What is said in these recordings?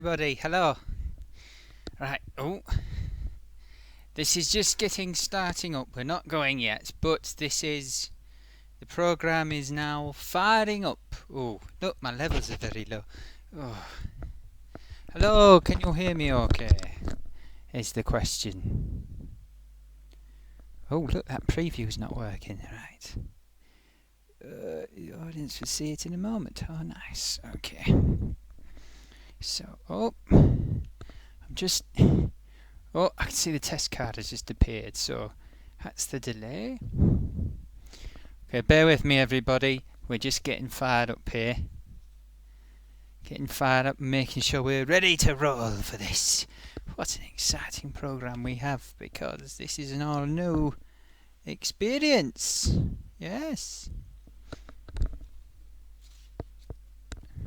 Everybody, hello. Right, this is just starting up. We're not going yet, but the program is now firing up. Oh, look, my levels are very low. Oh. Hello, can you hear me okay? Is the question. Oh, look, that preview's not working, right. The audience will see it in a moment. Oh, nice, okay. So, I'm just... Oh, I can see the test card has just appeared, so that's the delay. Okay, bear with me everybody, we're just getting fired up here. Getting fired up and making sure we're ready to roll for this. What an exciting program we have, because this is an all new experience. Yes.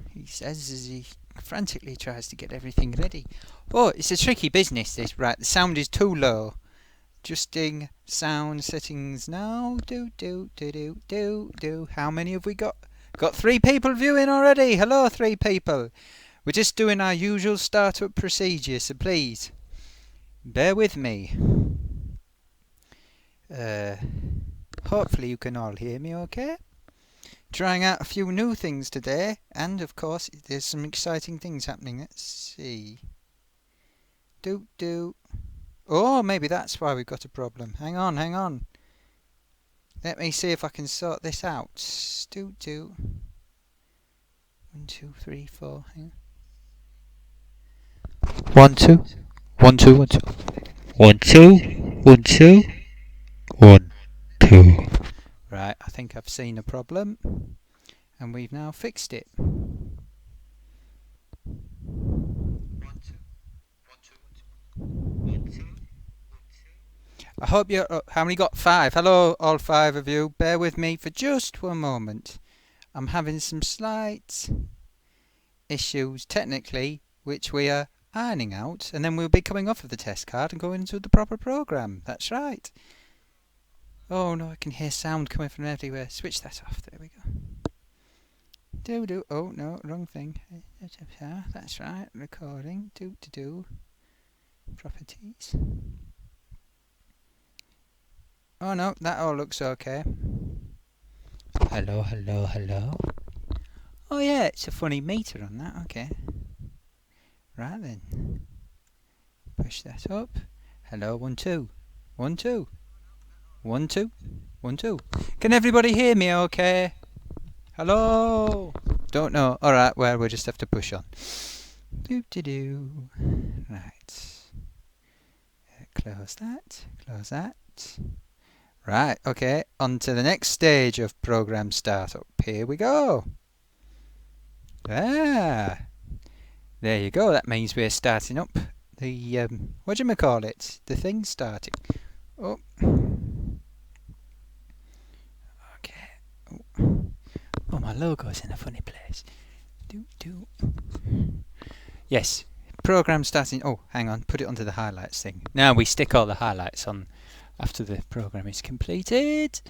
He says as he frantically tries to get everything ready. Oh, it's a tricky business this. Right, the sound is too low. Adjusting sound settings now. Do. How many have we got? Got 3 people viewing already. Hello, 3 people. We're just doing our usual startup procedure, so please bear with me. Hopefully you can all hear me okay. Trying out a few new things today, and of course there's some exciting things happening. Let's see. Oh, maybe that's why we've got a problem. Hang on. Let me see if I can sort this out. 1, 2, 3, 4. Hang on. 1, 2. 1, 2, 1, 2. 1, 2. 1, 2. 1, 2. Right, I think I've seen a problem, and we've now fixed it. I hope you're... how many got? 5. Hello, all 5 of you. Bear with me for just 1 moment. I'm having some slight issues, technically, which we are ironing out, and then we'll be coming off of the test card and going into the proper program. That's right. Oh no, I can hear sound coming from everywhere. Switch that off. There we go. Oh no, wrong thing. That's right. Recording. Properties. Oh no, that all looks okay. Hello. Oh yeah, it's a funny meter on that. Okay. Right then. Push that up. Hello, 1, 2. 1, 2. 1, 2. 1, 2. Can everybody hear me okay? Hello? Don't know. Alright, well, we'll just have to push on. Right. Close that. Right, okay, on to the next stage of program startup. Here we go. There you go. That means we're starting up the, whatchamacallit? The thing starting. Oh. Okay. Oh, my logo's in a funny place. Yes, program starting. Oh, hang on, put it onto the highlights thing. Now we stick all the highlights on after the program is completed.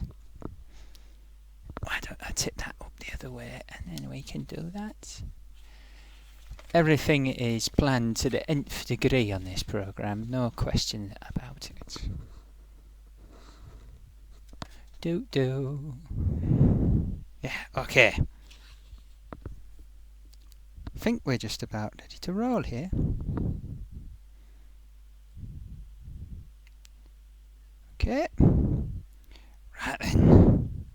Why don't I tip that up the other way, and then we can do that. Everything is planned to the nth degree on this program, no question about it. Yeah, okay. I think we're just about ready to roll here. Okay. Right then.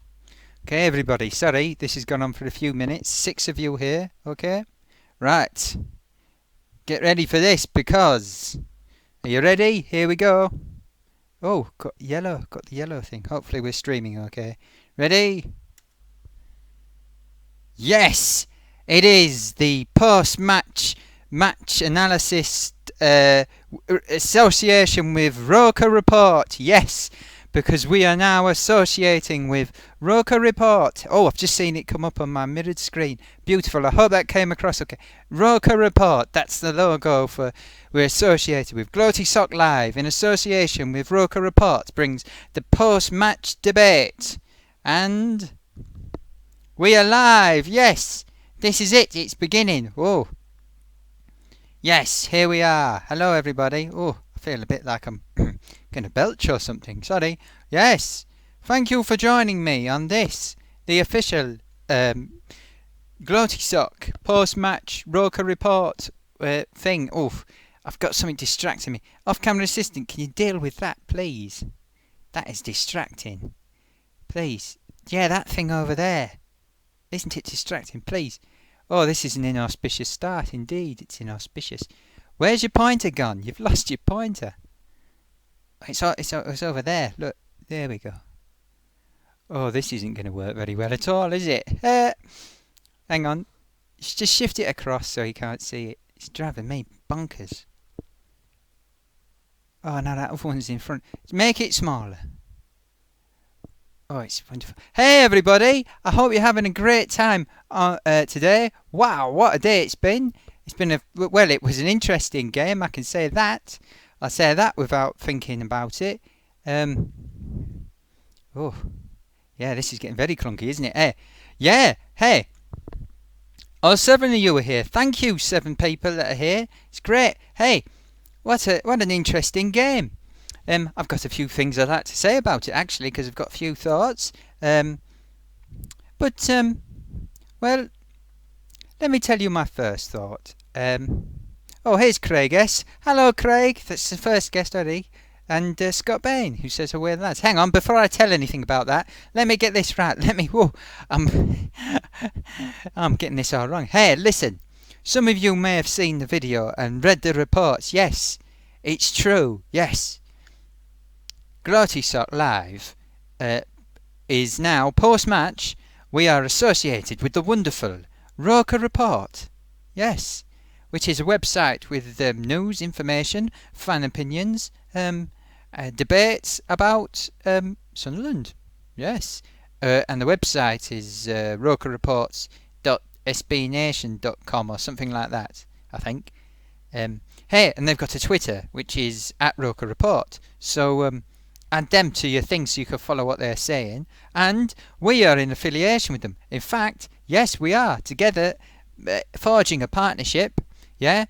Okay, everybody, sorry, this has gone on for a few minutes. 6 of you here, okay? Right. Get ready for this, because... Are you ready? Here we go. Oh, got the yellow thing. Hopefully we're streaming okay. Ready? Yes! It is the post-match analysis association with Roker Report. Yes! Because we are now associating with Roker Report. Oh, I've just seen it come up on my mirrored screen. Beautiful. I hope that came across okay. Roker Report. That's the logo for... We're associated with Gloatysock Live in association with Roker Report. Brings the post-match debate. And... we are live. Yes. This is it. It's beginning. Whoa. Yes, here we are. Hello, everybody. Oh, I feel a bit like I'm going to belch or something. Sorry. Yes. Thank you for joining me on this, the official Gloatysock post-match Roker report thing. Oh, I've got something distracting me. Off-camera assistant, can you deal with that, please? That is distracting. Please. Yeah, that thing over there. Isn't it distracting? Please. Oh, this is an inauspicious start. Indeed, it's inauspicious. Where's your pointer gone? You've lost your pointer. It's over there. Look, there we go. Oh, this isn't going to work very well at all, is it? Hang on. Just shift it across so he can't see it. It's driving me bonkers. Oh, no, that other one's in front. Make it smaller. Oh, it's wonderful. Hey, everybody. I hope you're having a great time today. Wow, what a day it's been. It's been well, it was an interesting game. I can say that. I'll say that without thinking about it. Oh, yeah, this is getting very clunky, isn't it? Hey, yeah, hey. All 7 of you are here. Thank you, 7 people that are here. It's great. Hey, what an interesting game. I've got a few things I'd like to say about it, actually, because I've got a few thoughts. Well, let me tell you my first thought. Oh, here's Craig S. Hello, Craig. That's the first guest already. And Scott Bain, who says, "Away the lads." Hang on, before I tell anything about that, let me get this right. Whoa, I'm getting this all wrong. Hey, listen. Some of you may have seen the video and read the reports. Yes, it's true. Yes. Gloatysock Live is now, post-match, we are associated with the wonderful Roker Report. Yes, which is a website with news, information, fan opinions, debates about Sunderland. Yes, and the website is rokerreports.sbnation.com or something like that, I think. Hey, and they've got a Twitter, which is @RokerReport. So add them to your things so you can follow what they're saying. And we are in affiliation with them. In fact, yes, we are together forging a partnership. Yeah,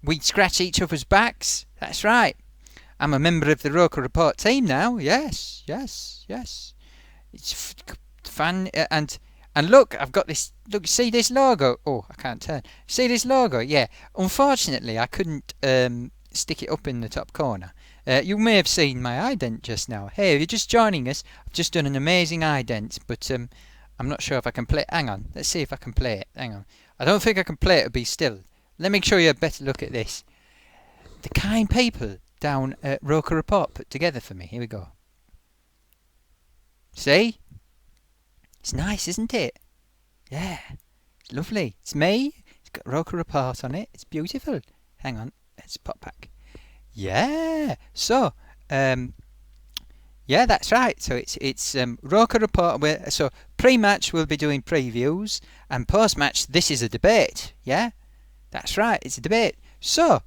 we scratch each other's backs. That's right. I'm a member of the Roker Report team now. Yes. It's fun. And look, I've got this. Look, see this logo? Oh, I can't turn. See this logo? Yeah. Unfortunately, I couldn't stick it up in the top corner. You may have seen my ident just now. Hey, if you're just joining us, I've just done an amazing ident, but I'm not sure if I can play it. Hang on, let's see if I can play it. Hang on. I don't think I can play it. It'll be still. Let me show you a better look at this. The kind people down at Roker Report put together for me. Here we go. See? It's nice, isn't it? Yeah. It's lovely. It's me. It's got Roker Report on it. It's beautiful. Hang on. Let's pop back. Yeah. So, yeah, that's right. So it's Roker Report. So pre-match we'll be doing previews, and post-match this is a debate. Yeah, that's right. It's a debate. So,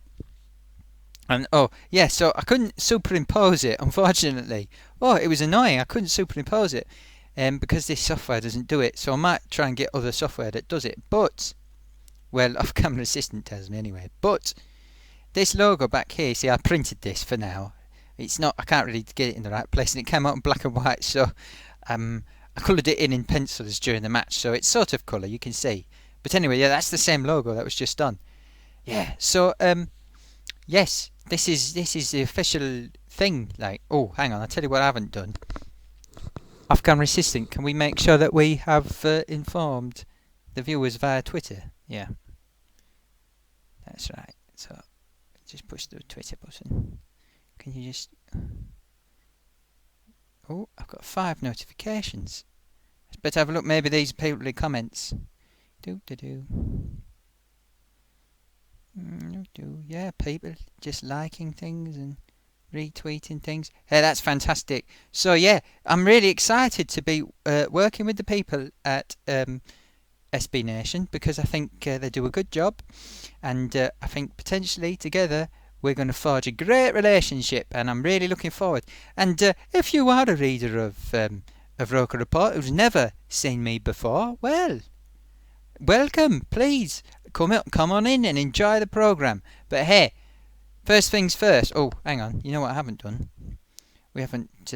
and oh yeah, so I couldn't superimpose it, unfortunately. Oh, it was annoying. I couldn't superimpose it, because this software doesn't do it. So I might try and get other software that does it. But, well, off-camera assistant tells me anyway. But this logo back here, see, I printed this for now. It's not, I can't really get it in the right place, and it came out in black and white, so I coloured it in pencils during the match, so it's sort of colour, you can see. But anyway, yeah, that's the same logo that was just done. Yeah, so yes, this is the official thing. Like, oh, hang on, I'll tell you what I haven't done. Off-camera assistant, can we make sure that we have informed the viewers via Twitter? Yeah, that's right. So just push the Twitter button. Can you just... Oh, I've got 5 notifications. Let's have a look. Maybe these are people comments. Yeah, people just liking things and retweeting things. Hey, that's fantastic. So yeah, I'm really excited to be working with the people at SB Nation, because I think they do a good job, and I think potentially together we're going to forge a great relationship, and I'm really looking forward. And if you are a reader of Roker Report who's never seen me before, well, welcome. Please come on in and enjoy the programme. But hey, first things first. Oh, hang on. You know what I haven't done? We haven't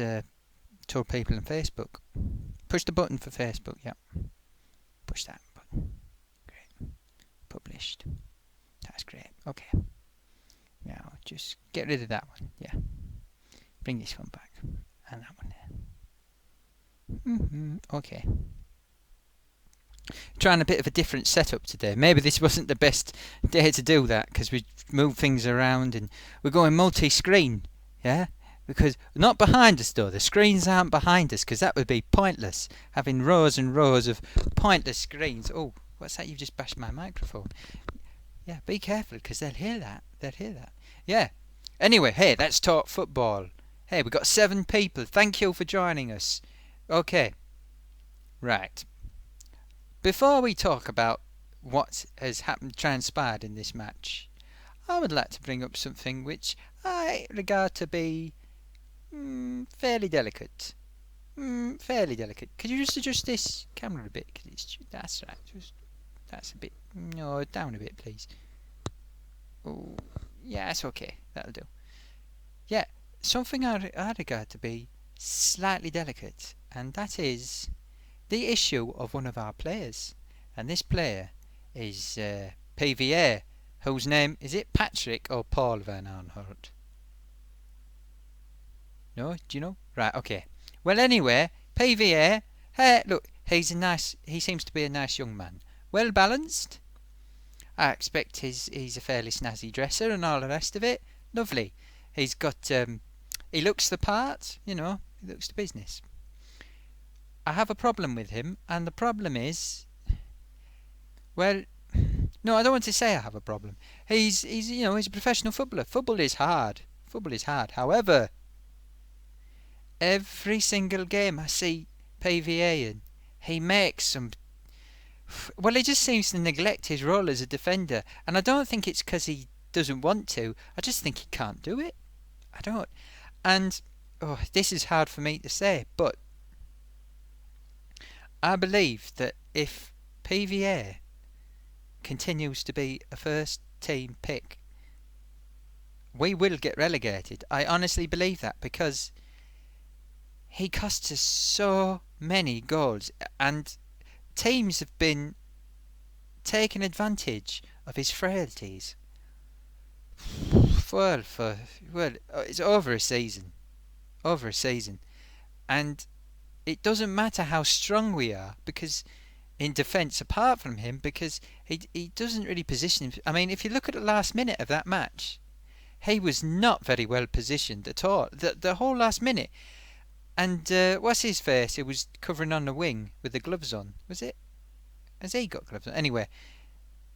told people on Facebook. Push the button for Facebook. Yep. Push that button. Great. Published. That's great. Okay. Now just get rid of that one. Yeah. Bring this one back. And that one there. Okay. Trying a bit of a different setup today. Maybe this wasn't the best day to do that because we moved things around and we're going multi-screen. Yeah? Because not behind us though. The screens aren't behind us because that would be pointless. Having rows and rows of pointless screens. Oh, what's that? You've just bashed my microphone. Yeah, be careful because they'll hear that. They'll hear that. Yeah. Anyway, hey, let's talk football. Hey, we've got 7 people. Thank you for joining us. Okay. Right. Before we talk about what has transpired in this match, I would like to bring up something which I regard to be fairly delicate. Fairly delicate. Could you just adjust this camera a bit? That's right. That's a bit. No, down a bit, please. Oh, yeah, that's okay. That'll do. Yeah, something I regard to be slightly delicate, and that is the issue of one of our players. And this player is PVA, whose name, is it Patrick or Paul Van Arnholt? No? Do you know? Right, okay. Well, anyway, PVA, hey, look, he seems to be a nice young man. Well balanced. I expect he's a fairly snazzy dresser and all the rest of it. Lovely. He's got, he looks the part, he looks the business. I have a problem with him, and the problem is, well, no, I don't want to say I have a problem. He's a professional footballer. Football is hard. However, every single game I see PVA in, he makes some. Well, he just seems to neglect his role as a defender, and I don't think it's because he doesn't want to. I just think he can't do it. I don't. And this is hard for me to say, but I believe that if PVA continues to be a first team pick, we will get relegated. I honestly believe that because he costs us so many goals and teams have been taking advantage of his frailties. Well, it's over a season. And it doesn't matter how strong we are, because in defence, apart from him, because he doesn't really position him. I mean, if you look at the last minute of that match, he was not very well positioned at all. The whole last minute. And what's his face? It was covering on the wing with the gloves on. Was it? Has he got gloves on? Anyway,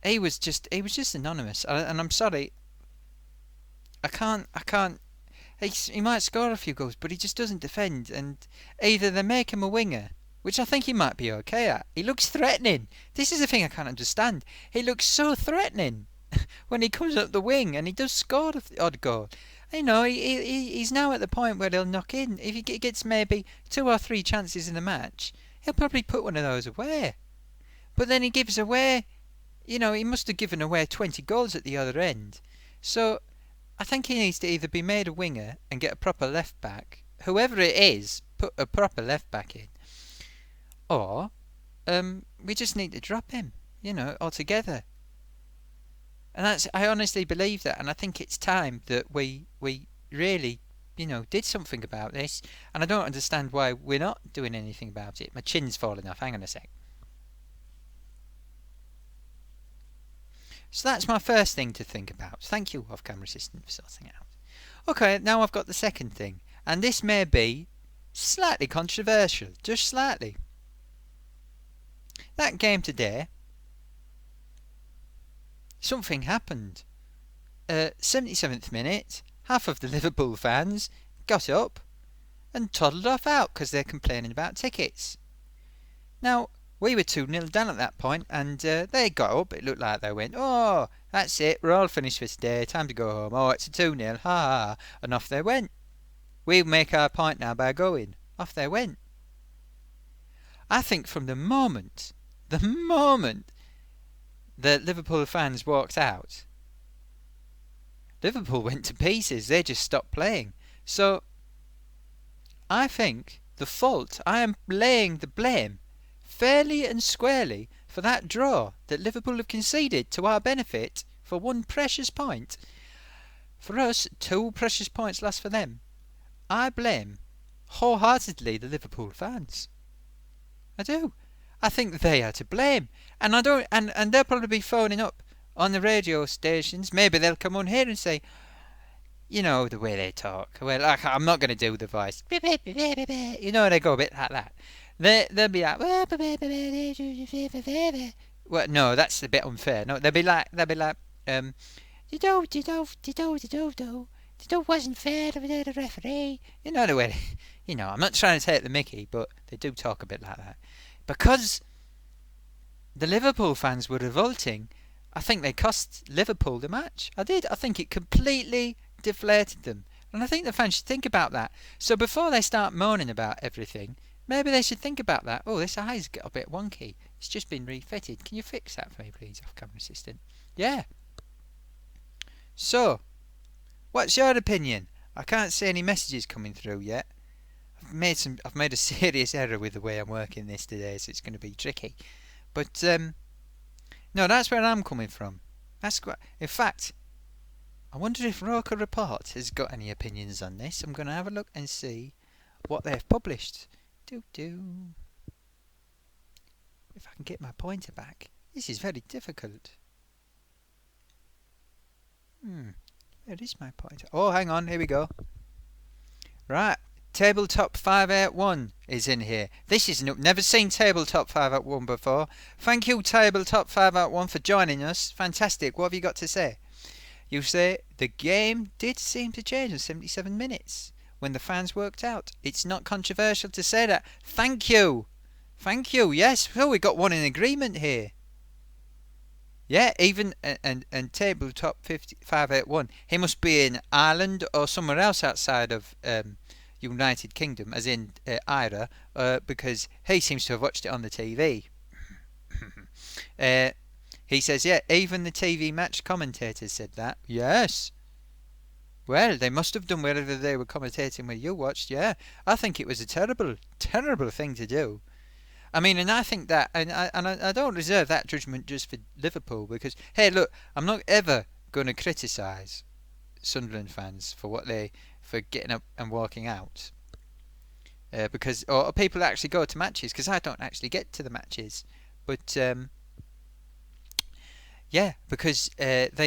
he was just anonymous. And I'm sorry, I can't. He might score a few goals, but he just doesn't defend. And either they make him a winger, which I think he might be okay at. He looks threatening. This is the thing I can't understand. He looks so threatening when he comes up the wing, and he does score the odd goal. He's now at the point where he'll knock in. If he gets maybe 2 or 3 chances in the match, he'll probably put one of those away. But then he gives away, he must have given away 20 goals at the other end. So I think he needs to either be made a winger and get a proper left back, whoever it is, put a proper left back in, or we just need to drop him, altogether. And I honestly believe that, and I think it's time that we really, did something about this. And I don't understand why we're not doing anything about it. My chin's falling off. Hang on a sec. So that's my first thing to think about. Thank you, off-camera assistant, for sorting it out. Okay, now I've got the second thing, and this may be slightly controversial, just slightly. That game today, something happened. 77th minute, half of the Liverpool fans got up and toddled off out because they're complaining about tickets. Now, we were 2-0 down at that point, and they got up. It looked like they went, oh, that's it, we're all finished for today, time to go home. Oh, it's a 2-0, ha ha, and off they went. We'll make our point now by going. Off they went. I think from the moment the Liverpool fans walked out, Liverpool went to pieces. They just stopped playing. So I think I am laying the blame fairly and squarely for that draw that Liverpool have conceded to our benefit for one precious point. For us, 2 precious points lost for them. I blame wholeheartedly the Liverpool fans. I do. I think they are to blame. And I don't and they'll probably be phoning up on the radio stations. Maybe they'll come on here and say, you know, the way they talk. Well, I'm not going to do the voice. You know, they go a bit like that. They'll be like, well, no, that's a bit unfair. No, they'll be like, it wasn't fair to the referee. You know the way, you know, I'm not trying to take the mickey, but they do talk a bit like that. Because the Liverpool fans were revolting, I think they cost Liverpool the match. I did. I think it completely deflated them. And I think the fans should think about that. So before they start moaning about everything, maybe they should think about that. Oh, this eye's got a bit wonky. It's just been refitted. Can you fix that for me, please, off-camera assistant? Yeah. So, what's your opinion? I can't see any messages coming through yet. I've made a serious error with the way I'm working this today, so it's going to be tricky. But no, that's where I'm coming from. In fact, I wonder if Roker Report has got any opinions on this. I'm going to have a look and see what they've published. If I can get my pointer back. This is very difficult. Where is my pointer? Oh, hang on. Here we go. Right. Tabletop 581 is in here. This is never seen Tabletop 581 before. Thank you, Tabletop 581, for joining us. Fantastic. What have you got to say? You say, the game did seem to change in 77 minutes when the fans worked out. It's not controversial to say that. Thank you. Thank you. Yes. Well, we got one in agreement here. Yeah, even and Tabletop 581. He must be in Ireland or somewhere else outside of United Kingdom, as in Ira, because he seems to have watched it on the TV. He says, yeah, even the TV match commentators said that. Yes. Well, they must have done wherever they were commentating where you watched. Yeah, I think it was a terrible, terrible thing to do. I mean, and I think that, and I don't reserve that judgment just for Liverpool, because, hey, look, I'm not ever going to criticise Sunderland fans for getting up and walking out, because or people actually go to matches, because I don't actually get to the matches, but yeah, because because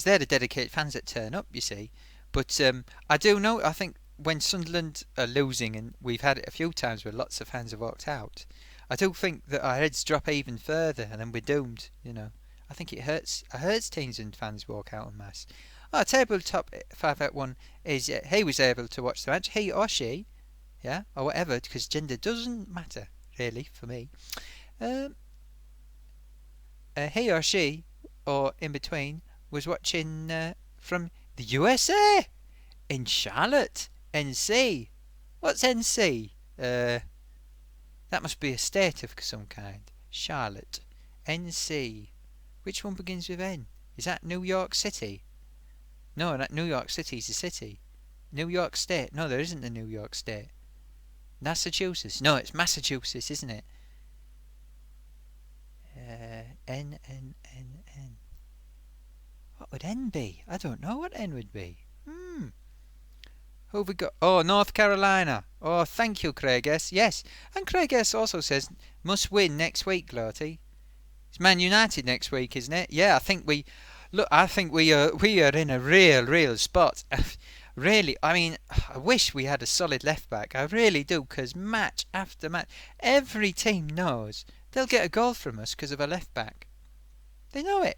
they're the dedicated fans that turn up, you see. But I do know, I think when Sunderland are losing, and we've had it a few times where lots of fans have walked out, I do think that our heads drop even further, and then we're doomed, you know. I think it hurts teams when fans walk out en masse. Tabletop 581 is he was able to watch the match, he or she, yeah, or whatever, because gender doesn't matter really for me. He or she, or in between, was watching from the USA in Charlotte, NC. What's NC? That must be a state of some kind. Charlotte, NC. Which one begins with N? Is that New York City? No, that New York City's a city. New York State. No, there isn't a New York State. Massachusetts. No, it's Massachusetts, isn't it? N. What would N be? I don't know what N would be. Who have we got? Oh, North Carolina. Oh, thank you, Craig S. Yes. And Craig S also says, must win next week, Gloaty. It's Man United next week, isn't it? Yeah, I think we are in a real spot. Really, I mean, I wish we had a solid left back. I really do, because match after match, every team knows they'll get a goal from us because of a left back. They know it.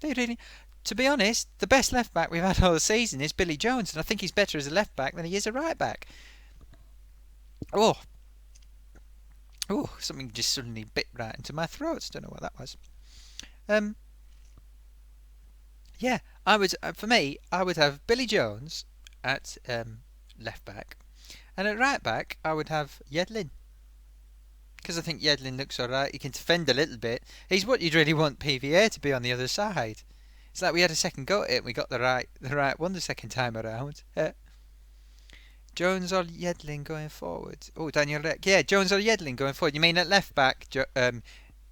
They really. To be honest, the best left back we've had all season is Billy Jones, and I think he's better as a left back than he is a right back. Oh, something just suddenly bit right into my throat. Don't know what that was. Yeah, for me, I would have Billy Jones at left back, and at right back I would have Yedlin. Because I think Yedlin looks alright. He can defend a little bit. He's what you'd really want PVA to be on the other side. It's like we had a second go at it. We got the right one the second time around. Jones or Yedlin going forward? Oh, Daniel Reck. Yeah, Jones or Yedlin going forward. You mean at left back,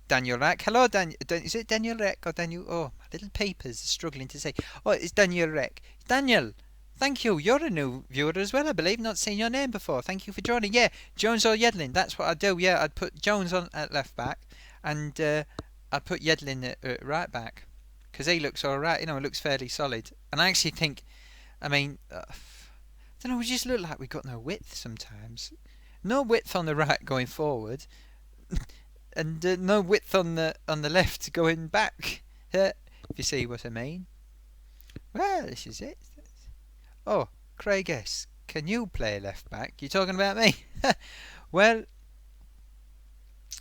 Daniel Reck? Hello, Daniel. Is it Daniel Reck or Daniel? Oh, my little papers are struggling to say. Oh, it's Daniel Reck. Daniel, thank you. You're a new viewer as well, I believe. Not seen your name before. Thank you for joining. Yeah, Jones or Yedlin. That's what I'd do. Yeah, I'd put Jones on at left back, and I'd put Yedlin at right back, because he looks alright. You know, he looks fairly solid. And I actually think, I mean, I don't know. We just look like we've got no width sometimes. No width on the right going forward, and no width on the left going back. If you see what I mean. Well, this is it. Oh, Craig S., can you play left back? You talking about me? Well,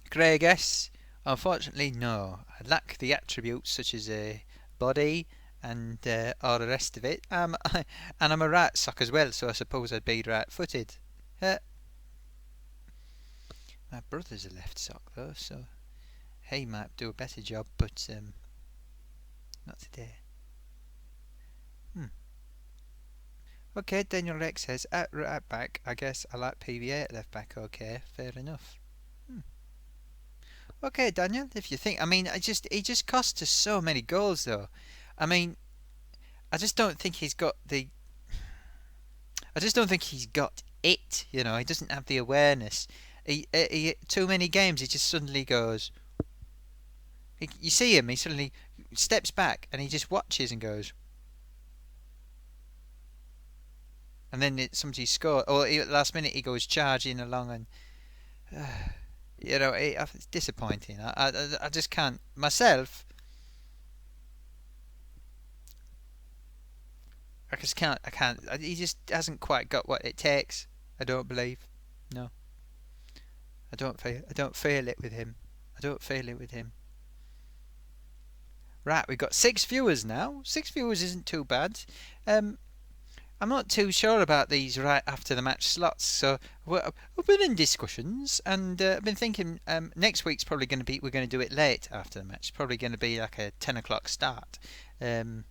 Craig S., unfortunately, no. I lack the attributes such as a body and all the rest of it. And I'm a right sock as well, so I suppose I'd be right-footed. My brother's a left sock though, so he might do a better job, but not today. Okay, Daniel Rex says, at right back, I guess I like PVA at left back. Okay, fair enough. Okay, Daniel, if you think, I mean, he just cost us so many goals though. I mean, I just don't think he's got it. You know, he doesn't have the awareness. He too many games, he just suddenly goes. You see him, he suddenly steps back and he just watches and goes. And then somebody scores, or at the last minute he goes charging along, and you know, it's disappointing. I just can't myself. I can't. He just hasn't quite got what it takes. I don't believe. No. I don't feel it with him. Right, we've got 6 viewers now. 6 viewers isn't too bad. I'm not too sure about these right after the match slots, so we've been in discussions, and I've been thinking next week's probably going to be, we're going to do it late after the match. It's probably going to be like a 10 o'clock start. I'm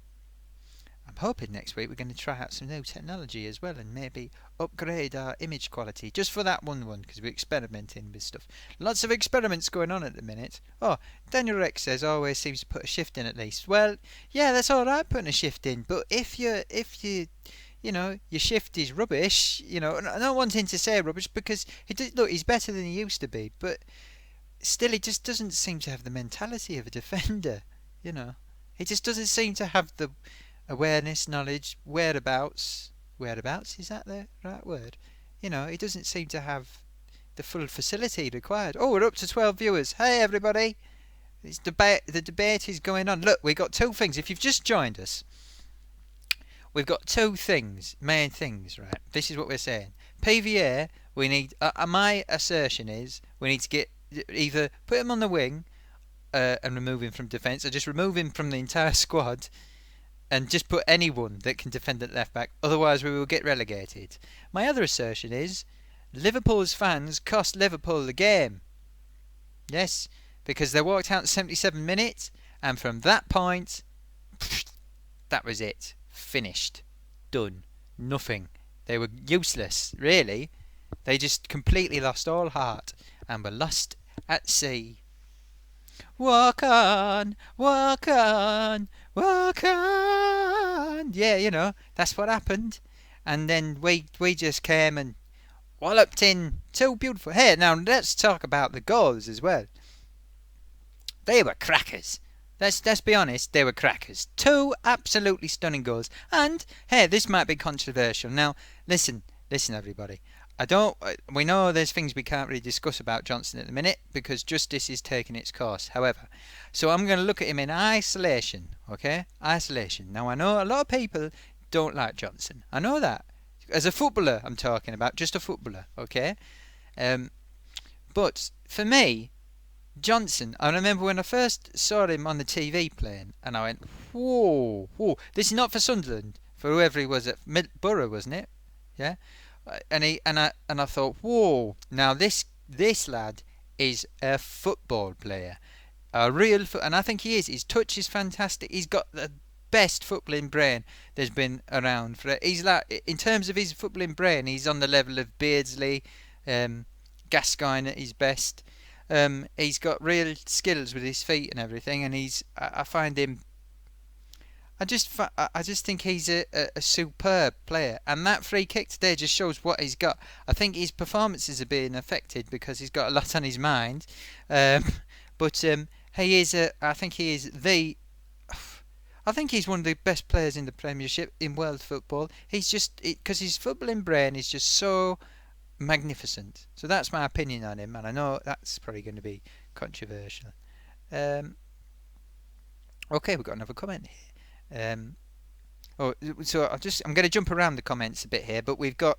hoping next week we're going to try out some new technology as well, and maybe upgrade our image quality just for that one, because we're experimenting with stuff. Lots of experiments going on at the minute. Oh, Daniel Rex says always seems to put a shift in at least. Well, yeah, that's all right putting a shift in, but if you know, your shift is rubbish. You know, I'm not wanting to say rubbish, because he's better than he used to be, but still, he just doesn't seem to have the mentality of a defender. You know, he just doesn't seem to have the awareness, knowledge, whereabouts. Whereabouts, is that the right word? You know, he doesn't seem to have the full facility required. Oh, we're up to 12 viewers. Hey, everybody! The debate is going on. Look, we got 2 things. If you've just joined us, we've got 2 things, main things, right? This is what we're saying. PVA, we need. My assertion is we need to get either put him on the wing and remove him from defence, or just remove him from the entire squad and just put anyone that can defend at left back. Otherwise, we will get relegated. My other assertion is Liverpool's fans cost Liverpool the game. Yes, because they walked out in 77 minutes, and from that point, that was it. Finished. Done. Nothing. They were useless, really. They just completely lost all heart and were lost at sea. Walk on, walk on, walk on. Yeah, you know, that's what happened. And then we just came and walloped in 2 beautiful. Hey, now let's talk about the goals as well. They were crackers. Let's be honest, they were crackers. 2 absolutely stunning goals. And, hey, this might be controversial. Now, listen, everybody. We know there's things we can't really discuss about Johnson at the minute, because justice is taking its course. However, so I'm going to look at him in isolation, okay? Isolation. Now, I know a lot of people don't like Johnson. I know that. As a footballer, I'm talking about, just a footballer, okay? But, for me, Johnson, I remember when I first saw him on the TV playing, and I went, whoa, this is not for Sunderland, for whoever he was at Borough, wasn't it? Yeah, and I thought, whoa, now this lad is a football player. And I think he is. His touch is fantastic. He's got the best footballing brain there's been around. He's like, in terms of his footballing brain, he's on the level of Beardsley, Gascoigne at his best. He's got real skills with his feet and everything, and I find him. I just think he's a superb player, and that free kick today just shows what he's got. I think his performances are being affected because he's got a lot on his mind, um, but I think he is the. I think he's one of the best players in the Premiership in world football. He's just because his footballing brain is just so magnificent. So that's my opinion on him, and I know that's probably going to be controversial. Um, okay, we've got another comment here. I'm going to jump around the comments a bit here, but we've got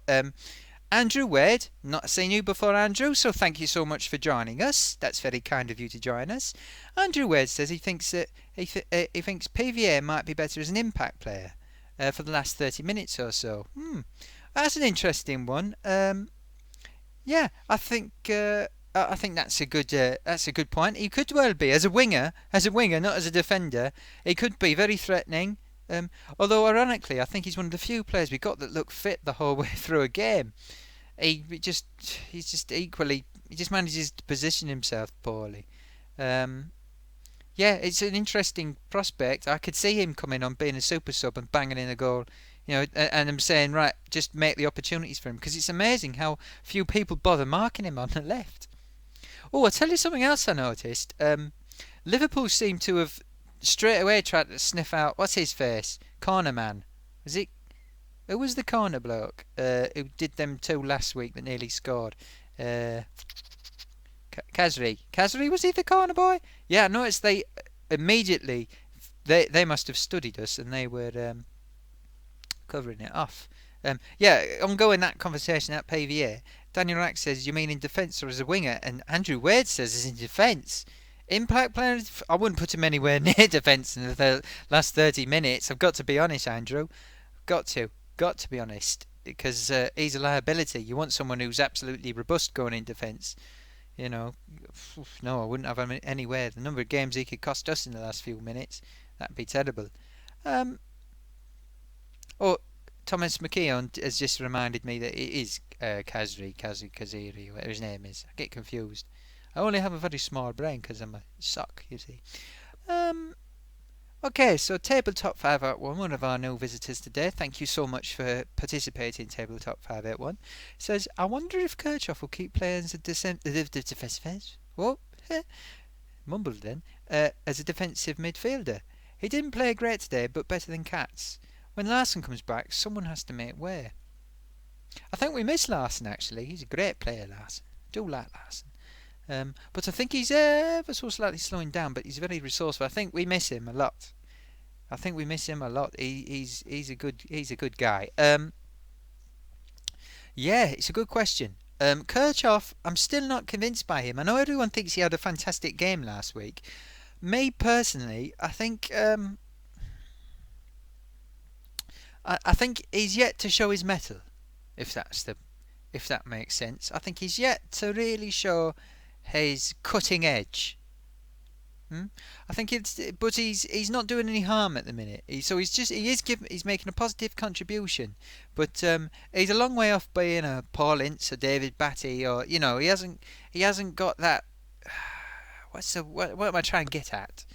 Andrew Wade. Not seen you before, Andrew, so thank you so much for joining us. That's very kind of you to join us. Andrew Wade says he thinks that he thinks PVA might be better as an impact player for the last 30 minutes or so. That's an interesting one. Yeah, I think that's a good point. He could well be as a winger, not as a defender. He could be very threatening. Although ironically, I think he's one of the few players we got that look fit the whole way through a game. He's just equally. He just manages to position himself poorly. Yeah, it's an interesting prospect. I could see him coming on, being a super sub and banging in a goal. And I'm saying, right, just make the opportunities for him, because it's amazing how few people bother marking him on the left. Oh, I'll tell you something else I noticed. Liverpool seem to have straight away tried to sniff out, what's his face? Corner man. Was it? Who was the corner bloke who did them two last week that nearly scored? Kazri. Kazri, was he the corner boy? Yeah, I noticed they immediately, they must have studied us, and they were covering it off. Yeah, ongoing that conversation at PVA, Daniel Rack says, you mean in defence or as a winger? And Andrew Wade says is in defence. Impact player, I wouldn't put him anywhere near defence in the last 30 minutes. I've got to be honest, Andrew. Got to be honest, because he's a liability. You want someone who's absolutely robust going in defence. No, I wouldn't have him anywhere. The number of games he could cost us in the last few minutes, that'd be terrible. Thomas McKeown has just reminded me that it is Kaziri, whatever his name is. I get confused. I only have a very small brain because I'm a sock, you see. Okay, so Tabletop 581, one of our new visitors today. Thank you so much for participating in Tabletop 581. Says, I wonder if Kirchhoff will keep playing as a mumbled then, as a defensive midfielder. He didn't play great today, but better than Katz. When Larson comes back, someone has to make way. I think we miss Larson, actually. He's a great player, Larson. I do like Larson. But I think he's ever so slightly slowing down, but he's very resourceful. I think we miss him a lot. He's a good guy. Yeah, it's a good question. Kirchhoff, I'm still not convinced by him. I know everyone thinks he had a fantastic game last week. Me personally, I think I think he's yet to show his mettle, if that makes sense. I think he's yet to really show his cutting edge. I think but he's not doing any harm at the minute. He's making a positive contribution, but he's a long way off being a Paul Ince or David Batty, or he hasn't got that. What am I trying to get at?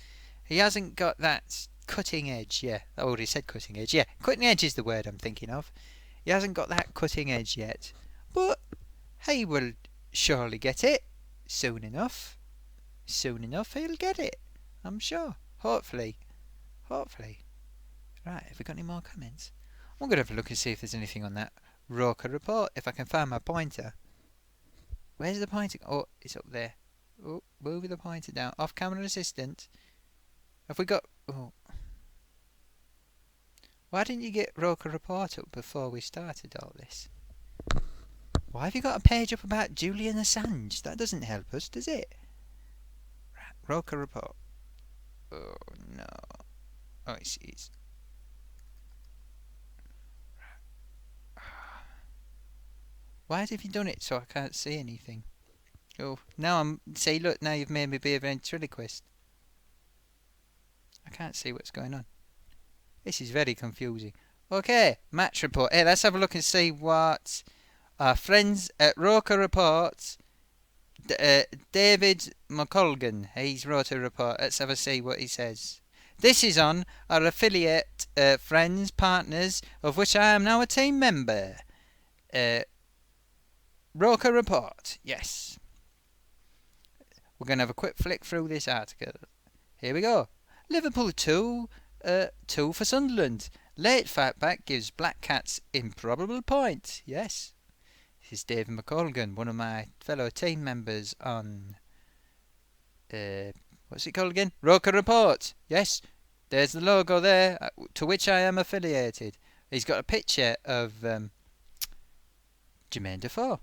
He hasn't got that cutting edge. Yeah, I already said cutting edge. Yeah, cutting edge is the word I'm thinking of. He hasn't got that cutting edge yet, but he will surely get it soon enough. Soon enough he'll get it, I'm sure. Hopefully. Right, have we got any more comments? I'm going to have a look and see if there's anything on that Roker report, if I can find my pointer. Where's the pointer? Oh, it's up there. Oh, move the pointer down. Off camera assistant. Have we got... Oh. Why didn't you get Roker report up before we started all this? Why have you got a page up about Julian Assange? That doesn't help us, does it? Roker report. Oh no. Oh, it's why have you done it so I can't see anything? Oh, now see, look, now you've made me be a ventriloquist. I can't see what's going on. This is very confusing. Okay, match report. Hey, let's have a look and see what our friends at Roker reports. David McColgan, he's wrote a report. Let's have a see what he says. This is on our affiliate friends, partners, of which I am now a team member. Roker report, yes. We're going to have a quick flick through this article. Here we go. Liverpool 2 for Sunderland. Late fightback gives Black Cats improbable point. Yes. This is David McColgan, one of my fellow team members on... what's it called again? Roker Report. Yes. There's the logo there, to which I am affiliated. He's got a picture of Jermaine Defoe.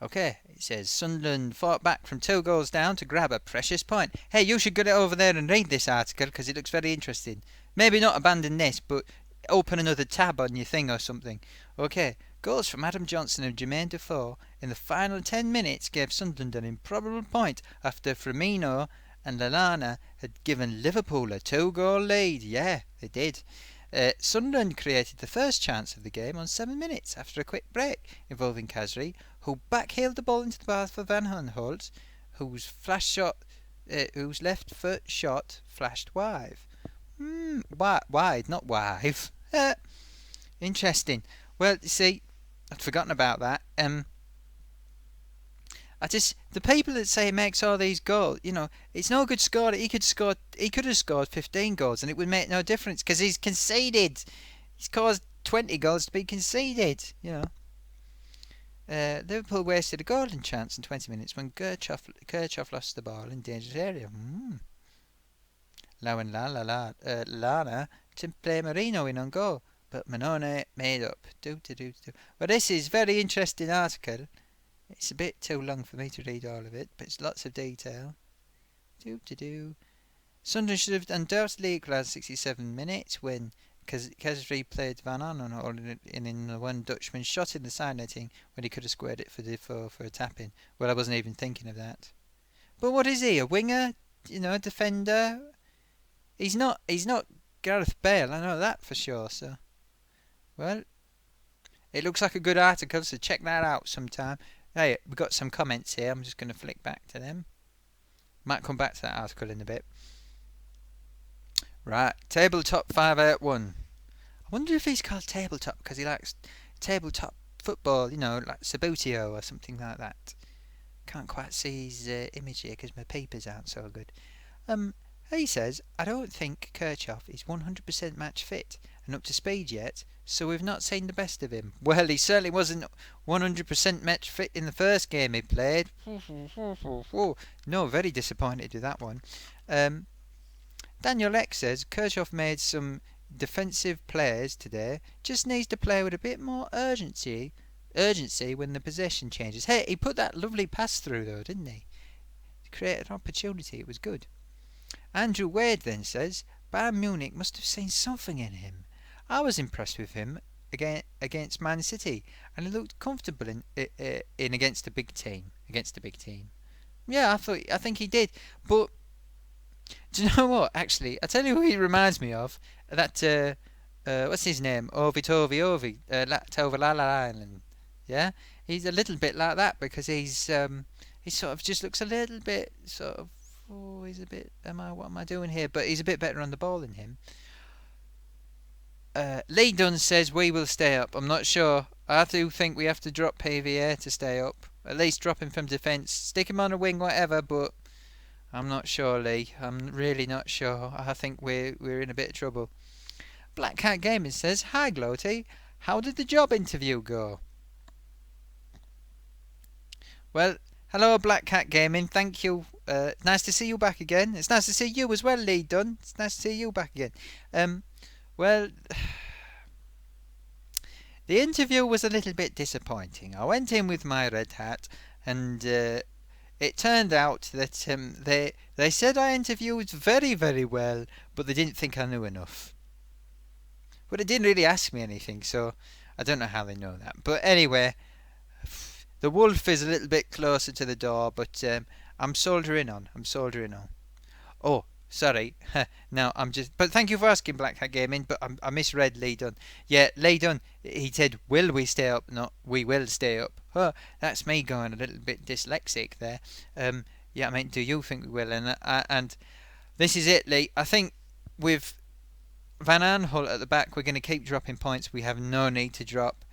Okay, it says Sunderland fought back from 2 goals down to grab a precious point. Hey, you should get it over there and read this article because it looks very interesting. Maybe not abandon this, but open another tab on your thing or something. Okay, goals from Adam Johnson and Jermaine Defoe in the final 10 minutes gave Sunderland an improbable point after Firmino and Lallana had given Liverpool a 2-goal lead. Yeah, they did. Sunderland created the first chance of the game on 7 minutes after a quick break involving Khazri, who backheeled the ball into the path for Van Aanholt, whose left foot shot flashed wide. Wide, not wide. Interesting. Well, you see, I'd forgotten about that. The people that say he makes all these goals, it's no good scoring. He could have scored 15 goals and it would make no difference because he's conceded. He's caused 20 goals to be conceded, Liverpool wasted a golden chance in 20 minutes when Kirchhoff lost the ball in dangerous area. Lana to play Marino in on goal, but Manone made up. Well, this is very interesting article. It's a bit too long for me to read all of it, but it's lots of detail. Sunderland should have undoubtedly equalised 67 minutes when Khazri played Van Aanholt in the one Dutchman shot in the side netting when he could have squared it for Defoe for a tap-in. Well, I wasn't even thinking of that. But what is he? A winger? A defender? He's not Gareth Bale, I know that for sure, so... Well, it looks like a good article, so check that out sometime. Hey, we've got some comments here. I'm just going to flick back to them. Might come back to that article in a bit. Right, Tabletop 581. I wonder if he's called Tabletop because he likes tabletop football, like Sabutio or something like that. Can't quite see his image here because my papers aren't so good. He says, I don't think Kirchhoff is 100% match fit and up to speed yet, so we've not seen the best of him. Well, he certainly wasn't 100% match fit in the first game he played. No, very disappointed with that one. Daniel X says, Kirchhoff made some defensive plays today, just needs to play with a bit more urgency when the possession changes. Hey, he put that lovely pass through though, didn't he? Created an opportunity, it was good. Andrew Wade then says, Bayern Munich must have seen something in him. I was impressed with him against Man City, and he looked comfortable in against a big team. Yeah, I think he did. But do you know what? Actually, I tell you who he reminds me of. That what's his name? Ovi Tovi Island. Yeah, he's a little bit like that because he sort of just looks a little bit sort of. Oh, he's a bit. What am I doing here? But he's a bit better on the ball than him. Lee Dunn says we will stay up. I'm not sure. I do think we have to drop PVA to stay up. At least drop him from defence. Stick him on a wing, whatever. But I'm not sure, Lee. I'm really not sure. I think we're in a bit of trouble. Black Cat Gaming says, Hi Gloaty. How did the job interview go? Well, hello Black Cat Gaming. Thank you. Nice to see you back again. It's nice to see you as well, Lee Dunn. It's nice to see you back again. Well, the interview was a little bit disappointing. I went in with my red hat and it turned out that they said I interviewed very, very well, but they didn't think I knew enough. But they didn't really ask me anything, so I don't know how they know that. But anyway, The wolf is a little bit closer to the door, but I'm soldiering on. Oh, sorry. No, I'm just. But thank you for asking, Black Hat Gaming. But I misread Lee Dunn. Yeah, Lee Dunn. He said, "Will we stay up?" Not, "We will stay up." Oh, that's me going a little bit dyslexic there. Yeah, I mean, do you think we will? And this is it, Lee. I think with Van Aanholt at the back, we're going to keep dropping points. We have no need to drop.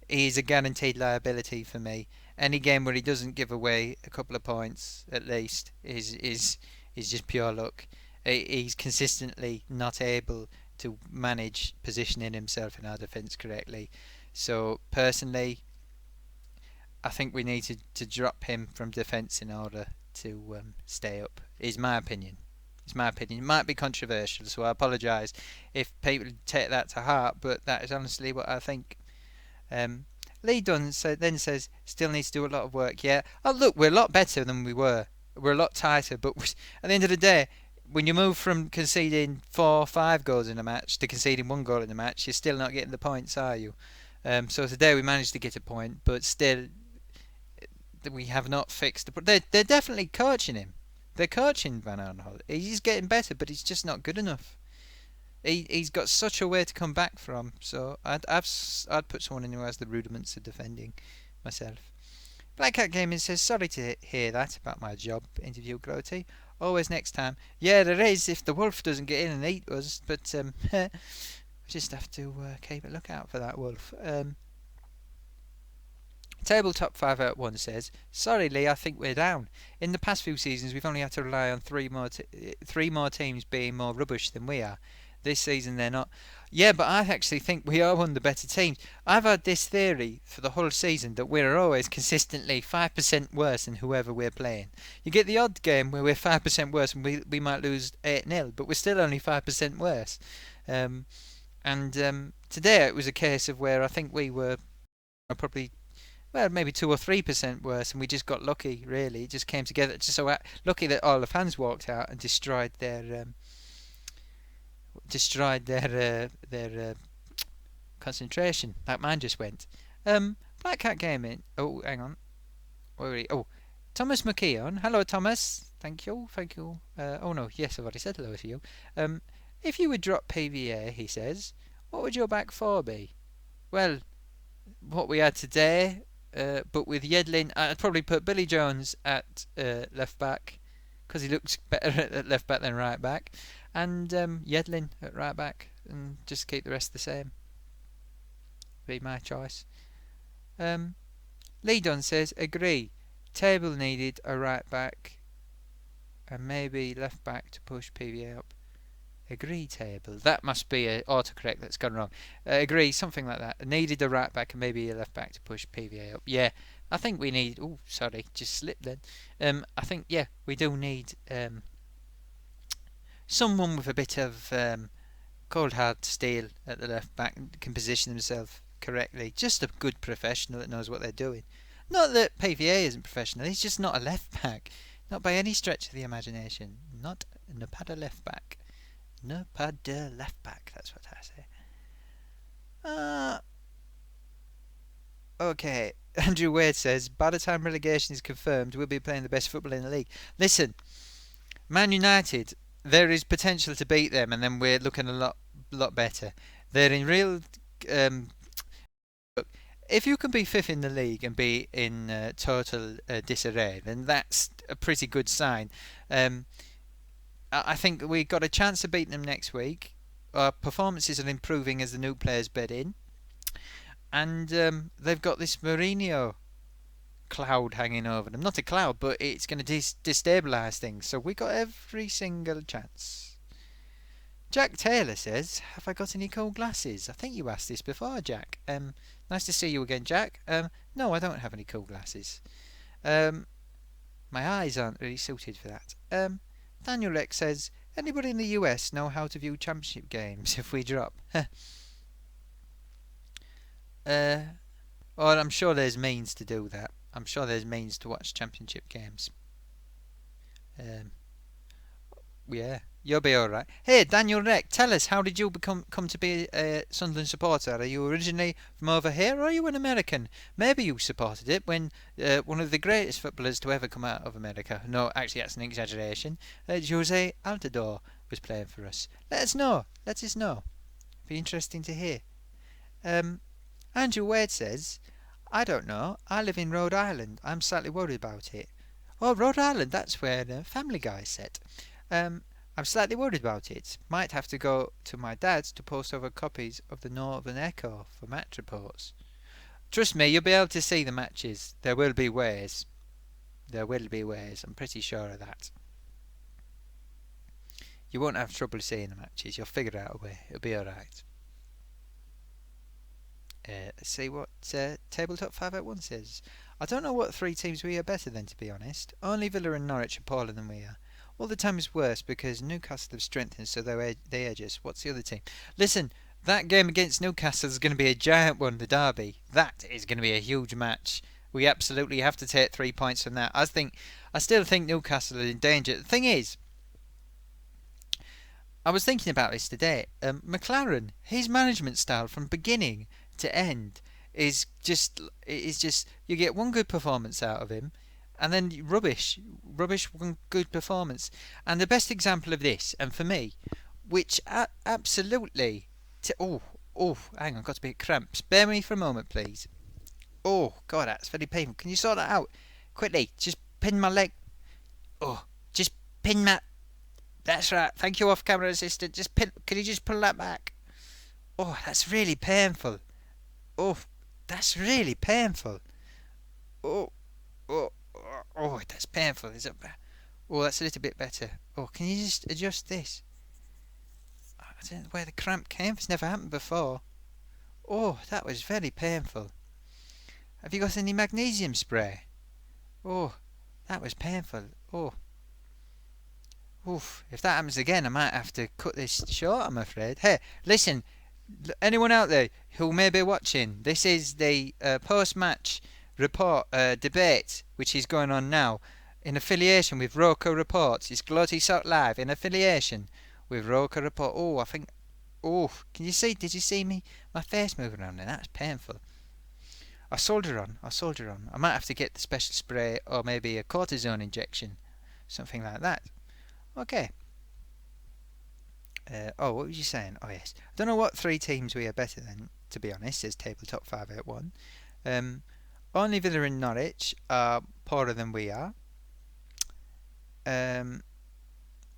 He's a guaranteed liability for me. Any game where he doesn't give away a couple of points at least is just pure luck. He's consistently not able to manage positioning himself in our defence correctly. So personally, I think we need to drop him from defence in order to stay up. Is my opinion. It's my opinion. It might be controversial, so I apologise if people take that to heart, but that is honestly what I think. Lee Dunn then says, still needs to do a lot of work. Yeah. Oh, look, we're a lot better than we were. We're a lot tighter, but at the end of the day, when you move from conceding 4 or 5 goals in a match to conceding 1 goal in a match, you're still not getting the points, are you? So today we managed to get a point, but still we have not fixed the. They're definitely coaching him. They're coaching Van Aanholt. He's getting better, but he's just not good enough. He's got such a way to come back from. So I'd put someone in who has the rudiments of defending myself. Black Cat Gaming says, sorry to hear that about my job interview, Gloaty. Always next time. Yeah, there is if the wolf doesn't get in and eat us, but we just have to keep a lookout for that wolf. Tabletop 5 out 1 says, sorry Lee, I think we're down. In the past few seasons we've only had to rely on three more teams being more rubbish than we are. This season they're not. Yeah, but I actually think we are one of the better teams. I've had this theory for the whole season that we're always consistently 5% worse than whoever we're playing. You get the odd game where we're 5% worse and we might lose 8-0, but we're still only 5% worse. Today it was a case of where I think we were probably, well, maybe 2 or 3% worse, and we just got lucky. Really, it just came together. Just so lucky that all the fans walked out and destroyed their concentration. Like mine just went. Black Cat Gaming. Oh, hang on. Where are we? Oh, Thomas McKeon. Hello, Thomas. Thank you. Oh no, yes, I've already said hello to you. If you would drop PVA, he says, what would your back four be? Well, what we had today. But with Yedlin, I'd probably put Billy Jones at left back because he looks better at left back than right back, and Yedlin at right back, and just keep the rest the same. Be my choice. Lee Dunn says, agree. Table needed a right back and maybe left back to push PVA up. Agree, Table. That must be an autocorrect that's gone wrong. Agree, something like that. Needed a right back and maybe a left back to push PVA up. Yeah, I think we need. Oh, sorry, just slipped then. I think, yeah, we do need someone with a bit of cold hard steel at the left back, can position himself correctly. Just a good professional that knows what they're doing. Not that PVA isn't professional. He's just not a left back. Not by any stretch of the imagination. Not a left back. No, pas de left back, that's what I say. Okay, Andrew Wade says, by the time relegation is confirmed, we'll be playing the best football in the league. Listen, Man United, there is potential to beat them, and then we're looking a lot better. They're in real. If you can be 5th in the league and be in total disarray, then that's a pretty good sign. I think we got a chance of beating them next week. Our performances are improving as the new players bed in. And they've got this Mourinho cloud hanging over them. Not a cloud, but it's going to destabilise things. So we got every single chance. Jack Taylor says, have I got any cool glasses? I think you asked this before, Jack. Nice to see you again, Jack. No, I don't have any cool glasses. My eyes aren't really suited for that. Daniel X says, anybody in the US know how to view championship games if we drop? I'm sure there's means to do that. I'm sure there's means to watch championship games. Yeah, You'll be all right. Hey, Daniel Reck, tell us, how did you come to be a Sunderland supporter? Are you originally from over here, or are you an American? Maybe you supported it when one of the greatest footballers to ever come out of America. No, actually, that's an exaggeration. Jose Altidore was playing for us. Let us know. Let us know. Be interesting to hear. Andrew Wade says, I don't know. I live in Rhode Island. I'm slightly worried about it. Oh, Rhode Island, that's where the Family Guy is set. I'm slightly worried about it. Might have to go to my dad's to post over copies of the Northern Echo for match reports. Trust me, you'll be able to see the matches. There will be ways. There will be ways. I'm pretty sure of that. You won't have trouble seeing the matches. You'll figure out a way. It'll be alright. Let's see what Tabletop 581 says. I don't know what three teams we are better than, to be honest. Only Villa and Norwich are poorer than we are. All the time is worse because Newcastle have strengthened, so they edge us. What's the other team? Listen, that game against Newcastle is going to be a giant one, the derby. That is going to be a huge match. We absolutely have to take 3 points from that. I still think Newcastle are in danger. The thing is, I was thinking about this today. McLaren, his management style from beginning to end is just you get one good performance out of him, and then rubbish, one good performance. And the best example of this, and for me, which absolutely, hang on, got a bit of cramps. Bear with me for a moment, please. Oh God, that's very painful. Can you sort that out quickly? Just pin my leg. Oh, just pin my. That's right. Thank you, off-camera assistant. Just pin. Can you just pull that back? Oh, that's really painful. Oh, that's really painful. Oh, that's painful. Is it? Oh, that's a little bit better. Oh, can you just adjust this? I don't know where the cramp came from. It's never happened before. Oh, that was very painful. Have you got any magnesium spray? Oh, that was painful. Oh. Oof. If that happens again, I might have to cut this short, I'm afraid. Hey, listen. Anyone out there who may be watching, this is the post-match report debate which is going on now in affiliation with Roker Reports. It's Gloatysock Live in affiliation with Roker Report. Oh, I think. Oh, can you see? Did you see me? My face moving around there. That's painful. I'll soldier on. I might have to get the special spray or maybe a cortisone injection, something like that. Okay. What were you saying? Oh yes. I don't know what three teams we are better than, to be honest, says Tabletop 581. Only Villa and Norwich are poorer than we are.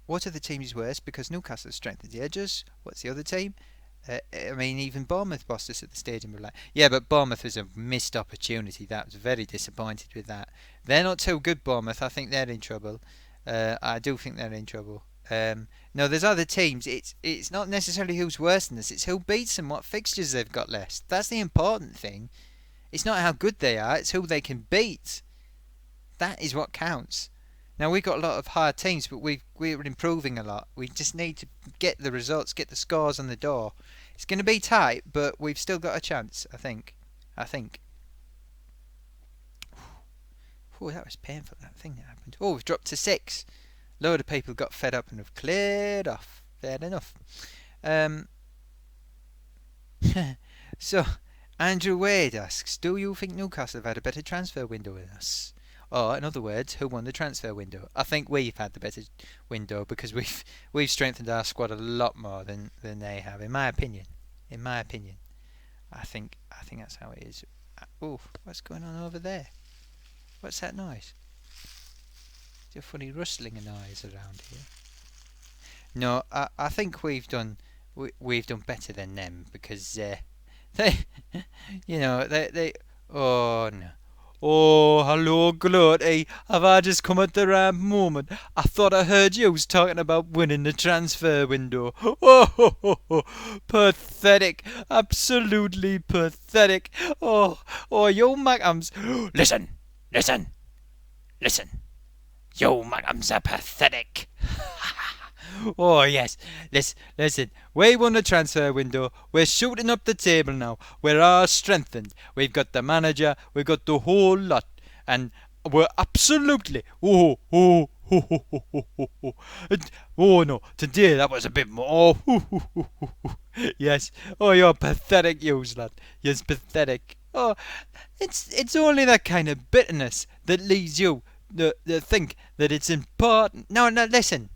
What other team is worse? Because Newcastle strengthened the edges. What's the other team? I mean, even Bournemouth bossed us at the stadium. We're like, yeah, but Bournemouth was a missed opportunity. That was very disappointed with that. They're not too good, Bournemouth. I think they're in trouble. I do think they're in trouble. No, there's other teams. It's not necessarily who's worse than us. It's who beats them, what fixtures they've got left. That's the important thing. It's not how good they are. It's who they can beat. That is what counts. Now, we've got a lot of hard teams, but we're improving a lot. We just need to get the results, get the scores on the door. It's going to be tight, but we've still got a chance, I think. Oh, that was painful, that thing that happened. Oh, we've dropped to 6. Load of people got fed up and have cleared off. Fair enough. So, Andrew Wade asks, do you think Newcastle have had a better transfer window than us? Or, in other words, who won the transfer window? I think we've had the better window because we've strengthened our squad a lot more than they have, in my opinion. I think that's how it is. Oh, what's going on over there? What's that noise? There's a funny rustling noise around here. No, I think we've done better than them because they oh no. Oh, hello, Gloaty. Have I just come at the right moment? I thought I heard you was talking about winning the transfer window. Oh, pathetic. Absolutely pathetic. Oh, you Mackhams. Listen. You Mackhams are pathetic. Oh, yes. Listen. We won the transfer window. We're shooting up the table now. We're all strengthened. We've got the manager. We've got the whole lot. And we're absolutely... Ho, ho, ho, ho, ho, ho. Oh no, today that was a bit more. Oh, ho, ho, ho, ho, ho. Yes. Oh, you're pathetic, you lad. You're pathetic. Oh, it's only that kind of bitterness that leads you to think that it's important. No, no, listen.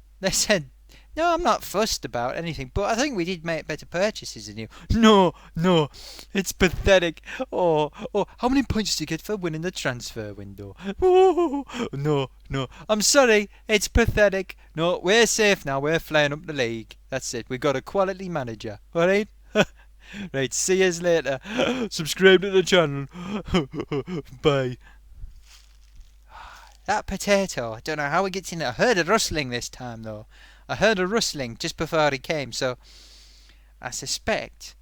No, I'm not fussed about anything, but I think we did make better purchases than you. No, no, it's pathetic. Oh, how many points do you get for winning the transfer window? Oh, no, no, I'm sorry, it's pathetic. No, we're safe now, we're flying up the league. That's it, we got a quality manager, alright? Right, see you later. Subscribe to the channel. Bye. That potato, I don't know how it gets in there. I heard a rustling this time though. I heard a rustling just before he came, so I suspect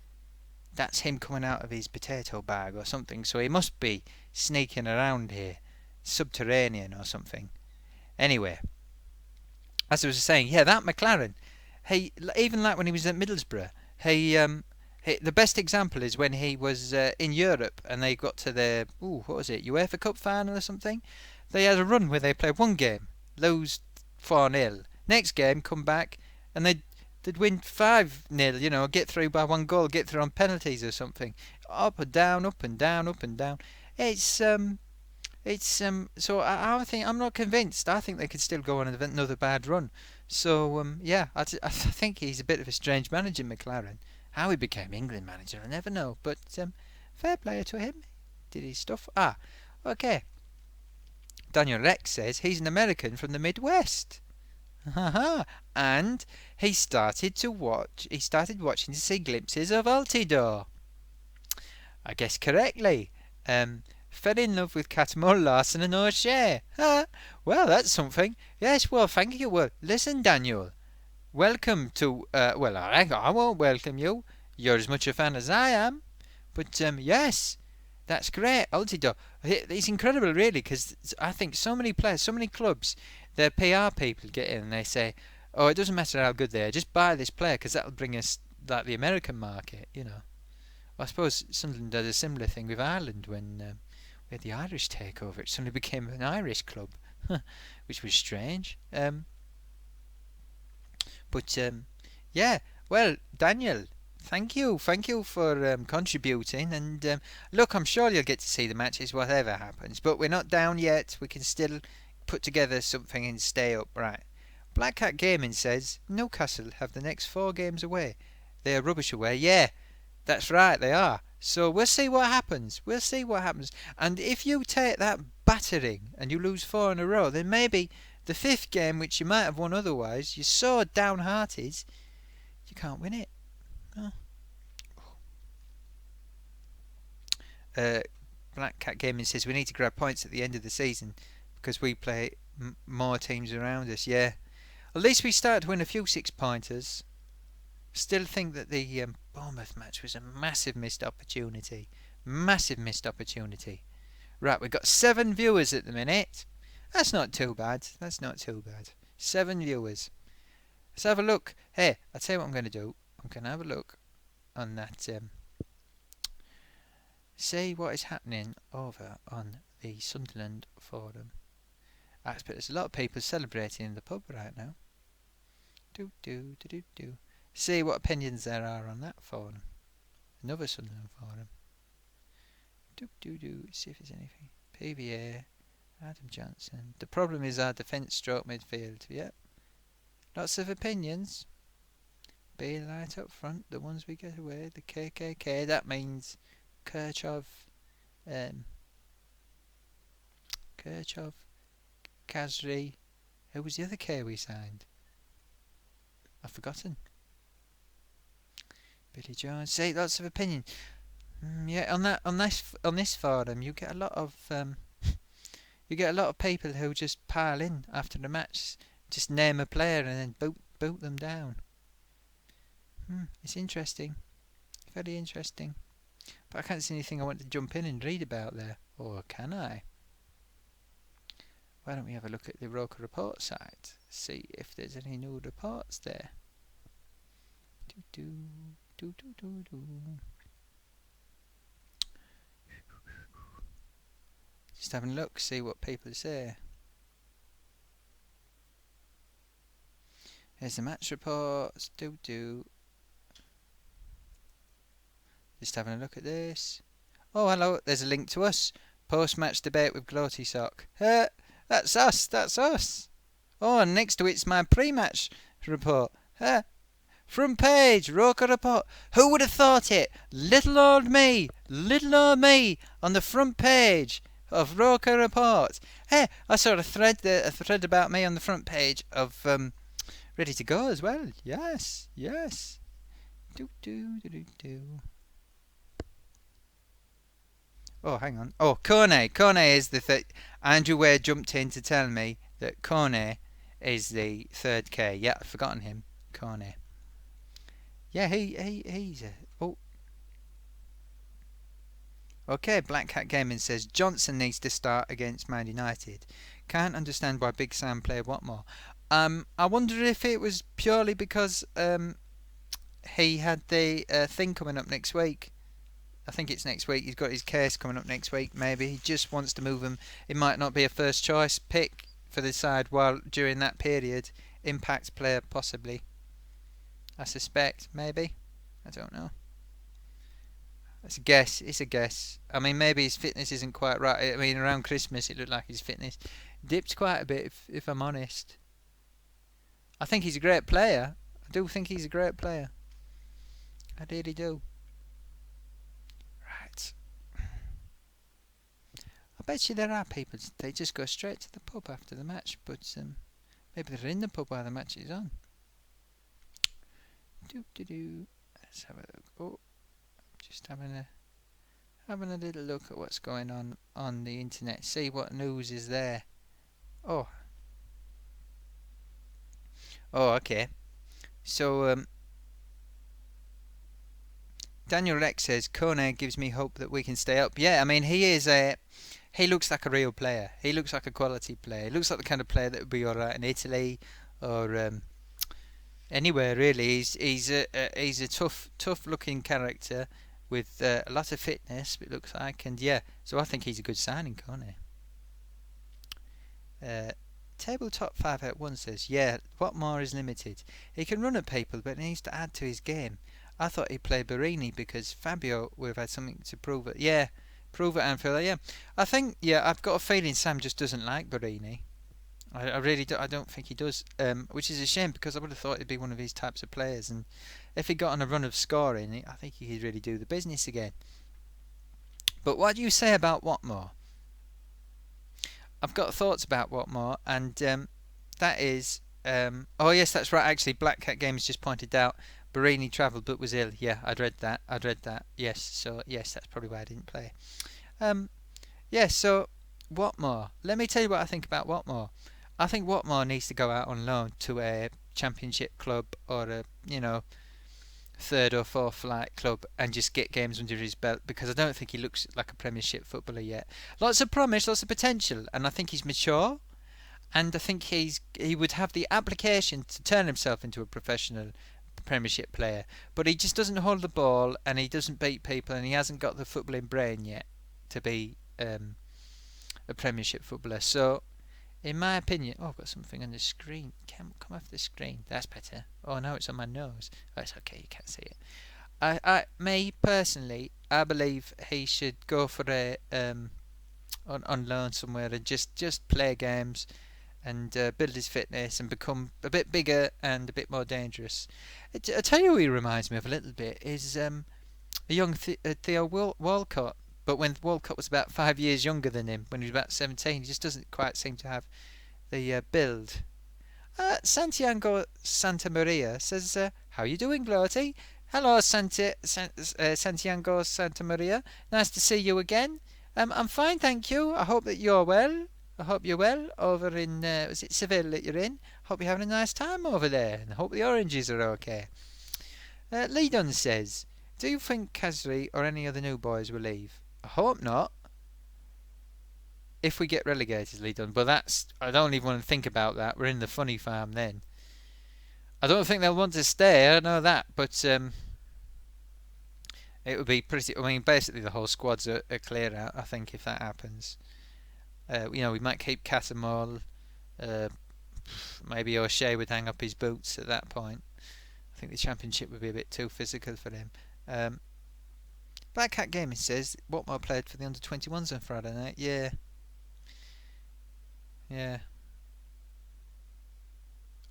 that's him coming out of his potato bag or something. So he must be sneaking around here, subterranean or something. Anyway, as I was saying, yeah, that McLaren, he even like when he was at Middlesbrough, the best example is when he was in Europe and they got to the what was it, UEFA Cup final or something. They had a run where they played one game, lose 4-0. Next game, come back and they'd win 5-0. You know, get through by one goal, get through on penalties or something. Up and down, up and down, up and down. So I think I'm not convinced. I think they could still go on another bad run. So yeah, I think he's a bit of a strange manager, McLaren. How he became England manager, I never know. But fair play to him. Did his stuff. Okay. Daniel Rex says he's an American from the Midwest. Haha. And he started watching to see glimpses of Altidore. I guess correctly. Fell in love with Catmull, Larson and O'Shea. Well, that's something. Yes, well, thank you. Well, listen, Daniel. Welcome to, well, I won't welcome you. You're as much a fan as I am. But, yes, that's great. Altidore. It's incredible, really, because I think so many players, so many clubs, their PR people get in and they say, oh, it doesn't matter how good they are, just buy this player because that'll bring us, like, the American market, you know. Well, I suppose Sunderland did a similar thing with Ireland when we had the Irish takeover. It suddenly became an Irish club, which was strange. But yeah, well, Daniel, thank you for contributing. And look, I'm sure you'll get to see the matches, whatever happens. But we're not down yet. We can still put together something and stay up, right? Black Cat Gaming says Newcastle have the next 4 games away. They are rubbish away. Yeah, that's right, they are. So we'll see what happens. And if you take that battering and you lose 4 in a row, then maybe the 5th game, which you might have won otherwise, you're so downhearted, you can't win it. Oh. Black Cat Gaming says we need to grab points at the end of the season because we play more teams around us. Yeah, at least we start to win a few 6-pointers. Still think that the Bournemouth match was a massive missed opportunity. Right, we've got 7 viewers at the minute. That's not too bad. 7 viewers. Let's have a look. Hey, I'll tell you what I'm going to do. I'm going to have a look on that. See what is happening over on the Sunderland forum. But there's a lot of people celebrating in the pub right now. See what opinions there are on that forum. Another Sunderland forum. See if there's anything. PVA. Adam Johnson. The problem is our defence stroke midfield. Yep. Lots of opinions. Be light up front. The ones we get away. The KKK. That means Kirchhoff. Kazri. Who was the other K we signed? I've forgotten. Billy Jones. See, lots of opinion. Yeah, on this forum, you get a lot of people who just pile in after the match, just name a player and then boot them down. It's interesting, very interesting. But I can't see anything I want to jump in and read about there, or can I? Why don't we have a look at the Roker report site? See if there's any new reports there. Just having a look, see what people say. Here's the match reports. Just having a look at this. Oh, hello. There's a link to us. Post-match debate with Gloatysock. That's us. That's us. Oh, and next to it's my pre-match report. Front page, Roker report. Who would have thought it? Little old me on the front page of Roker report. I saw a thread about me on the front page of Ready to Go as well. Yes. Do. Oh, hang on. Oh, Kone is the Andrew Ware jumped in to tell me that Kone is the third K. Yeah, I've forgotten him. Kone. Yeah, he's a... Oh. Okay, Black Cat Gaming says Johnson needs to start against Man United. Can't understand why Big Sam played Watmore. I wonder if it was purely because he had the thing coming up next week. I think it's next week. He's got his case coming up next week. Maybe he just wants to move him. It might not be a first choice pick for the side while during that period. Impact player possibly. I suspect. Maybe. I don't know. It's a guess. It's a guess. I mean, maybe his fitness isn't quite right. I mean, around Christmas it looked like his fitness dipped quite a bit, if I'm honest. I think he's a great player. I do think he's a great player. I really do. Right. I bet you there are people, they just go straight to the pub after the match, but maybe they're in the pub while the match is on. Let's have a look. Oh, just having a little look at what's going on the internet. See what news is there. Oh, okay. So Daniel Rex says Kone gives me hope that we can stay up. Yeah, I mean he looks like a real player. He looks like a quality player. He looks like the kind of player that would be alright in Italy or anywhere really. He's a tough looking character with a lot of fitness. It looks like, and yeah, so I think he's a good signing, Kone. Tabletop 581 says, yeah, Watmore is limited. He can run at people, but he needs to add to his game. I thought he'd play Barini because Fabio would have had something to prove it. Yeah, prove it, Anfield. Yeah, I think, yeah, I've got a feeling Sam just doesn't like Barini. I really do. I don't think he does, which is a shame because I would have thought he'd be one of his types of players. And if he got on a run of scoring, I think he could really do the business again. But what do you say about Watmore? I've got thoughts about Watmore, and that is... oh yes, that's right, actually, Black Cat Games just pointed out Barini travelled but was ill. Yeah, I'd read that. Yes, so yes, that's probably why I didn't play. Yeah, so Watmore. Let me tell you what I think about Watmore. I think Watmore needs to go out on loan to a championship club or a, third or fourth flight club and just get games under his belt, because I don't think he looks like a Premiership footballer yet. Lots of promise, lots of potential, and I think he's mature, and I think he would have the application to turn himself into a professional Premiership player, but he just doesn't hold the ball and he doesn't beat people and he hasn't got the footballing brain yet to be a Premiership footballer. So in my opinion, I've got something on the screen. Come off the screen. That's better. Oh, now it's on my nose. Oh, it's okay. You can't see it. Me personally, I believe he should go for a on loan somewhere and just play games and build his fitness and become a bit bigger and a bit more dangerous. I tell you who he reminds me of a little bit is a young Theo Walcott. But when Walcott was about 5 years younger than him, when he was about 17, he just doesn't quite seem to have the build. Santiago Santamaria says, how you doing, Gloaty? Hello, Santiago Santamaria. Nice to see you again. I'm fine, thank you. I hope that you're well. I hope you're well over in, was it Seville that you're in? Hope you're having a nice time over there, and I hope the oranges are okay. Leadon says, do you think Kazri or any other new boys will leave? I hope not. If we get relegated, Leadon. But I don't even want to think about that. We're in the funny farm then. I don't think they'll want to stay, I know that. But it would be pretty... I mean, basically the whole squad's a clear out, I think, if that happens. We might keep Catamol. maybe O'Shea would hang up his boots at that point. I think the Championship would be a bit too physical for him. Black Cat Gaming says Watmore played for the under-21s on Friday night. Yeah.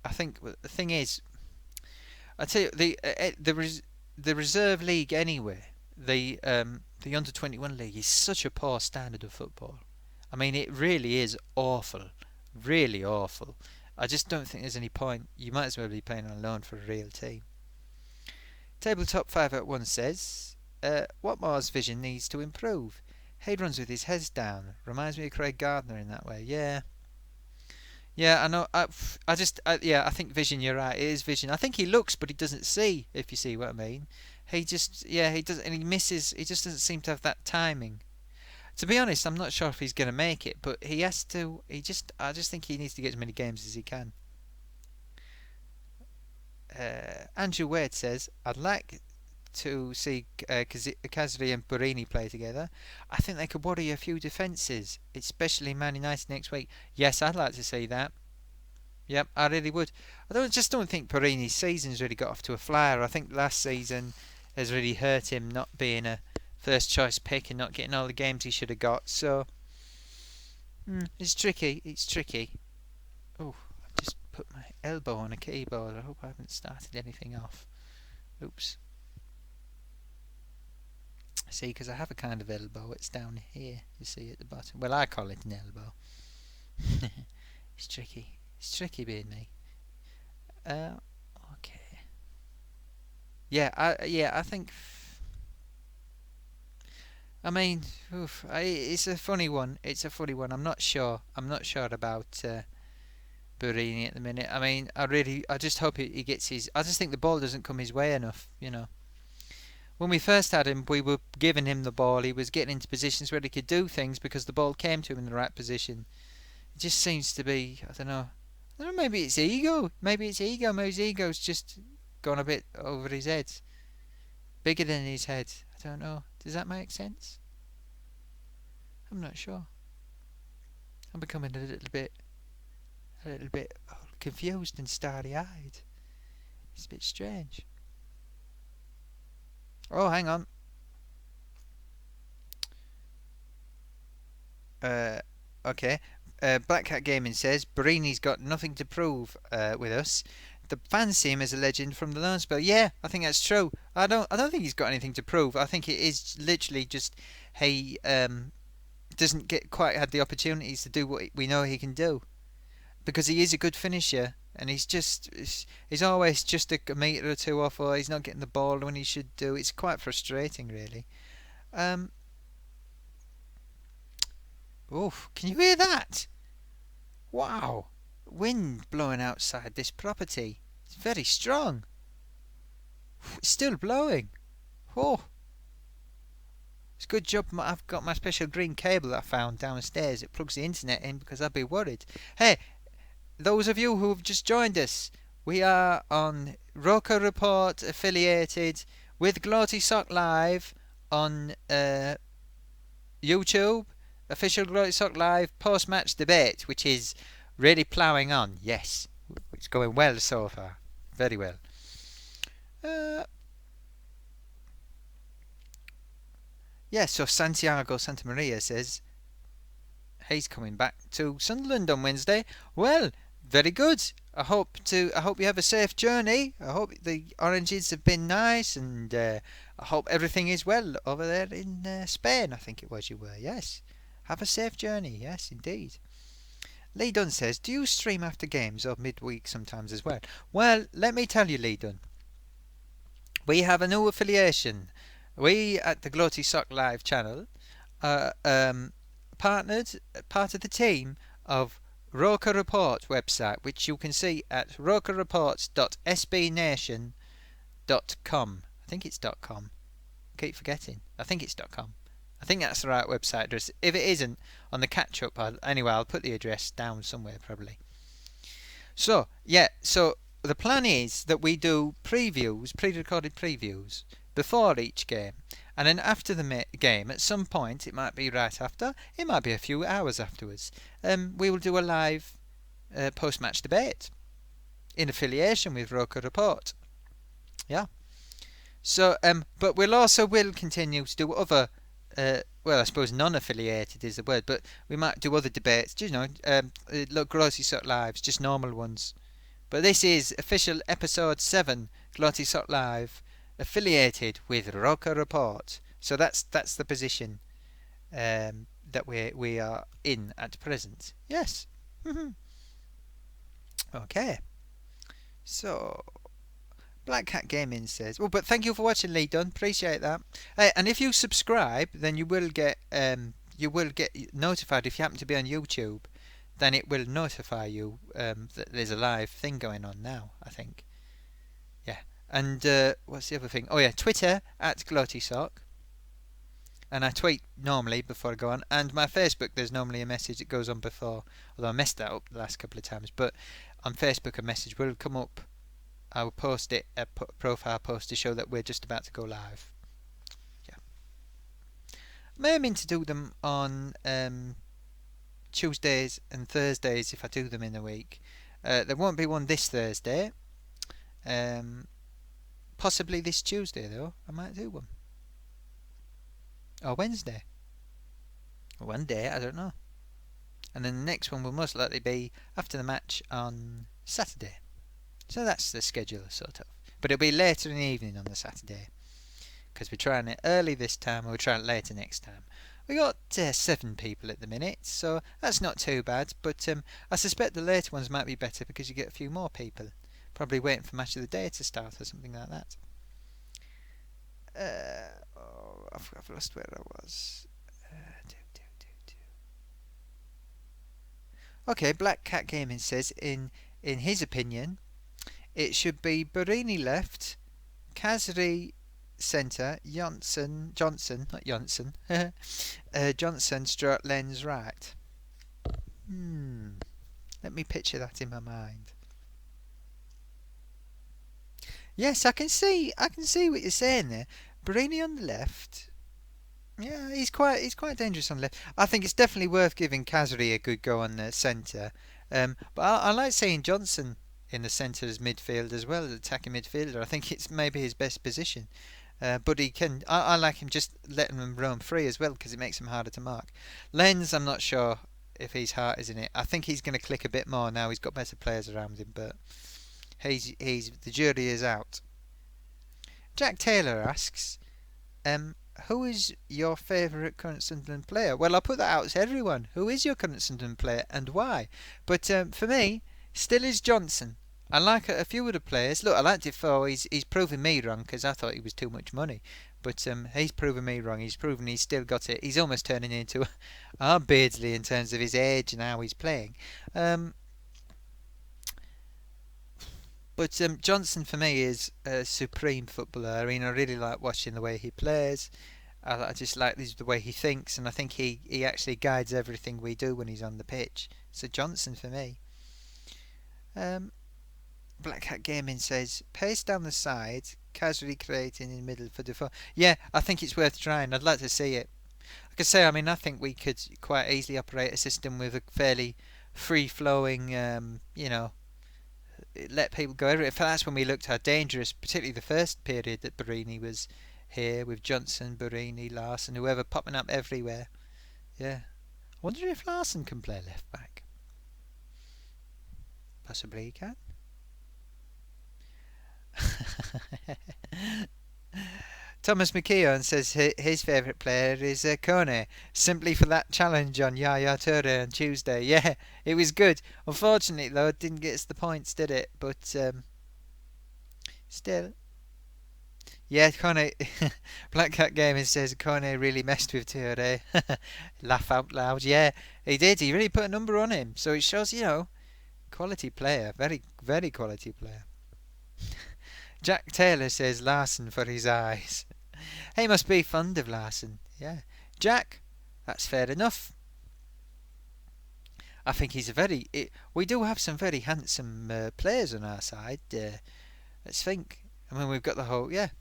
I think the thing is, I tell you, the reserve league anyway. The under-21 league is such a poor standard of football. I mean, it really is awful, really awful. I just don't think there's any point. You might as well be playing on loan for a real team. Tabletop 5 at 1 says, Watmore's vision needs to improve. Hayde runs with his head down. Reminds me of Craig Gardner in that way. Yeah, I know. I think vision. You're right. It is vision. I think he looks, but he doesn't see. If you see what I mean. He doesn't, and he misses. He just doesn't seem to have that timing. To be honest, I'm not sure if he's going to make it, but he has to. I just think he needs to get as many games as he can. Andrew Wade says, I'd like to see Kazri and Borini play together. I think they could worry a few defences, especially Man United next week. Yes, I'd like to see that. Yep, I really would. I just don't think Borini's season's really got off to a flyer. I think last season has really hurt him, not being a first choice pick and not getting all the games he should have got. So it's tricky. Oh, I just put my elbow on a keyboard. I hope I haven't started anything off. Oops. See, because I have a kind of elbow. It's down here, you see, at the bottom. Well, I call it an elbow. It's tricky. It's tricky being me. Okay. Yeah, I think. I mean, it's a funny one. I'm not sure. About Borini at the minute. I mean, I just hope he gets his. I just think the ball doesn't come his way enough. When we first had him, we were giving him the ball. He was getting into positions where he could do things because the ball came to him in the right position. It just seems to be, I don't know, maybe it's ego. Maybe his ego's just gone a bit over his head. Bigger than his head. I don't know. Does that make sense? I'm not sure. I'm becoming a little bit confused and starry-eyed. It's a bit strange. Oh, hang on. Okay. Black Cat Gaming says Borini's got nothing to prove with us. The fans see him as a legend from the loan spell. Yeah, I think that's true. I don't think he's got anything to prove. I think it is literally just he doesn't get quite had the opportunities to do what we know he can do, because he is a good finisher. And he's always just a metre or two off, or he's not getting the ball when he should do. It's quite frustrating, really. Oof, can you hear that? Wow. Wind blowing outside this property. It's very strong. It's still blowing. Oh. It's a good job I've got my special green cable that I found downstairs. It plugs the internet in, because I'd be worried. Hey, those of you who have just joined us, we are on Roker Report affiliated with Gloatysock Live on YouTube, official Gloatysock Live post-match debate, which is really ploughing on. Yes, it's going well so far, very well. So Santiago Santa Maria says he's coming back to Sunderland on Wednesday. Well, very good. I hope you have a safe journey. I hope the oranges have been nice, and I hope everything is well over there in Spain. I think it was you were. Yes. Have a safe journey. Yes, indeed. Lee Dunn says, do you stream after games or midweek sometimes as well? Well, let me tell you, Lee Dunn. We have a new affiliation. We at the Gloatysock Live channel partnered, part of the team of Roker Report website, which you can see at rokerreports.sbnation.com. I think it's .com. I keep forgetting. I think it's .com. I think that's the right website address. If it isn't, on the catch-up, I'll put the address down somewhere probably. So the plan is that we do previews, pre-recorded previews, before each game, and then after the game, at some point, it might be right after, it might be a few hours afterwards, we will do a live post-match debate in affiliation with Roker Report. Yeah. So, but will continue to do other, well, I suppose non-affiliated is the word, but we might do other debates. Look, Gloatysock Lives, just normal ones. But this is official episode 7, Gloatysock Live, affiliated with Roker Report. So that's the position that we are in at present. Yes. Okay. So Black Cat Gaming says, "Well, but thank you for watching, Lee Dunn. Appreciate that. And if you subscribe, then you will get notified if you happen to be on YouTube. Then it will notify you that there's a live thing going on now. I think. Yeah. And what's the other thing? Oh yeah, Twitter at Gloatysock. And I tweet normally before I go on. And my Facebook, there's normally a message that goes on before. Although I messed that up the last couple of times. But on Facebook, a message will come up. I will post it, a profile post to show that we're just about to go live. Yeah. I'm aiming to do them on Tuesdays and Thursdays if I do them in a week. There won't be one this Thursday. Possibly this Tuesday though. I might do one. Or Wednesday. One day, I don't know. And then the next one will most likely be after the match on Saturday. So that's the schedule, sort of. But it'll be later in the evening on the Saturday. Because we're trying it early this time, or we're trying it later next time. We got 7 people at the minute, so that's not too bad. But I suspect the later ones might be better because you get a few more people. Probably waiting for Match of the Day to start or something like that. I've lost where I was. Okay, Black Cat Gaming says, in his opinion, it should be Barini left, Kazri centre, Johnson, not Johnson, Johnson stroke Lenz right. Let me picture that in my mind. Yes, I can see what you're saying there. Barini on the left. Yeah, he's quite dangerous on the left. I think it's definitely worth giving Kazri a good go on the centre. But I like seeing Johnson in the centre as midfield as well, as attacking midfielder. I think it's maybe his best position. But he can. I like him just letting him roam free as well because it makes him harder to mark. Lenz, I'm not sure if his heart is in it. I think he's going to click a bit more now. He's got better players around him, but he's the jury is out. Jack Taylor asks, who is your favourite current Sunderland player? Well, I'll put that out to everyone. Who is your current Sunderland player and why? But for me, still is Johnson. I like a few of the players. Look, I liked it for he's proven me wrong because I thought he was too much money. But he's proven me wrong. He's proven he's still got it. He's almost turning into our Beardsley in terms of his age and how he's playing. But Johnson for me is a supreme footballer. I mean, I really like watching the way he plays. I just like the way he thinks, and I think he actually guides everything we do when he's on the pitch. So Johnson for me. Black Hat Gaming says, pace down the side, casually creating in the middle for Defoe. Yeah, I think it's worth trying. I'd like to see it. Like I say, I mean, I think we could quite easily operate a system with a fairly free-flowing, let people go everywhere. That's when we looked how dangerous, particularly the first period that Barini was here with Johnson, Barini, Larson, whoever popping up everywhere. Yeah. I wonder if Larson can play left back. Possibly he can. Thomas McKeown says his favourite player is Kone, simply for that challenge on Yaya Toure on Tuesday. Yeah, it was good. Unfortunately, though, it didn't get us the points, did it? But still. Yeah, Kone. Black Cat Gaming says Kone really messed with Toure. Laugh out loud. Yeah, he did. He really put a number on him. So it shows, quality player. Very, very quality player. Jack Taylor says Larson for his eyes. He must be fond of Larson. Yeah. Jack, that's fair enough. I think he's we do have some very handsome players on our side. Let's think. I mean, we've got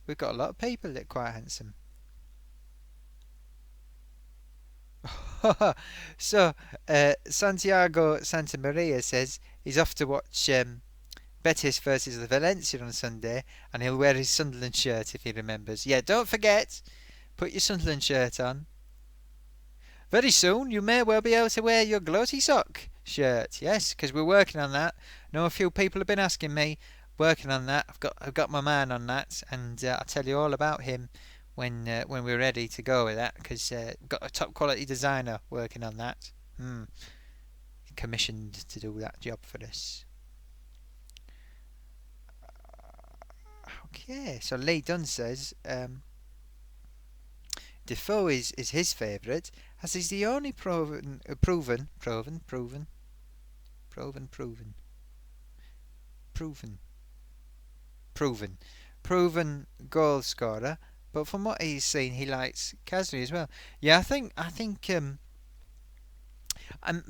we've got a lot of people that are quite handsome. So, Santiago Santa Maria says he's off to watch Betis versus the Valencia on Sunday, and he'll wear his Sunderland shirt if he remembers. Yeah, don't forget, put your Sunderland shirt on. Very soon, you may well be able to wear your Gloatysock shirt. Yes, because we're working on that. I know a few people have been asking me. Working on that. I've got my man on that, and I'll tell you all about him when we're ready to go with that. Because got a top quality designer working on that. Commissioned to do that job for us. Okay, so Lee Dunn says Defoe is his favourite, as he's the only proven goal scorer. But from what he's seen, he likes Kasri as well. Yeah,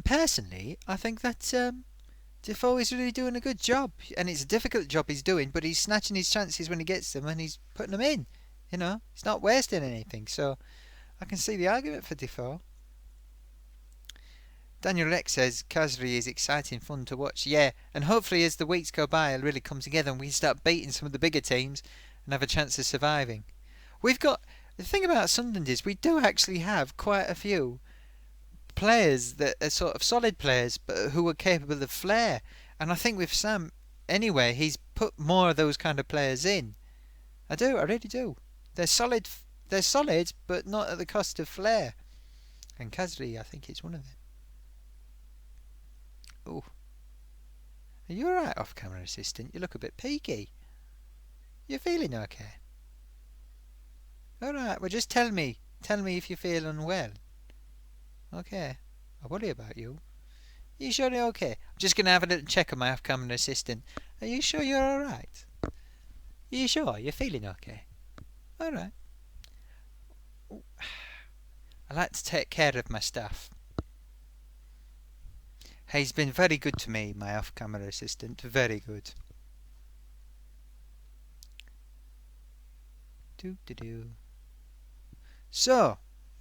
personally, I think that Defoe is really doing a good job, and it's a difficult job he's doing, but he's snatching his chances when he gets them, and he's putting them in. He's not wasting anything. So I can see the argument for Defoe. Daniel Rex says Kasri is exciting fun to watch. Yeah, and hopefully as the weeks go by, he'll really come together, and we start beating some of the bigger teams and have a chance of surviving. The thing about Sunderland is we do actually have quite a few players that are sort of solid players, but who are capable of flair. And I think with Sam, anyway, he's put more of those kind of players in. I really do. They're solid, but not at the cost of flair. And Kasri, I think, is one of them. Oh, are you alright, off-camera assistant? You look a bit peaky. You feeling okay? Alright, well just tell me if you feel unwell. Okay, I worry about you. Are you sure you're okay? I'm just going to have a little check on my off-camera assistant. Are you sure you're alright? Are you sure you're feeling okay? Alright. I like to take care of my staff. He's been very good to me, my off-camera assistant. Very good. So,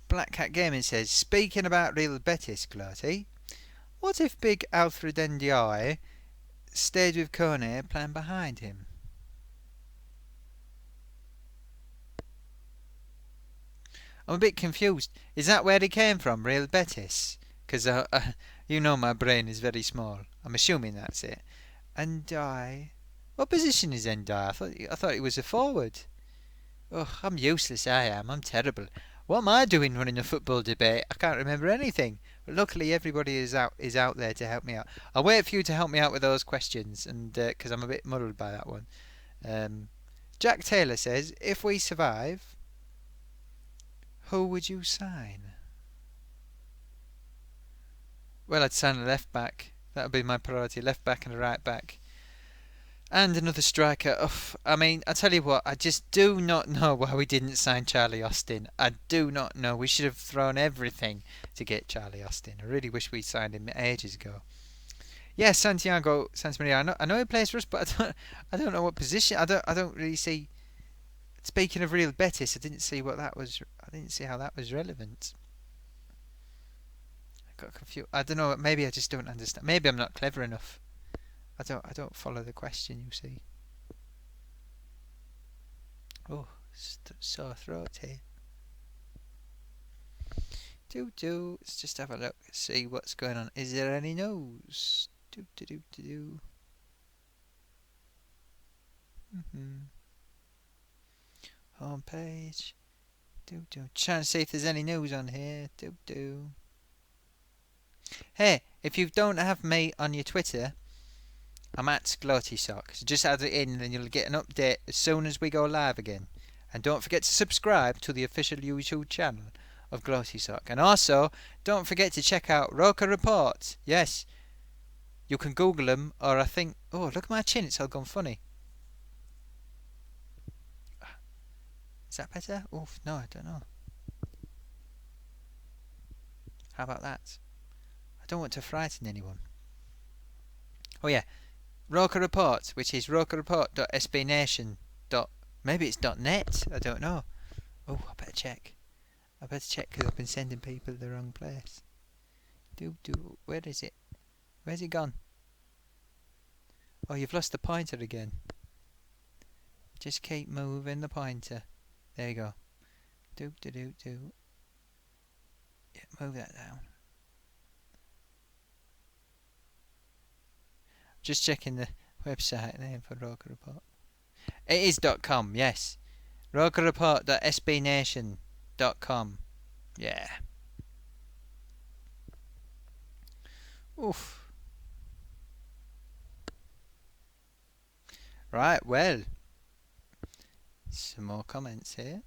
Black Cat Gaming says, speaking about Real Betis, Gloaty, what if big Alfred Ndiaye stayed with Kone playing behind him? I'm a bit confused. Is that where he came from, Real Betis? Because my brain is very small. I'm assuming that's it. Ndiaye, what position is Ndiaye? I thought he was a forward. Oh, I'm useless. I am. I'm terrible. What am I doing running a football debate? I can't remember anything. But luckily, everybody is out there to help me out. I'll wait for you to help me out with those questions, and because I'm a bit muddled by that one. Jack Taylor says, if we survive, who would you sign? Well, I'd sign a left back. That would be my priority. Left back and a right back. And another striker. I tell you what, I just do not know why we didn't sign Charlie Austin. I do not know. We should have thrown everything to get Charlie Austin. I really wish we signed him ages ago. Yeah, Santiago Santamaria. I know he plays for us, but I don't know what position. I don't really see. Speaking of Real Betis, I didn't see how that was relevant. I got confused. I don't know. Maybe I just don't understand. Maybe I'm not clever enough. I don't follow the question, you see. Oh, sore throat here. Let's just have a look, see what's going on. Is there any news? Homepage. Trying to see if there's any news on here. Hey, if you don't have me on your Twitter, I'm at Gloatysock. So just add it in and then you'll get an update as soon as we go live again. And don't forget to subscribe to the official YouTube channel of Gloatysock. And also, don't forget to check out Roker Report. Yes, you can Google them, or I think... Oh, look at my chin, it's all gone funny. Is that better? Oh, no, I don't know. How about that? I don't want to frighten anyone. Oh yeah, Roker Report, which is rokerreport.sbnation. Maybe it's .net, I don't know. Oh, I better check because I've been sending people to the wrong place. Where is it? Where's it gone? Oh, you've lost the pointer again. Just keep moving the pointer. There you go. Yeah, move that down. Just checking the website name for Roker Report. It is .com, yes. rokerreport.sbnation.com. Yeah. Oof. Right, well. Some more comments here.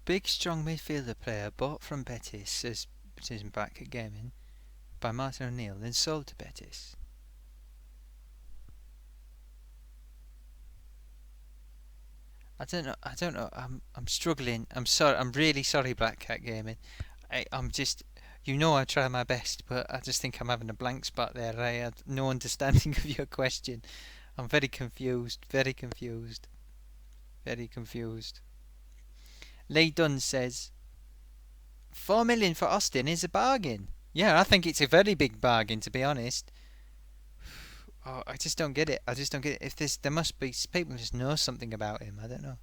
Big strong midfielder player bought from Betis, says Citizen back at gaming, by Martin O'Neill, then sold to Betis. I don't know. I'm struggling. I'm sorry. I'm really sorry, Black Cat Gaming. I'm just, I try my best, but I just think I'm having a blank spot there. I had no understanding of your question. I'm very confused. Very confused. Very confused. Lee Dunn says, 4 million for Austin is a bargain. Yeah, I think it's a very big bargain, to be honest. Oh, I just don't get it. If there must be people who just know something about him. I don't know.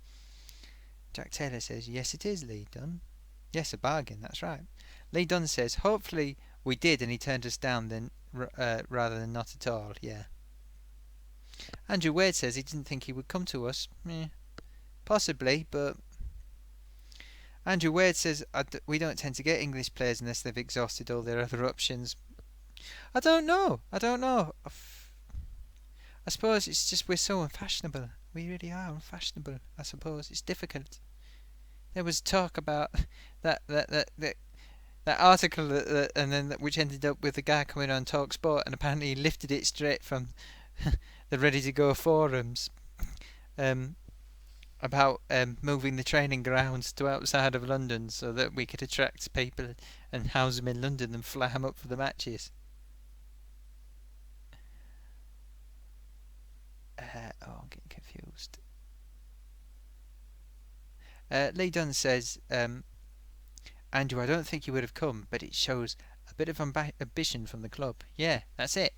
Jack Taylor says, yes, it is, Lee Dunn. Yes, a bargain. That's right. Lee Dunn says, hopefully we did, and he turned us down then, rather than not at all. Yeah. Andrew Wade says he didn't think he would come to us. Possibly, but Andrew Wade says we don't tend to get English players unless they've exhausted all their other options. I don't know. I suppose it's just we're so unfashionable. We really are unfashionable. I suppose it's difficult. There was talk about that article which ended up with the guy coming on TalkSport, and apparently he lifted it straight from the Ready to Go forums. About moving the training grounds to outside of London so that we could attract people and house them in London and fly them up for the matches. I'm getting confused. Lee Dunn says, Andrew, I don't think he would have come, but it shows a bit of ambition from the club. Yeah, that's it.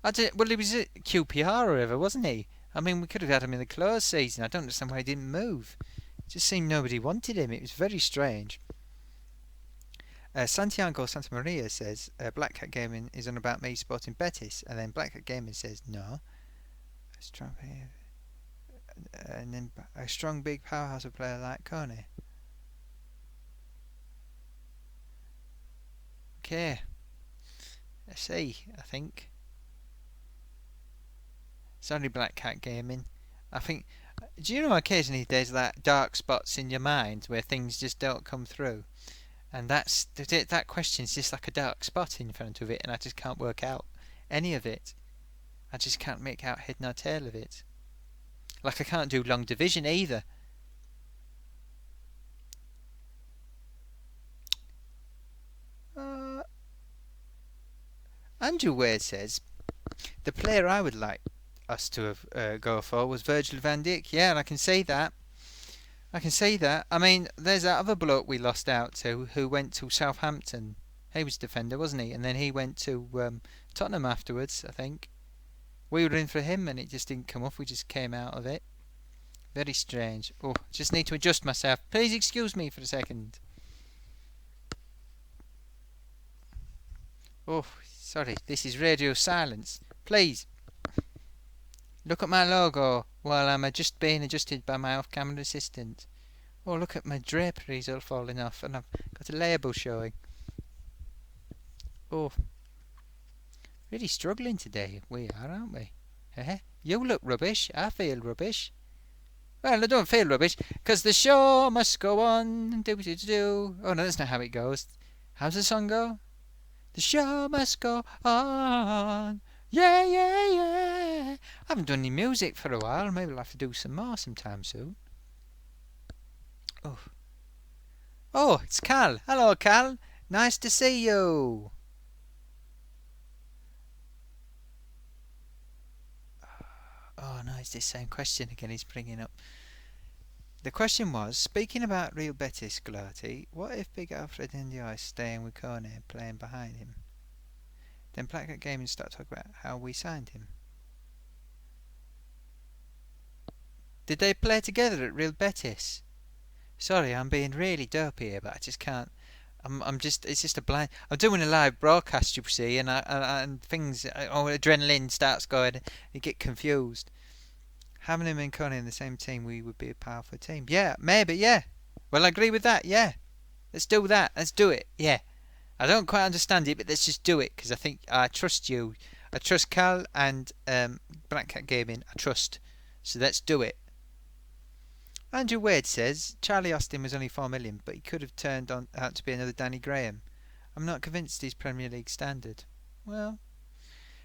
Well, he was at QPR or whatever, wasn't he? I mean, we could have had him in the close season. I don't understand why he didn't move. It just seemed nobody wanted him. It was very strange. Santiago Santa Maria says, Black Cat Gaming is on about me supporting Betis. And then Black Cat Gaming says, no. And then a strong big powerhouse of player like Kone. Okay. Let's see, I think. Sorry, Black Cat Gaming. I think. Do you know occasionally there's that dark spots in your mind where things just don't come through, and that question's just like a dark spot in front of it, and I just can't work out any of it. I just can't make out head nor tail of it. Like I can't do long division either. Andrew Wade says the player I would like us to have go for was Virgil van Dijk. Yeah, and I can say that. I mean, there's that other bloke we lost out to who went to Southampton. He was defender, wasn't he? And then he went to Tottenham afterwards, I think. We were in for him and it just didn't come off. We just came out of it. Very strange. Oh, just need to adjust myself. Please excuse me for a second. Oh, sorry. This is radio silence. Please. Look at my logo while I'm just being adjusted by my off-camera assistant. Oh, look at my draperies all falling off and I've got a label showing. Oh, really struggling today. We are, aren't we? You look rubbish. I feel rubbish. Well, I don't feel rubbish because the show must go on. Do. Oh, no, that's not how it goes. How's the song go? The show must go on. Yeah, yeah, yeah. I haven't done any music for a while. Maybe I'll have to do some more sometime soon. Oh, it's Cal. Hello, Cal. Nice to see you. it's this same question again he's bringing up. The question was, speaking about Real Betis, Gloaty, what if Big Alfred Ndiaye is staying with Kone playing behind him? Then Black Cat Gaming start talking about how we signed him. Did they play together at Real Betis? Sorry, I'm being really dopey here, but I just can't. It's just a blind. I'm doing a live broadcast, you see, and things. Adrenaline starts going. You get confused. Having him and Connie in the same team, we would be a powerful team. Yeah, maybe. Yeah. Well, I agree with that. Yeah. Let's do that. Let's do it. Yeah. I don't quite understand it, but let's just do it because I trust you. I trust Cal and Black Cat Gaming. I trust. So let's do it. Andrew Wade says Charlie Austin was only 4 million, but he could have turned out to be another Danny Graham. I'm not convinced he's Premier League standard. Well,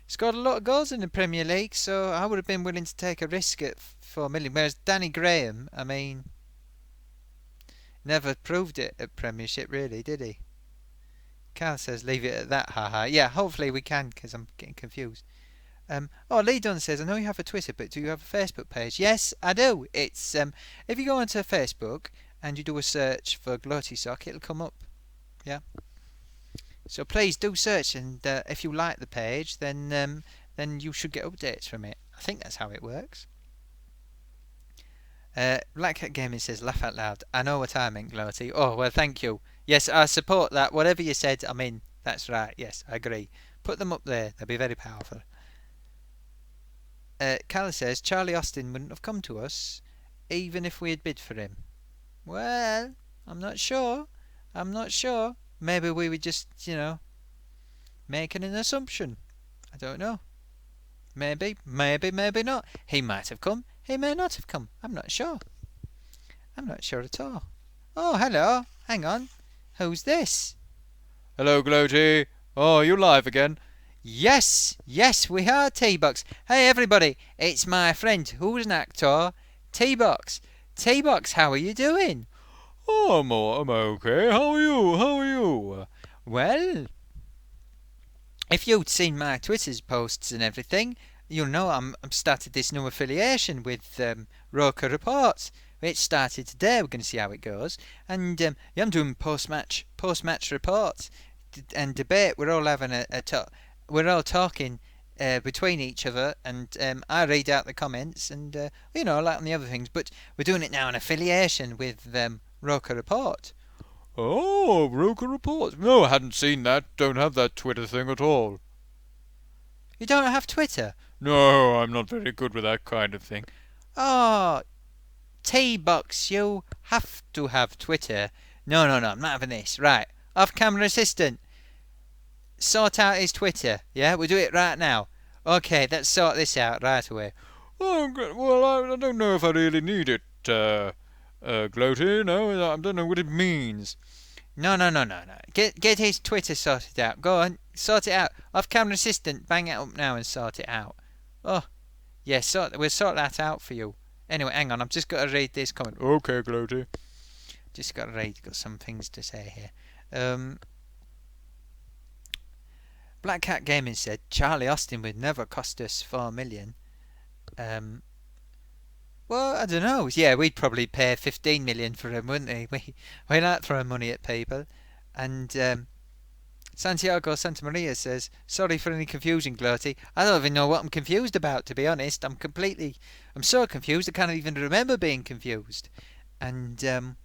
scored a lot of goals in the Premier League, so I would have been willing to take a risk at 4 million. Whereas Danny Graham, I mean, never proved it at Premiership, really, did he? Carl says leave it at that, haha. Yeah, hopefully we can, because I'm getting confused. Lee Dunn says, I know you have a Twitter, but do you have a Facebook page? Yes, I do. It's if you go onto Facebook and you do a search for Gloatysock, it'll come up. Yeah. So please do search, and if you like the page, then you should get updates from it. I think that's how it works. Black Cat Gaming says, laugh out loud. I know what I meant, Gloaty. Oh, well, thank you. Yes, I support that. Whatever you said, I mean, that's right. Yes, I agree. Put them up there. They'll be very powerful. Calla says, Charlie Austin wouldn't have come to us, even if we had bid for him. Well, I'm not sure. Maybe we were just, making an assumption. I don't know. Maybe not. He might have come. He may not have come. I'm not sure. I'm not sure at all. Oh, hello. Hang on. Who's this? Hello, Gloaty. Oh, are you live again? Yes, we are, T-Box. Hey, everybody. It's my friend, who's an actor, T-Box. T-Box, how are you doing? Oh, I'm okay. How are you? Well, if you'd seen my Twitter's posts and everything, you'll know I'm started this new affiliation with Roker Reports. It started today. We're going to see how it goes. And I'm doing post-match reports and debate. We're all having we're all talking between each other, and I read out the comments and like on the other things. But we're doing it now in affiliation with Roker Report. Oh, Roker Report. No, I hadn't seen that. Don't have that Twitter thing at all. You don't have Twitter? No, I'm not very good with that kind of thing. Oh, T-Box, you have to have Twitter. No, I'm not having this. Right, off-camera assistant, sort out his Twitter. Yeah, we'll do it right now. Okay, let's sort this out right away. Oh, well, I don't know if I really need it, Gloaty. No, I don't know what it means. No. Get his Twitter sorted out. Go on, sort it out. Off-camera assistant, bang it up now and sort it out. Oh, yes, we'll sort that out for you. Anyway, hang on, I've just got to read this comment. Okay, Gloaty. Just got to read, got some things to say here. Black Cat Gaming said, Charlie Austin would never cost us 4 million. Well, I don't know. Yeah, we'd probably pay 15 million for him, wouldn't we? We like throwing money at people. And Santiago Santa Maria says, sorry for any confusion, Gloaty. I don't even know what I'm confused about, to be honest. I'm so confused I can't even remember being confused. And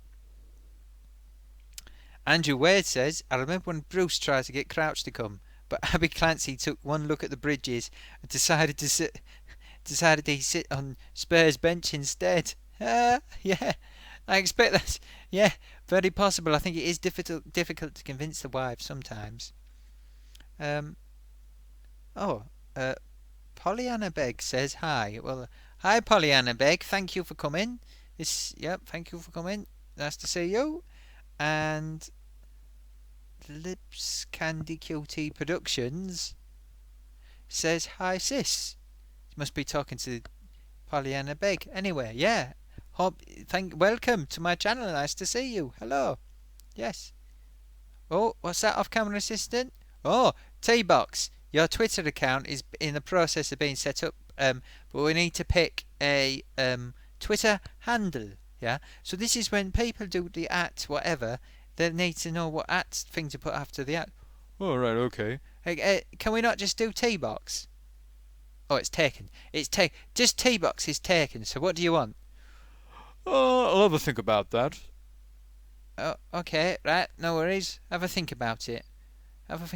Andrew Wade says, I remember when Bruce tried to get Crouch to come, but Abby Clancy took one look at the bridges and decided he'd sit on Spurs' bench instead. Yeah, I expect that. Yeah, very possible. I think it is difficult to convince the wives sometimes. Pollyanna Begg says hi. Well, hi Pollyanna Begg. Thank you for coming. Thank you for coming. Nice to see you. And Lips Candy Cutie Productions says hi sis. Must be talking to Pollyanna Begg. Anyway, yeah. Welcome to my channel. Nice to see you. Hello. Yes. Oh, what's that, off-camera assistant? Oh, T-Box. Your Twitter account is in the process of being set up. but we need to pick a Twitter handle. Yeah. So this is when people do the at whatever, they need to know what at thing to put after the at. All right, okay. Can we not just do T-box? Oh, it's taken. Just T-box is taken. So what do you want? I'll have a think about that. Oh, okay, right. No worries. Have a think about it. Okay, have a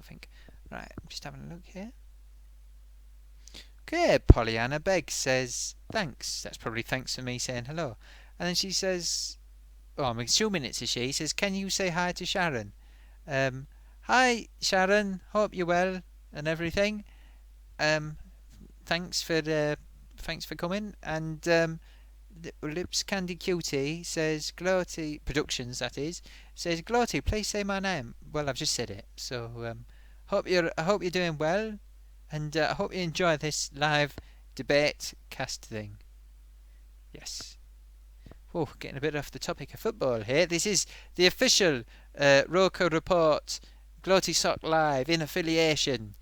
think. Right, I'm just having a look here. Okay, Pollyanna Begg says thanks. That's probably thanks for me saying hello. And then she says, oh, I'm assuming it's a she. Says, can you say hi to Sharon? Hi Sharon. Hope you're well and everything. Thanks for coming. And Lips Candy Cutie says, Gloaty Productions, that is, says, Gloaty, please say my name. Well, I've just said it. So I hope you're doing well, and I hope you enjoy this live debate cast thing. Yes. Oh, getting a bit off the topic of football here. This is the official Roker Report Gloatysock Live in affiliation.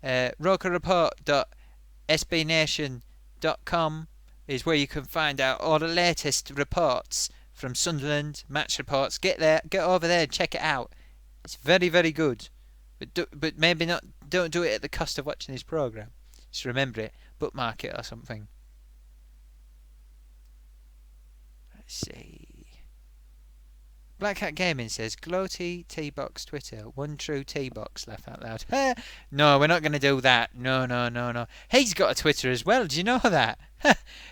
rokerreport.sbnation.com is where you can find out all the latest reports from Sunderland, match reports. Get over there and check it out. It's very, very good. But maybe not. Don't do it at the cost of watching this programme. Just remember it. Bookmark it or something. Let's see. Black Hat Gaming says, Gloaty T-Box Twitter. One true T-Box, laugh out loud. No, we're not going to do that. No. He's got a Twitter as well. Do you know that?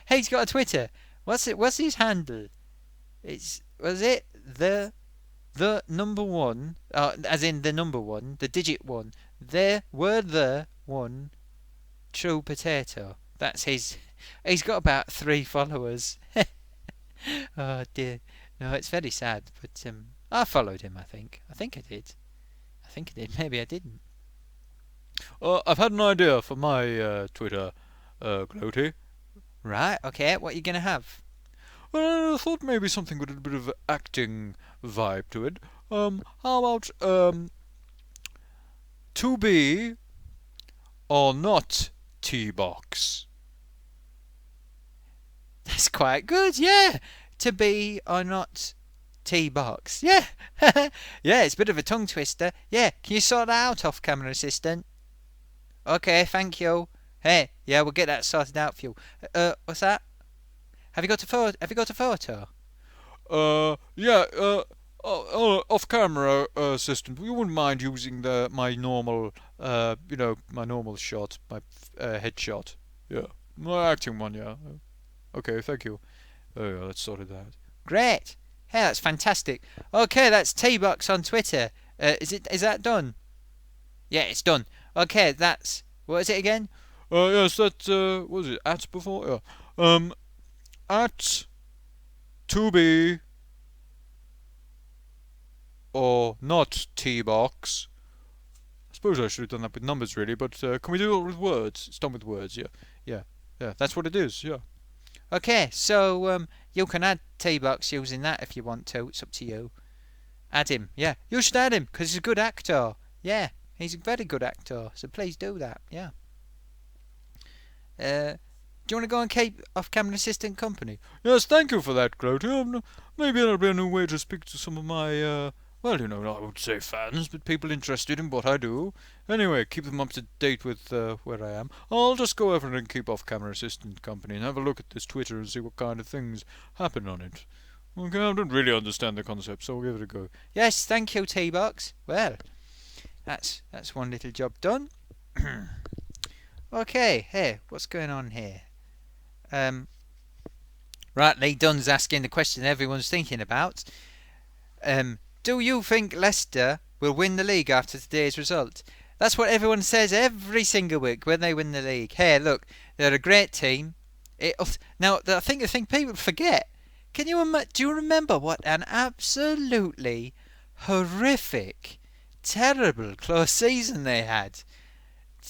He's got a Twitter. What's his handle? Was it the number one, as in the number one, the digit one. The one true potato. That's his. He's got about 3 followers. Oh dear. No, it's very sad, but I followed him, I think. I think I did. Maybe I didn't. I've had an idea for my Twitter, Gloaty. Right, okay, what are you going to have? Well, I thought maybe something with a bit of acting vibe to it. How about, to be or not T-box? That's quite good, yeah. To be or not T-box. Yeah. Yeah, it's a bit of a tongue twister. Yeah, can you sort that out, off-camera assistant? Okay, thank you. Hey, yeah, we'll get that sorted out for you. What's that? Have you got a photo? Yeah, off-camera assistant, you wouldn't mind using my normal, my normal shot, my headshot. Yeah, my acting one, yeah. Okay, thank you. Oh, yeah, let's sort it out. Great. Hey, that's fantastic. Okay, that's T-Box on Twitter. Is that done? Yeah, it's done. Okay, that's... What is it again? Yes, that, what was it, at before? Yeah. At to be or not T-box. I suppose I should have done that with numbers, really, but can we do it with words? It's done with words, yeah. That's what it is, yeah. Okay, so you can add T-Box using that if you want to. It's up to you. Add him, yeah. You should add him, because he's a good actor. Yeah, he's a very good actor, so please do that, yeah. Do you want to go and keep off-camera assistant company? Yes, thank you for that, Gloaty. Maybe that'll be a new way to speak to some of my, I would say fans, but people interested in what I do. Anyway, keep them up to date with where I am. I'll just go over and keep off-camera assistant company and have a look at this Twitter and see what kind of things happen on it. Okay, I don't really understand the concept, so we'll give it a go. Yes, thank you, T-Box. Well, that's one little job done. Okay, hey, what's going on here? Right, Lee Dunn's asking the question everyone's thinking about. Do you think Leicester will win the league after today's result? That's what everyone says every single week when they win the league. Hey, look, they're a great team. Now, I think the thing people forget. Do you remember what an absolutely horrific, terrible close season they had?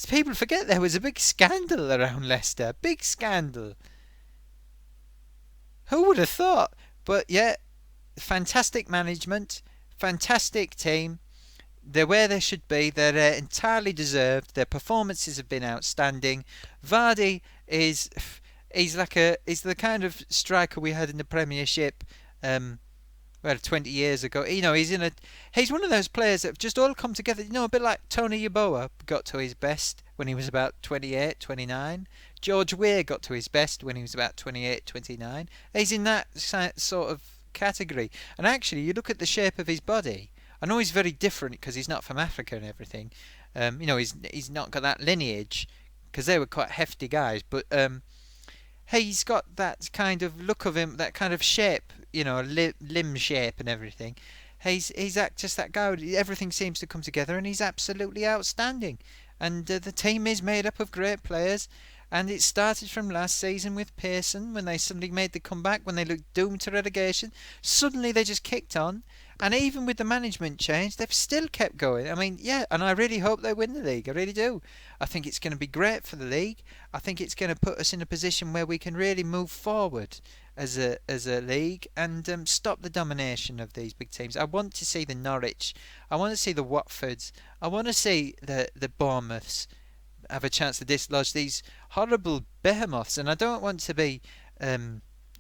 People forget there was a big scandal around Leicester. Big scandal. Who would have thought? But yeah, fantastic management, fantastic team. They're where they should be. They're entirely deserved. Their performances have been outstanding. Vardy is he's the kind of striker we had in the Premiership. Well, 20 years ago, he's one of those players that have just all come together. A bit like Tony Yeboah got to his best when he was about 28, 29. George Weah got to his best when he was about 28, 29. He's in that sort of category. And actually, you look at the shape of his body. I know he's very different because he's not from Africa and everything. He's not got that lineage because they were quite hefty guys. But he's got that kind of look of him, that kind of shape, limb shape and everything. He's just that guy. Everything seems to come together, and he's absolutely outstanding. And the team is made up of great players. And it started from last season with Pearson when they suddenly made the comeback, when they looked doomed to relegation. Suddenly they just kicked on. And even with the management change, they've still kept going. I mean, yeah, and I really hope they win the league. I really do. I think it's going to be great for the league. I think it's going to put us in a position where we can really move forward as a league and stop the domination of these big teams. I want to see the Norwich. I want to see the Watfords. I want to see the Bournemouths have a chance to dislodge these horrible behemoths. And I don't want to be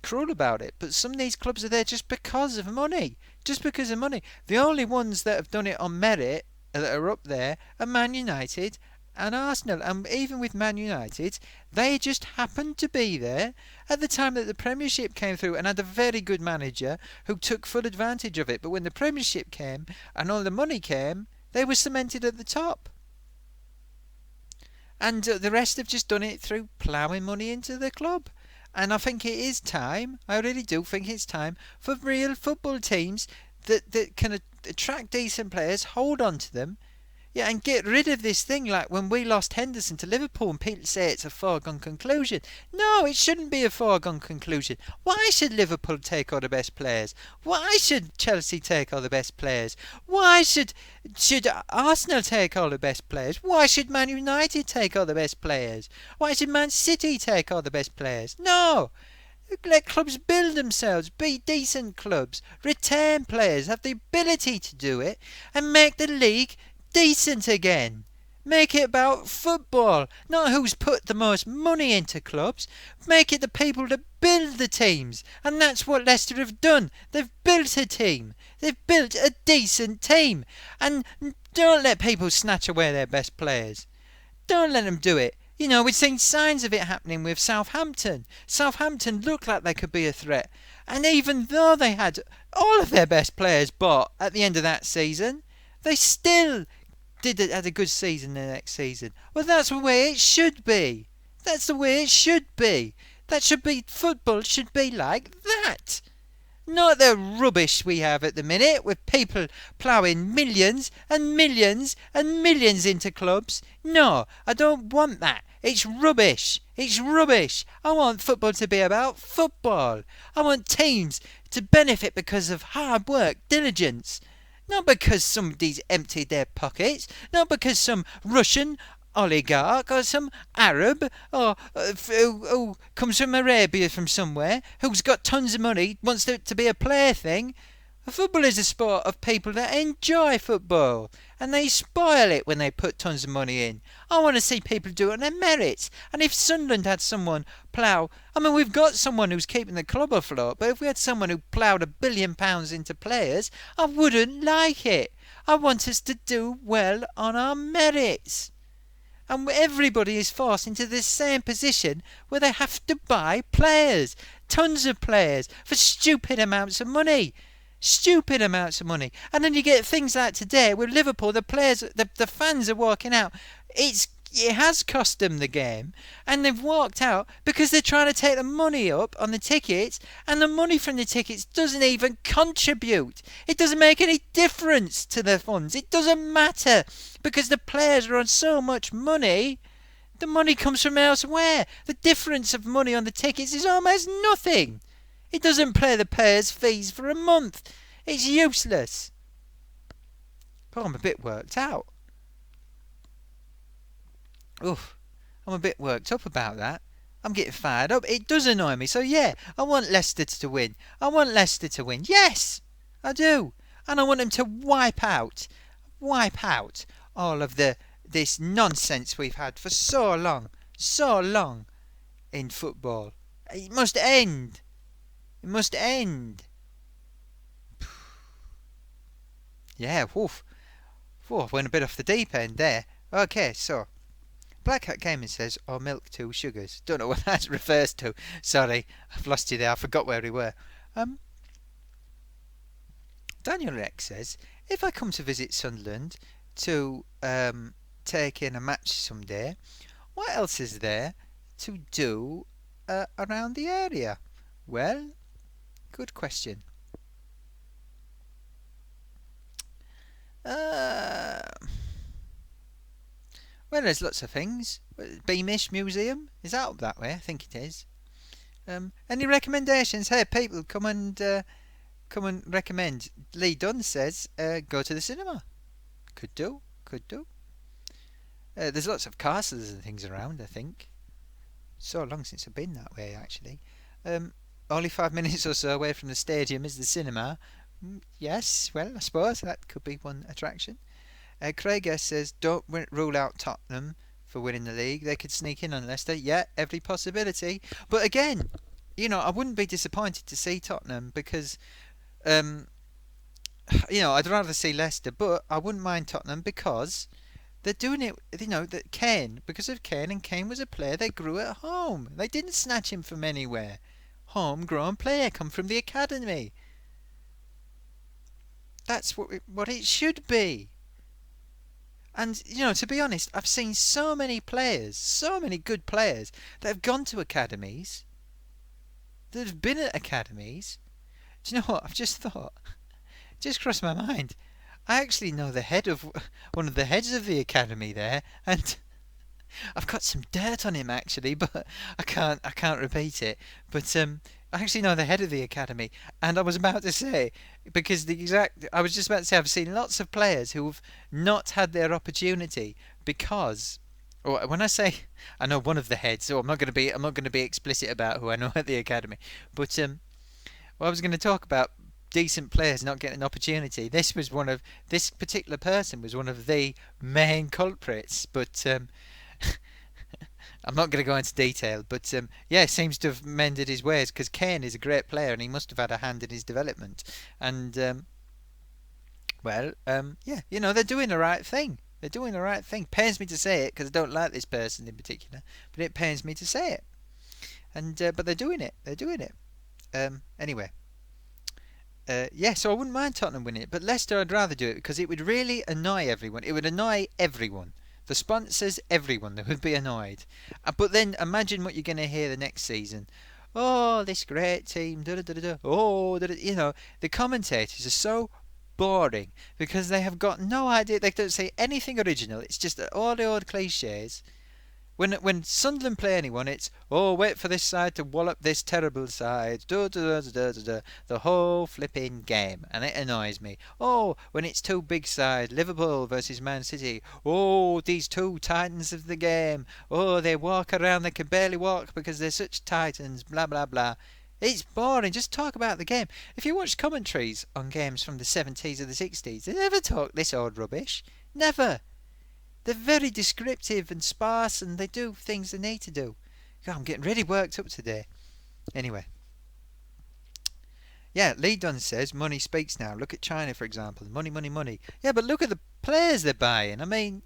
cruel about it, but some of these clubs are there just because of money. Just because of money. The only ones that have done it on merit that are up there are Man United and Arsenal. And even with Man United, they just happened to be there at the time that the Premiership came through and had a very good manager who took full advantage of it. But when the Premiership came and all the money came, they were cemented at the top. And the rest have just done it through ploughing money into the club. And I think it is time, I really do think it's time for real football teams that can attract decent players, hold on to them, and get rid of this thing like when we lost Henderson to Liverpool and people say it's a foregone conclusion. No, it shouldn't be a foregone conclusion. Why should Liverpool take all the best players? Why should Chelsea take all the best players? Why should Arsenal take all the best players? Why should Man United take all the best players? Why should Man City take all the best players? No! Let clubs build themselves, be decent clubs, retain players, have the ability to do it, and make the league decent again. Make it about football, not who's put the most money into clubs. Make it the people that build the teams, and that's what Leicester have done. They've built a team. They've built a decent team, and don't let people snatch away their best players. Don't let them do it. We've seen signs of it happening with Southampton. Southampton looked like they could be a threat, and even though they had all of their best players bought at the end of that season, they still had a good season the next season. Well, that's the way it should be. That's the way it should be. Football should be like that. Not the rubbish we have at the minute with people ploughing millions and millions and millions into clubs. No, I don't want that. It's rubbish. It's rubbish. I want football to be about football. I want teams to benefit because of hard work, diligence. Not because somebody's emptied their pockets. Not because some Russian oligarch or some Arab or who comes from Arabia from somewhere, who's got tons of money, wants it to be a plaything. Football is a sport of people that enjoy football, and they spoil it when they put tons of money in. I want to see people do it on their merits. And if Sunderland had someone plough, we've got someone who's keeping the club afloat, but if we had someone who ploughed £1 billion into players, I wouldn't like it. I want us to do well on our merits. And everybody is forced into the same position where they have to buy players, tons of players, for stupid amounts of money. Stupid amounts of money. And then you get things like today with Liverpool, the players, the fans are walking out. It has cost them the game, and they've walked out because they're trying to take the money up on the tickets, and the money from the tickets doesn't even contribute. It doesn't make any difference to the funds. It doesn't matter because the players are on so much money. The money comes from elsewhere. The difference of money on the tickets is almost nothing. It doesn't pay the players' fees for a month. It's useless. But I'm a bit worked out. Oof, I'm a bit worked up about that. I'm getting fired up. It does annoy me. So yeah, I want Leicester to win. I want Leicester to win. Yes, I do. And I want them to wipe out wipe out all of this nonsense we've had for so long in football. It must end. It must end. Yeah, woof. Woof, went a bit off the deep end there. Okay, so Black Hat Gaming says, or milk 2 sugars. Don't know what that refers to. Sorry, I've lost you there. I forgot where we were. Daniel Rex says, if I come to visit Sunderland to take in a match someday, what else is there to do around the area? Well, good question. Well, there's lots of things. Beamish Museum, is that up that way? I think it is. Any recommendations? Hey, people, come and recommend. Lee Dunn says, go to the cinema. Could do. There's lots of castles and things around, I think. So long since I've been that way, actually. Only 5 minutes or so away from the stadium is the cinema. Yes, well, I suppose that could be one attraction. Craig S says, don't rule out Tottenham for winning the league. They could sneak in on Leicester. Yeah, every possibility. But again, I wouldn't be disappointed to see Tottenham because, I'd rather see Leicester, but I wouldn't mind Tottenham because they're doing it, that Kane, because of Kane, and Kane was a player they grew at home. They didn't snatch him from anywhere. Homegrown player, come from the academy. That's what it should be. And, to be honest, I've seen so many good players that have gone to academies, that have been at academies. Do you know what? I've just thought, just crossed my mind. I actually know one of the heads of the academy there, and I've got some dirt on him actually, but I can't repeat it. But I actually know the head of the academy, and I was about to say, I was just about to say, I've seen lots of players who've not had their opportunity because, or when I say I know one of the heads, so I'm not going to be explicit about who I know at the academy, but I was going to talk about decent players not getting an opportunity. This particular person was one of the main culprits, but I'm not going to go into detail, but seems to have mended his ways because Kane is a great player and he must have had a hand in his development. And they're doing the right thing. They're doing the right thing. Pains me to say it because I don't like this person in particular, but it pains me to say it. And but they're doing it. They're doing it. Anyway. So I wouldn't mind Tottenham winning it, but Leicester I'd rather do it because it would really annoy everyone. It would annoy everyone. The sponsors, everyone, they would be annoyed. But then imagine what you're going to hear the next season. Oh, this great team, oh, the commentators are so boring because they have got no idea. They don't say anything original. It's just all the old cliches. When Sunderland play anyone, it's, oh, wait for this side to wallop this terrible side, the whole flipping game, and it annoys me. Oh, when it's two big sides, Liverpool versus Man City, oh, these two titans of the game, oh, they walk around, they can barely walk because they're such titans, blah, blah, blah. It's boring, just talk about the game. If you watch commentaries on games from the 70s or the 60s, they never talk this old rubbish. Never. They're very descriptive and sparse, and they do things they need to do. God, I'm getting really worked up today. Anyway. Yeah, Lee Dunn says, money speaks now. Look at China, for example. Money, money, money. Yeah, but look at the players they're buying. I mean,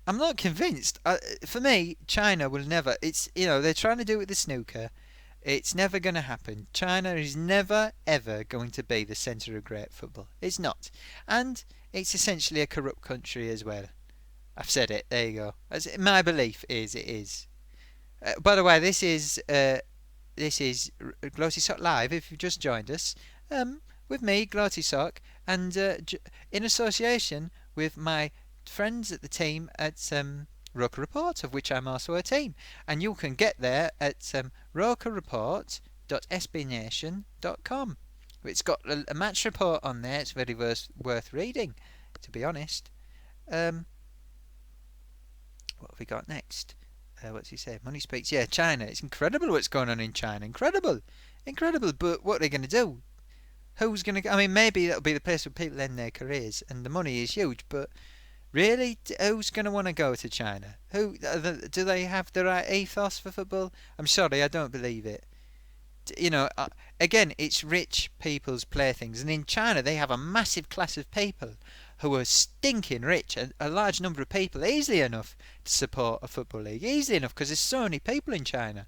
I'm not convinced. For me, China will never... they're trying to do it with the snooker. It's never going to happen. China is never, ever going to be the centre of great football. It's not. And it's essentially a corrupt country as well. I've said it. There you go. My belief is it is. By the way, this is Gloatysock Live. If you've just joined us, with me, Gloatysock, and in association with my friends at the team at Roker Report, of which I'm also a team. And you can get there at rokerreport.sbnation.com. It's got a match report on there. It's very worth reading, to be honest. What have we got next? What's he say? Money speaks. Yeah, China. It's incredible what's going on in China. Incredible. But what are they going to do? Who's going to? I mean, maybe that'll be the place where people end their careers, and the money is huge. But really, who's going to want to go to China? Who do they have the right ethos for football? I'm sorry, I don't believe it. You know, again, it's rich people's playthings, and in China they have a massive class of people who are stinking rich, and a large number of people easily enough to support a football league, easily enough because there's so many people in China.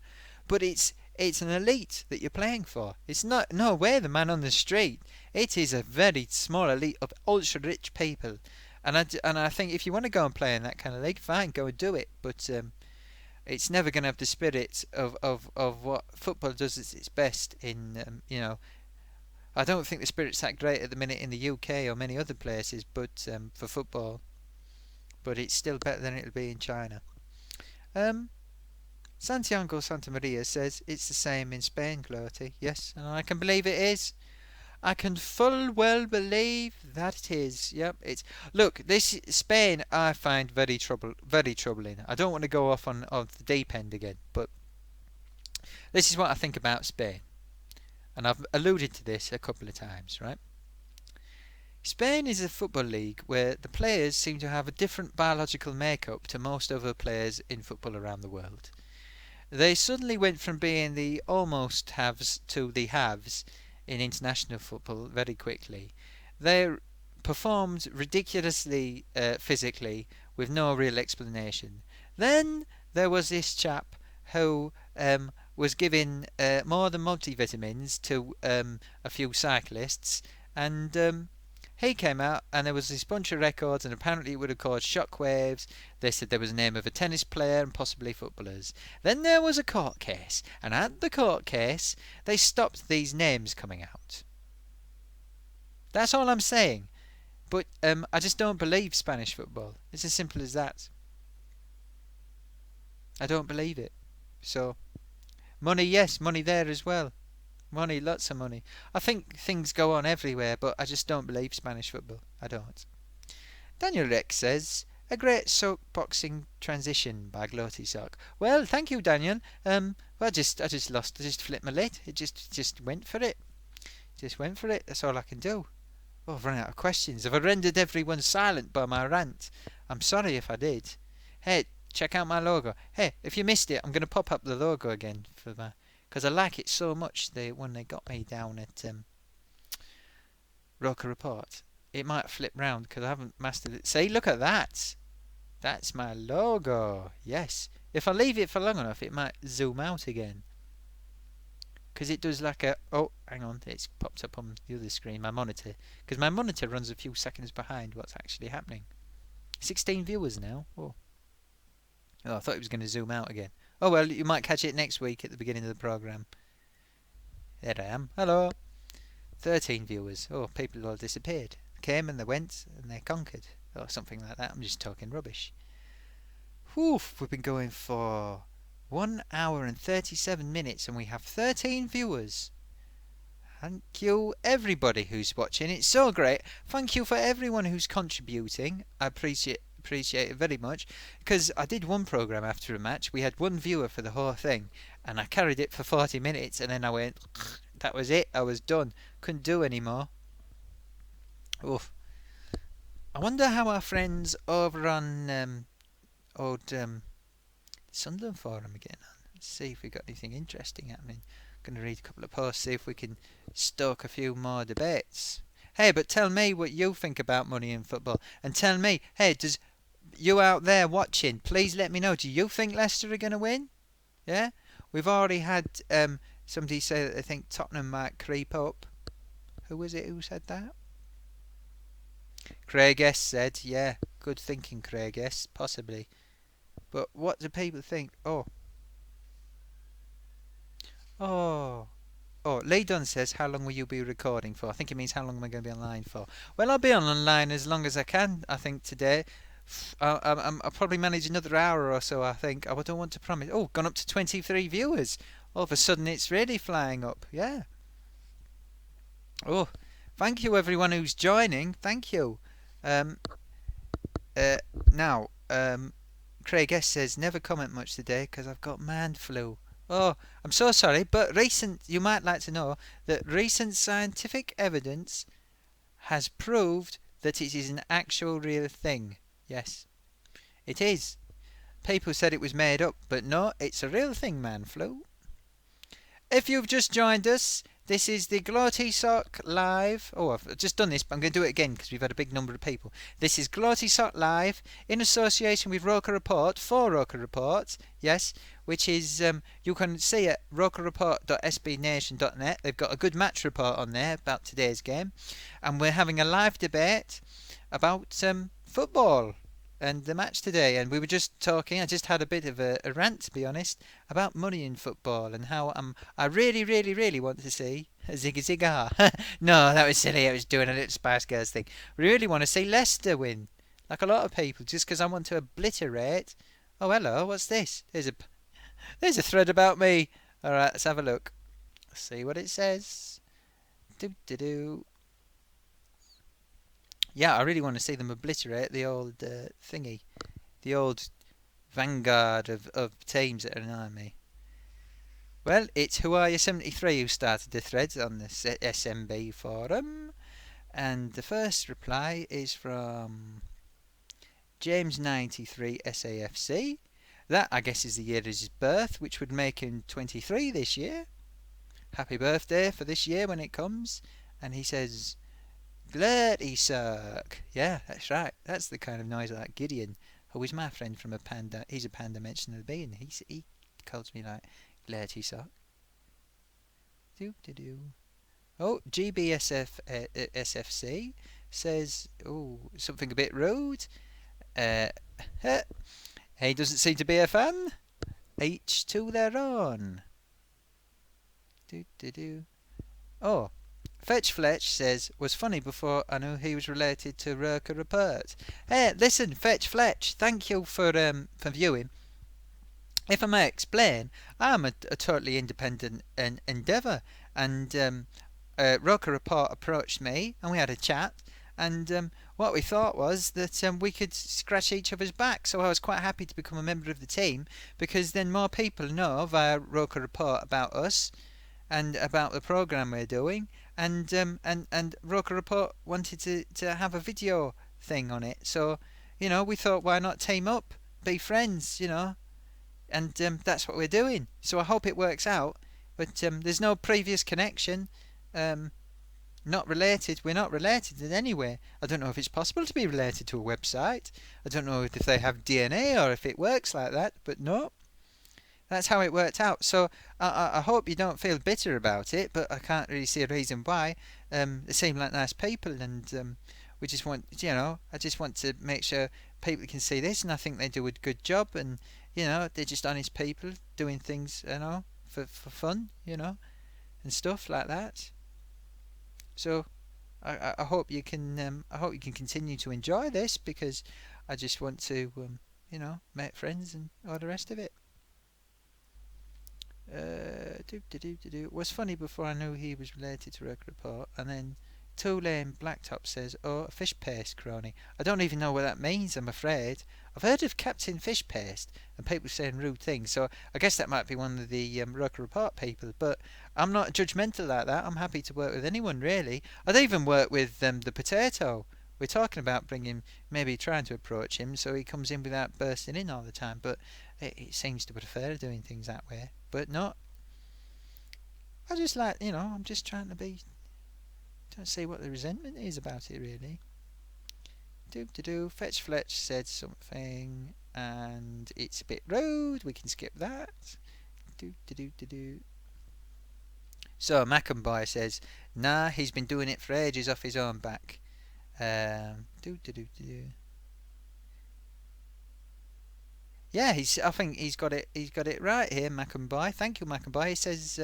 But it's an elite that you're playing for. It's not no way the man on the street. It is a very small elite of ultra rich people, and I think if you want to go and play in that kind of league, fine, go and do it. But it's never going to have the spirit of what football does at its best in, I don't think the spirit's that great at the minute in the UK or many other places, but for football, but it's still better than it'll be in China. Um, Santiago Santa Maria says it's the same in Spain, Gloaty. Yes, and I can believe it is. I can full well believe that it is. Yep, it's look. This Spain I find very troubling. I don't want to go off on the deep end again, but this is what I think about Spain, and I've alluded to this a couple of times. Right, Spain is a football league where the players seem to have a different biological makeup to most other players in football around the world. They suddenly went from being the almost haves to the haves in international football very quickly. They performed ridiculously physically with no real explanation. Then there was this chap who was giving more than multivitamins to a few cyclists, and he came out and there was this bunch of records, and apparently it would have caused shockwaves. They said there was a name of a tennis player and possibly footballers. Then there was a court case, and at the court case they stopped these names coming out. That's all I'm saying. But I just don't believe Spanish football. It's as simple as that. I don't believe it. So, money, yes, money there as well. Money, lots of money. I think things go on everywhere, but I just don't believe Spanish football. I don't. Daniel Rex says, a great soapboxing transition by Gloatysock. Well, thank you, Daniel. I just flipped my lid. It just went for it. Just went for it. That's all I can do. Oh, I've run out of questions. Have I rendered everyone silent by my rant? I'm sorry if I did. Hey, check out my logo. Hey, if you missed it, I'm going to pop up the logo again for my, because I like it so much. When they got me down at Roker Report, it might flip round because I haven't mastered it. See, look at that. That's my logo. Yes. If I leave it for long enough, it might zoom out again. Because it does like a... Oh, hang on. It's popped up on the other screen, my monitor. Because my monitor runs a few seconds behind what's actually happening. 16 viewers now. Oh, I thought it was going to zoom out again. Oh, well, you might catch it next week at the beginning of the programme. There I am. Hello. 13 viewers. Oh, people all disappeared. Came and they went and they conquered. Or something like that. I'm just talking rubbish. Whew, we've been going for 1 hour and 37 minutes and we have 13 viewers. Thank you everybody who's watching. It's so great. Thank you for everyone who's contributing. I appreciate it very much, because I did one programme after a match. We had one viewer for the whole thing and I carried it for 40 minutes and then I went, that was it, I was done, couldn't do any more. Oof. I wonder how our friends over on Sunderland forum are getting on. Let's see if we got anything interesting happening. I'm going to read a couple of posts, see if we can stoke a few more debates. Hey, but tell me what you think about money in football, and tell me, hey, does you out there watching, please let me know, do you think Leicester are going to win? Yeah? We've already had somebody say that they think Tottenham might creep up. Who was it who said that? Craig S said, yeah, good thinking, Craig S, possibly. But what do people think? Oh, Lee Dunn says, how long will you be recording for? I think it means how long am I going to be online for? Well, I'll be online as long as I can, I think, today. I'll probably manage another hour or so, I think. I don't want to promise. Oh, gone up to 23 viewers. All of a sudden, it's really flying up. Yeah. Oh, thank you, everyone who's joining. Thank you. Now, Craig S says, never comment much today because I've got man flu. Oh, I'm so sorry, but you might like to know that recent scientific evidence has proved that it is an actual real thing. Yes, it is. People said it was made up, but no, it's a real thing, man flu. If you've just joined us, this is the Gloatysock Live. Oh, I've just done this, but I'm going to do it again because we've had a big number of people. This is Gloatysock Live in association with Roker Report, for Roker Report, yes, which is, you can see at rokerreport.sbnation.net. They've got a good match report on there about today's game. And we're having a live debate about football and the match today. And we were just talking, I just had a bit of a rant, to be honest, about money in football and how I really, really, really want to see a Zigga Zigga. No, that was silly. I was doing a little Spice Girls thing. Really want to see Leicester win, like a lot of people, just because I want to obliterate. Oh, hello. What's this? There's a thread about me. All right, let's have a look. See what it says. Do do do. Yeah, I really want to see them obliterate the old thingy, the old vanguard of teams that are annoying me. Well, it's Who Are You 73 who started the thread on the SMB forum, and the first reply is from James93 SAFC. That, I guess, is the year of his birth, which would make him 23 this year. Happy birthday for this year when it comes. And he says, Gloatysock. Yeah, that's right. That's the kind of noise like Gideon, who is my friend from a panda. He's a pan-dimensional being. He calls me like Gloatysock. Do do do. Oh, GBSF SFC says, oh, something a bit rude. He doesn't seem to be a fan. Each to their own. Do do do. Oh, Fetch Fletch says, was funny before I knew he was related to Roker Report. Hey, listen, Fetch Fletch, thank you for viewing. If I may explain, I'm a totally independent endeavour, and Roker Report approached me, and we had a chat, and what we thought was that we could scratch each other's back, so I was quite happy to become a member of the team, because then more people know via Roker Report about us, and about the programme we're doing, and Roker Report wanted to have a video thing on it, so, we thought, why not team up, be friends, and that's what we're doing, so I hope it works out, but there's no previous connection, not related, we're not related in any way. I don't know if it's possible to be related to a website, I don't know if they have DNA or if it works like that, but no. That's how it worked out. So I hope you don't feel bitter about it, but I can't really see a reason why. They seem like nice people, and we just want, I just want to make sure people can see this, and I think they do a good job, and they're just honest people doing things, for fun, and stuff like that. So I hope you can continue to enjoy this, because I just want to make friends and all the rest of it. It was funny before I knew he was related to Roker Report, and then Two Lane Blacktop says, oh, a fish paste crony. I don't even know what that means, I'm afraid. I've heard of Captain Fish Paste and people saying rude things, so I guess that might be one of the Roker Report people, but I'm not judgmental like that. I'm happy to work with anyone, really. I'd even work with the Potato. We're talking about maybe trying to approach him so he comes in without bursting in all the time, but it seems to prefer doing things that way. But no, I just like, I'm just trying to see what the resentment is about it, really. Fetch Fletch said something, and it's a bit rude. We can skip that. So Mackenboy says, nah, he's been doing it for ages off his own back. Yeah, I think he's got it right here, Mackenboy. Thank you, Mackenboy. He says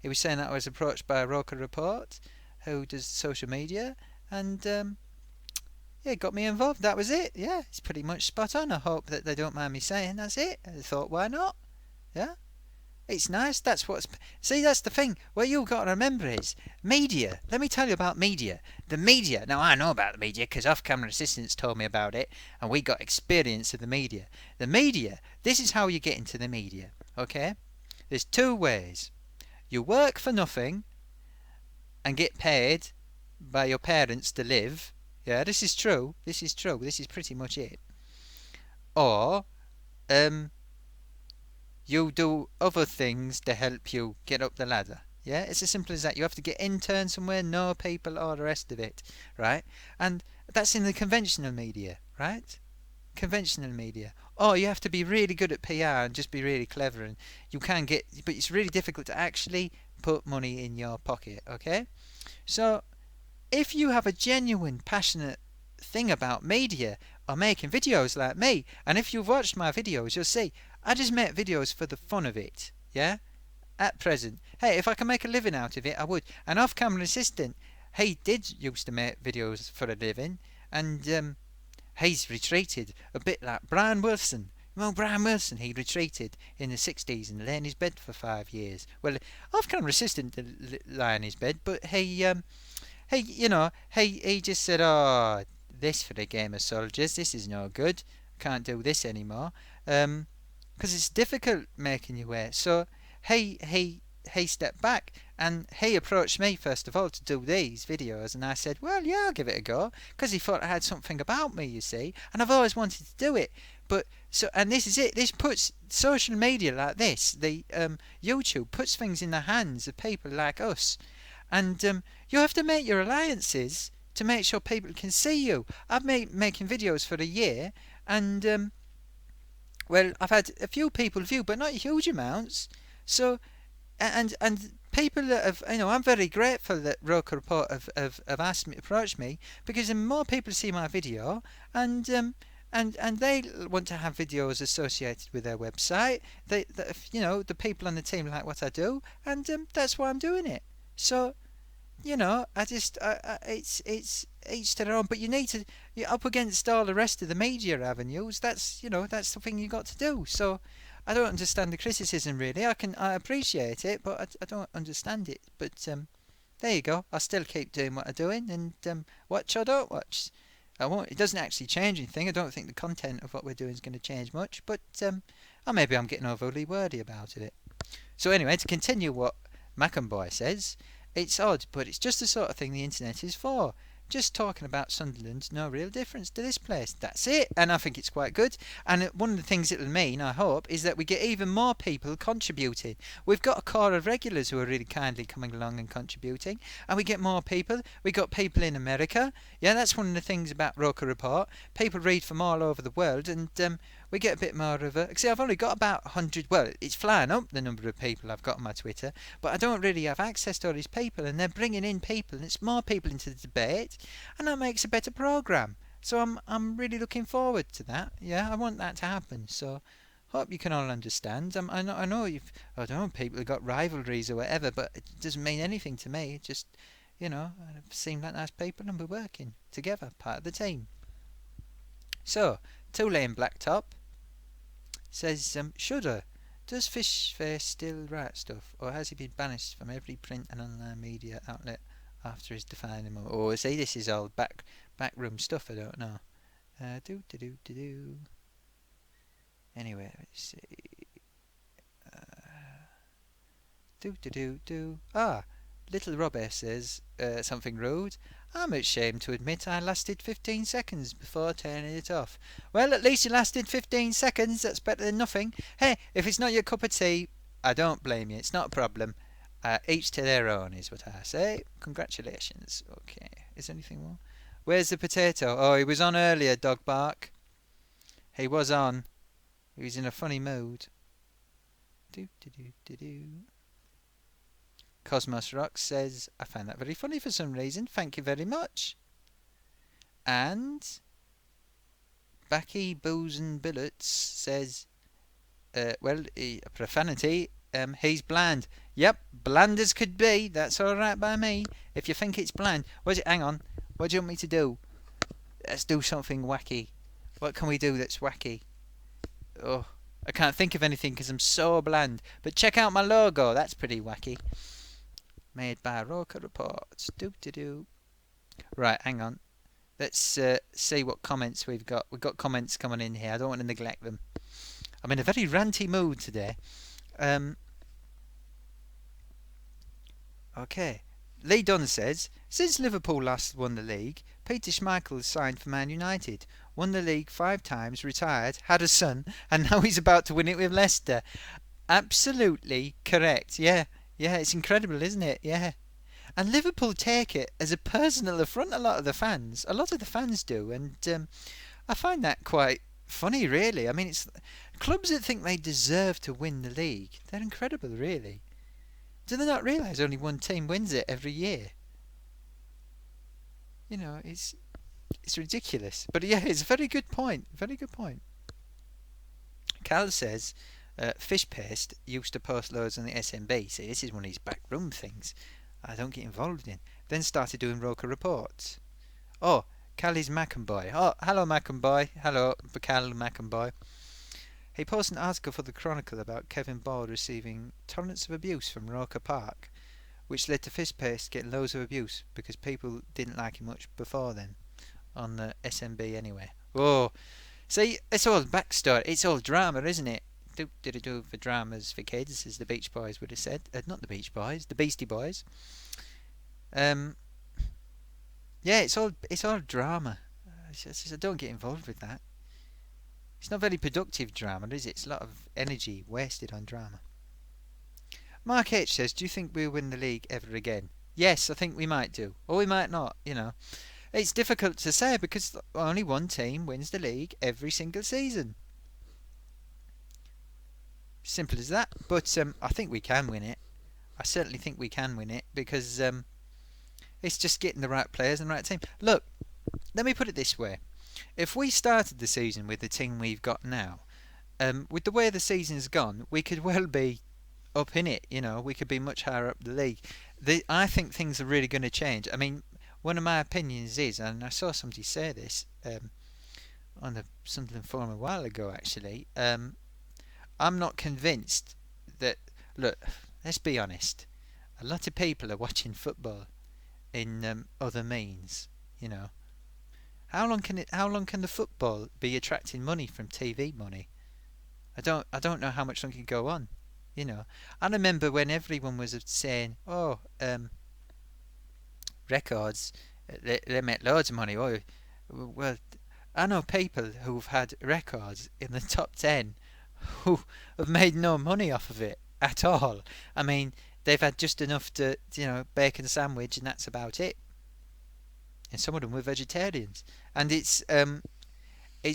he was saying that I was approached by a Roker Report who does social media, and yeah, got me involved. That was it. Yeah, it's pretty much spot on. I hope that they don't mind me saying that's it. I thought, why not? Yeah, it's nice. That's the thing. What you've got to remember is media. Let me tell you about media. The media. Now I know about the media because off-camera assistants told me about it, and we got experience of the media. The media. This is how you get into the media. Okay. There's two ways. You work for nothing and get paid by your parents to live. Yeah, this is true. This is true. This is pretty much it. Or um, you do other things to help you get up the ladder. Yeah, it's as simple as that. You have to get intern somewhere, know people, all the rest of it, right? And that's in the conventional media, right? Conventional media. Or you have to be really good at PR and just be really clever, and you can get, but it's really difficult to actually put money in your pocket, okay? So if you have a genuine, passionate thing about media or making videos like me, and if you've watched my videos, you'll see I just make videos for the fun of it, yeah? At present. Hey, if I can make a living out of it, I would. An off-camera assistant, he did used to make videos for a living, and he's retreated, a bit like Brian Wilson. Well, Brian Wilson, he retreated in the 60s and lay in his bed for 5 years. Well, off-camera assistant did lie in his bed, but he just said, "Oh, this for the game of soldiers. This is no good. Can't do this anymore." Because it's difficult making your way. So he stepped back and he approached me first of all to do these videos, and I said, "Well, yeah, I'll give it a go," because he thought I had something about me, you see, and I've always wanted to do it. But so, and this is it. This puts social media like this, the YouTube puts things in the hands of people like us. And you have to make your alliances to make sure people can see you. I've been making videos for a year, and well, I've had a few people view, but not huge amounts. So, and people that have, I'm very grateful that Roker Report have asked me, approached me, because the more people see my video, and they want to have videos associated with their website. The people on the team like what I do, and that's why I'm doing it. So, I just, it's each to their own. But you need to, you're up against all the rest of the media avenues. That's the thing you got to do. So I don't understand the criticism really. I appreciate it, but I don't understand it. But there you go. I still keep doing what I'm doing, and watch or don't watch. I won't. It doesn't actually change anything. I don't think the content of what we're doing is going to change much. But or maybe I'm getting overly wordy about it. So anyway, to continue what Mackenboy says. It's odd, but it's just the sort of thing the internet is for. Just talking about Sunderland's no real difference to this place. That's it, and I think it's quite good. And one of the things it'll mean, I hope, is that we get even more people contributing. We've got a core of regulars who are really kindly coming along and contributing, and we get more people. We got people in America. Yeah, that's one of the things about Roker Report. People read from all over the world, and we get a bit more of a... See, I've only got about 100... Well, it's flying up, the number of people I've got on my Twitter, but I don't really have access to all these people, and they're bringing in people, and it's more people into the debate, and that makes a better programme. So I'm really looking forward to that. Yeah, I want that to happen. So hope you can all understand. I know I don't know, people have got rivalries or whatever, but it doesn't mean anything to me. It just, seem like nice people, and we're working together, part of the team. So, Two-Lane Blacktop says, Shudder, does Fishface still write stuff, or has he been banished from every print and online media outlet after his defining moment? Or see, this is all backroom stuff, I don't know. Anyway, let's see. Little Robert says something rude. I'm ashamed to admit I lasted 15 seconds before turning it off. Well, at least you lasted 15 seconds. That's better than nothing. Hey, if it's not your cup of tea, I don't blame you. It's not a problem. Each to their own is what I say. Congratulations. Okay. Is there anything more? Where's the potato? Oh, he was on earlier, Dog Bark. He was on. He was in a funny mood. Cosmos Rock says, I find that very funny for some reason. Thank you very much. And Backy Booze and Billets says, profanity, he's bland. Yep, bland as could be. That's alright by me. If you think it's bland, hang on. What do you want me to do? Let's do something wacky. What can we do that's wacky? Oh, I can't think of anything because I'm so bland. But check out my logo. That's pretty wacky. Made by Roker Reports. Right, hang on. Let's see what comments we've got. We've got comments coming in here. I don't want to neglect them. I'm in a very ranty mood today. Okay. Lee Dunn says, since Liverpool last won the league, Peter Schmeichel has signed for Man United. Won the league 5 times, retired, had a son, and now he's about to win it with Leicester. Absolutely correct. Yeah. Yeah, it's incredible, isn't it? Yeah. And Liverpool take it as a personal affront, a lot of the fans. A lot of the fans do, and I find that quite funny, really. I mean, it's clubs that think they deserve to win the league. They're incredible, really. Do they not realise only one team wins it every year? You know, it's ridiculous. But yeah, it's a very good point. Very good point. Cal says, fish paste used to post loads on the SMB. See, this is one of these backroom things I don't get involved in. Then started doing Roker reports. Oh, Callie's Mackenboy. Oh, hello Mackenboy. Hello, Cal Mackenboy. He posted an article for the Chronicle about Kevin Ball receiving torrents of abuse from Roker Park, which led to Fishpaste getting loads of abuse because people didn't like him much before then, on the SMB anyway. Oh, see, it's all backstory. It's all drama, isn't it? Do for dramas for kids, as the Beach Boys would have said. Not the Beach Boys, the Beastie Boys. Um, yeah, it's all drama. I don't get involved with that. It's not very productive drama, is it? It's a lot of energy wasted on drama. Mark H says, do you think we'll win the league ever again? Yes, I think we might do. Or we might not, you know. It's difficult to say because only one team wins the league every single season. Simple as that. But I think we can win it. I certainly think we can win it because it's just getting the right players and the right team. Look, let me put it this way. If we started the season with the team we've got now, with the way the season's gone, we could well be up in it. You know, we could be much higher up the league. I think things are really going to change. I mean, one of my opinions is, and I saw somebody say this on the Sunderland forum a while ago, actually. I'm not convinced that. Look, let's be honest. A lot of people are watching football in other means. You know, how long can the football be attracting money from TV money? I don't know how much longer can go on. You know, I remember when everyone was saying, "Oh, records, they make loads of money." Oh, well, I know people who've had records in the top 10 who have made no money off of it at all. I mean, they've had just enough to, bacon sandwich, and that's about it. And some of them were vegetarians, and it's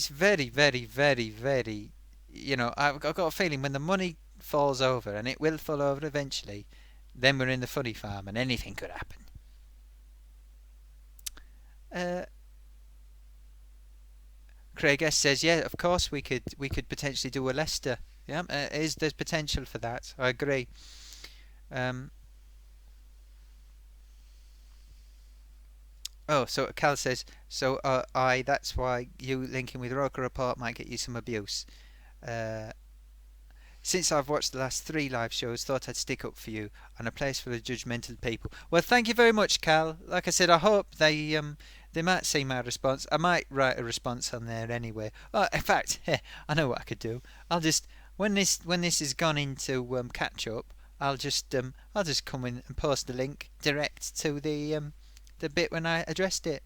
very, very, very, very. I've got a feeling when the money falls over, and it will fall over eventually, then we're in the funny farm, and anything could happen. Craig S says, yeah, of course we could potentially do a Leicester. Yeah, there's potential for that. I agree. So Cal says, so that's why you linking with Roker Report might get you some abuse. Uh, Since I've watched the last 3 live shows, thought I'd stick up for you on a place full of judgmental people. Well, thank you very much, Cal. Like I said, I hope they might see my response. I might write a response on there anyway. Oh, in fact, I know what I could do. I'll just when this has gone into catch up, I'll just come in and post the link direct to the bit when I addressed it,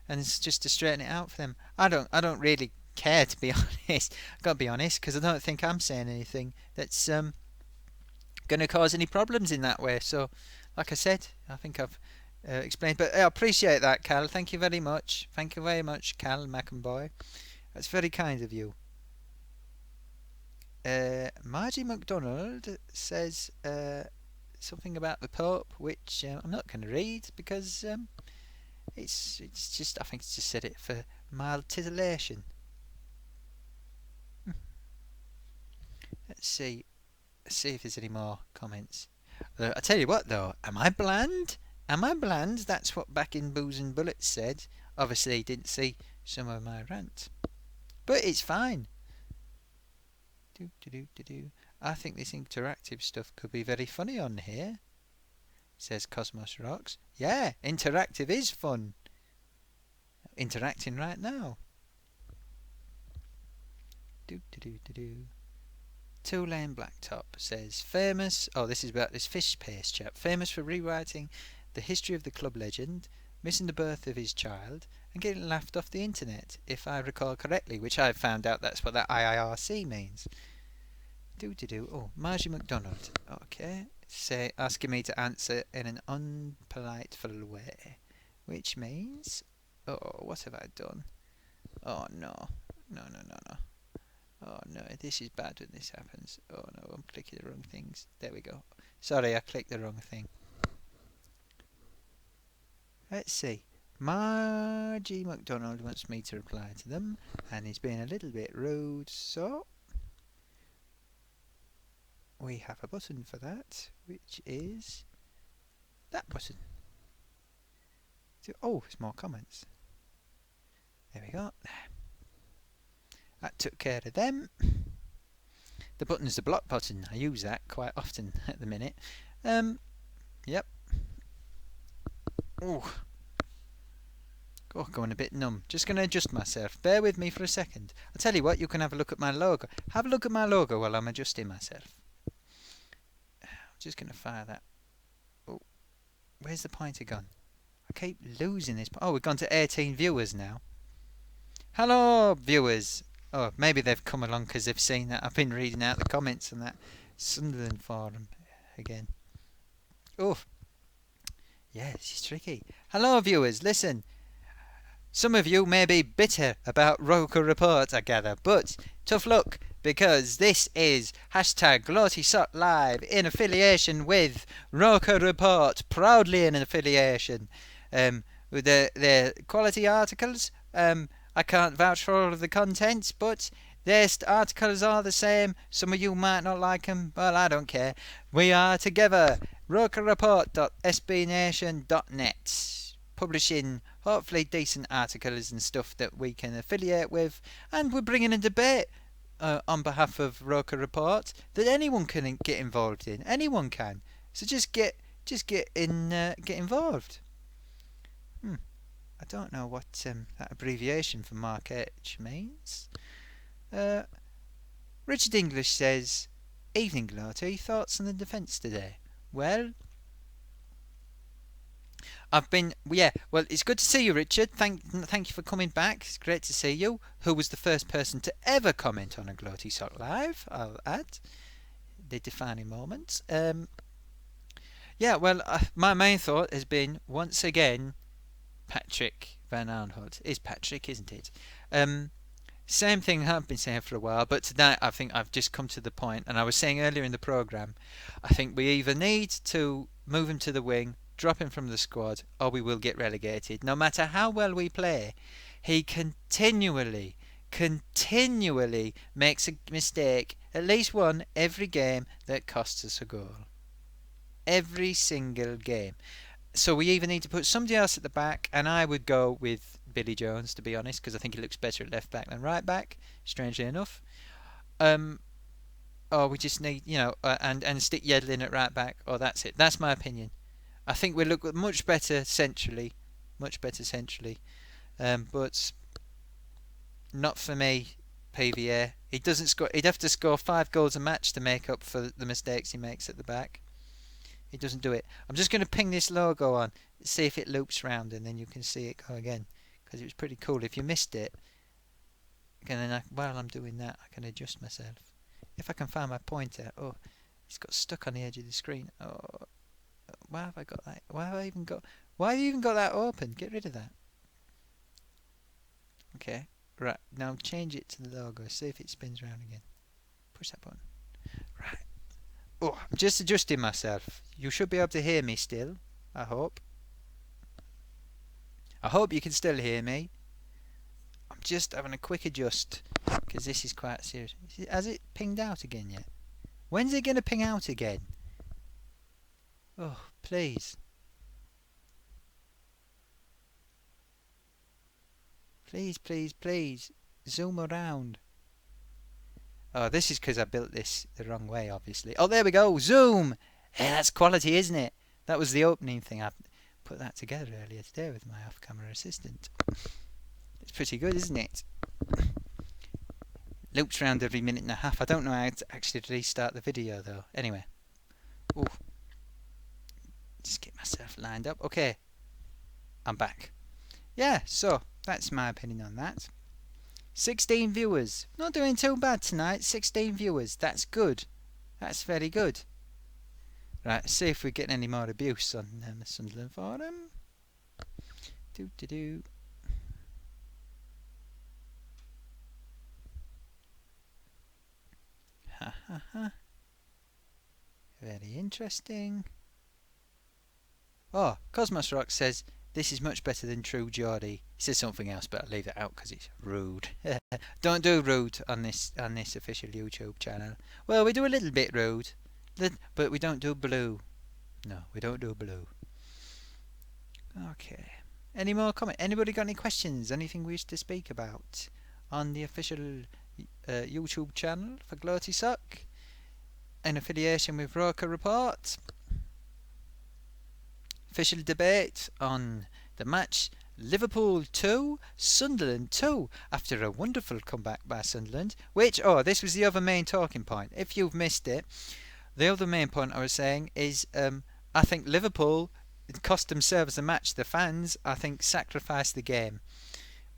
and it's just to straighten it out for them. I don't really care, to be honest. I've got to be honest, because I don't think I'm saying anything that's going to cause any problems in that way. So, like I said, I think I've explained. But I appreciate that, Cal. Thank you very much. Thank you very much, Cal Mackenboy. That's very kind of you. Margie McDonald says something about the Pope, which I'm not going to read because it's just, I think it's just said it for mild titillation. Let's see if there's any more comments. I tell you what, though, am I bland? Am I bland? That's what Back in Booze and Bullets said. Obviously, he didn't see some of my rant, but it's fine. I think this interactive stuff could be very funny on here, says Cosmos Rocks. Yeah, interactive is fun. Interacting right now. Two Lane Blacktop says, famous, oh, this is about this fish paste chap, famous for rewriting the history of the club legend, missing the birth of his child, and getting laughed off the internet, if I recall correctly, which I've found out that's what that IIRC means. Oh, Margie McDonald. Okay. Asking me to answer in an unpoliteful way, which means, oh, what have I done? Oh no. Oh no, this is bad when this happens. Oh no, I'm clicking the wrong things. There we go. Sorry, I clicked the wrong thing. Let's see. Margie McDonald wants me to reply to them, and he's being a little bit rude, so we have a button for that, which is that button. Oh, there's more comments. There we go. That took care of them. The button is the block button. I use that quite often at the minute. Yep. Oh, going a bit numb. Just going to adjust myself. Bear with me for a second. I'll tell you what, you can have a look at my logo. Have a look at my logo while I'm adjusting myself. I'm just going to fire that. Oh, where's the pointer gone? I keep losing this. Oh, we've gone to 18 viewers now. Hello, viewers. Oh, maybe they've come along because they've seen that I've been reading out the comments on that Sunderland forum again. Oh, yeah, this is tricky. Hello, viewers. Listen, some of you may be bitter about Roker Report, I gather, but tough luck, because this is hashtag Gloatysock Live in affiliation with Roker Report, proudly in affiliation with their quality articles. I can't vouch for all of the contents, but their articles are the same. Some of you might not like them. Well, I don't care. We are together. RokerReport.sbnation.net, publishing hopefully decent articles and stuff that we can affiliate with, and we're bringing a debate on behalf of Roker Report that anyone can get involved in. Anyone can. So just get involved. I don't know what that abbreviation for Mark H means. Richard English says, evening Gloaty, thoughts on the defence today? Well, well, it's good to see you, Richard. Thank you for coming back. It's great to see you. Who was the first person to ever comment on a Gloatysock Live, I'll add. The defining moment. My main thought has been, once again, Patrick Van Aanholt. Is Patrick, isn't it? Same thing I've been saying for a while, but tonight I think I've just come to the point, and I was saying earlier in the programme, I think we either need to move him to the wing, drop him from the squad, or we will get relegated. No matter how well we play, he continually makes a mistake, at least one, every game that costs us a goal. Every single game. So we either need to put somebody else at the back, and I would go with Billy Jones, to be honest, because I think he looks better at left back than right back, strangely enough. Or we just need, and stick Yedlin at right back, or that's it. That's my opinion. I think we look much better centrally, but not for me, PVA. He doesn't score. He'd have to score 5 goals a match to make up for the mistakes he makes at the back. He doesn't do it. I'm just going to ping this logo on, see if it loops round, and then you can see it go again, because it was pretty cool. If you missed it, and then while I'm doing that, I can adjust myself. If I can find my pointer. Oh, it's got stuck on the edge of the screen. Oh, why have I got that? Why have you even got that open? Get rid of that. Okay, right. Now change it to the logo. See if it spins round again. Push that button. Right. Oh, I'm just adjusting myself. You should be able to hear me still, I hope. I hope you can still hear me. I'm just having a quick adjust, because this is quite serious. Has it pinged out again yet? When's it going to ping out again? Oh, please. Please. Zoom around. Oh, this is because I built this the wrong way, obviously. Oh, there we go. Zoom! Hey, that's quality, isn't it? That was the opening thing. I put that together earlier today with my off-camera assistant. It's pretty good, isn't it? loops around every minute and a half. I don't know how to actually restart the video though. Anyway, ooh, just get myself lined up. Okay, I'm back. Yeah, so that's my opinion on that. 16 viewers. Not doing too bad tonight. 16 viewers. That's good. That's very good. Right, see if we get any more abuse on the Sunderland forum. Do do do. Ha ha ha. Very interesting. Oh, Cosmos Rock says this is much better than True Geordie. He says something else, but I'll leave it out because it's rude. Don't do rude on this official YouTube channel. Well, we do a little bit rude, but we don't do blue. No, we don't do blue. Okay. Any more comment? Anybody got any questions? Anything we wish to speak about on the official YouTube channel for Gloatysock in affiliation with Roker Report? Official debate on the match Liverpool 2, Sunderland 2, after a wonderful comeback by Sunderland, which, this was the other main talking point. If you've missed it, the other main point I was saying is I think Liverpool cost themselves the match. The fans, I think, sacrificed the game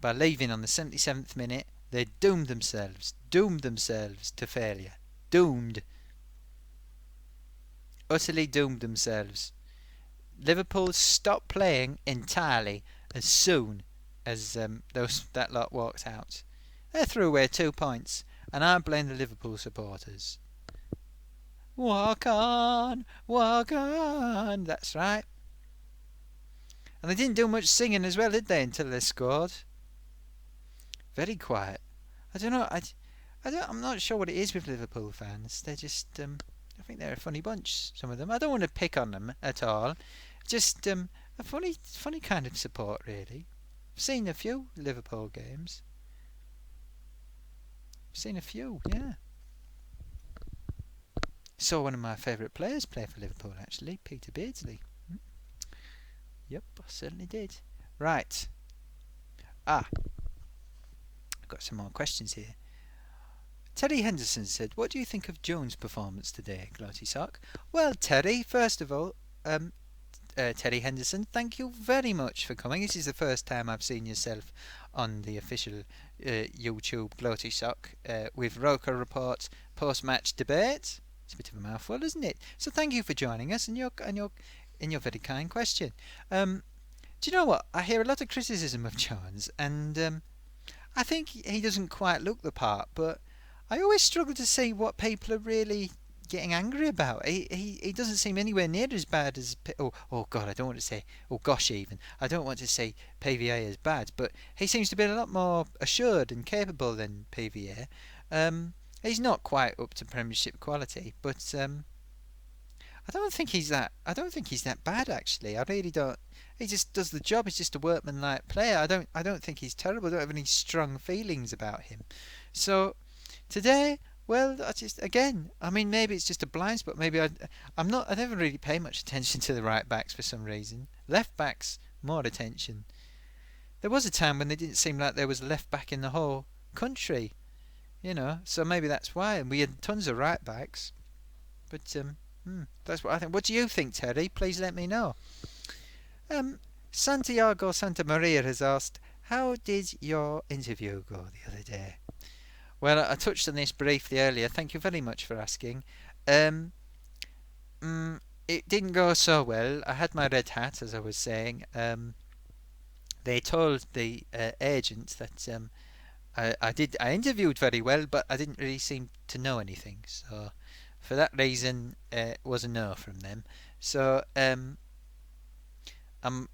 by leaving on the 77th minute. They doomed themselves to failure. Doomed. Utterly doomed themselves. Liverpool stopped playing entirely as soon as that lot walked out. They threw away 2 points, and I blame the Liverpool supporters. Walk on, that's right. And they didn't do much singing as well, did they, until they scored? Very quiet. I don't know, I'm not sure what it is with Liverpool fans. They're just, I think they're a funny bunch, some of them. I don't want to pick on them at all. Just a funny kind of support, really. I've seen a few Liverpool games. Yeah. Saw one of my favourite players play for Liverpool, actually, Peter Beardsley. Yep, I certainly did. Right. I've got some more questions here. Terry Henderson said, what do you think of Jones' performance today, Gloatysock? Well, Terry, first of all, Terry Henderson, thank you very much for coming. This is the first time I've seen yourself on the official YouTube Gloatysock with Roker Report's post-match debate. It's a bit of a mouthful, isn't it? So thank you for joining us and your very kind question. Do you know what? I hear a lot of criticism of Jones, and I think he doesn't quite look the part, but I always struggle to see what people are really getting angry about. He doesn't seem anywhere near as bad as oh god, I don't want to say even. I don't want to say PVA is bad, but he seems to be a lot more assured and capable than PVA. He's not quite up to Premiership quality, but I don't think he's that bad, actually. I really don't. He just does the job. He's just a workmanlike player. I don't think he's terrible. I don't have any strong feelings about him. So today, well, maybe it's just a blind spot. Maybe I never really pay much attention to the right backs for some reason. Left backs, more attention. There was a time when they didn't seem like there was a left back in the whole country, so maybe that's why. And we had tons of right backs, but that's what I think. What do you think, Terry? Please let me know. Santiago Santa Maria has asked, how did your interview go the other day? Well, I touched on this briefly earlier. Thank you very much for asking. It didn't go so well. I had my red hat, as I was saying. They told the agent that I interviewed very well, but I didn't really seem to know anything. So for that reason, it was a no from them. So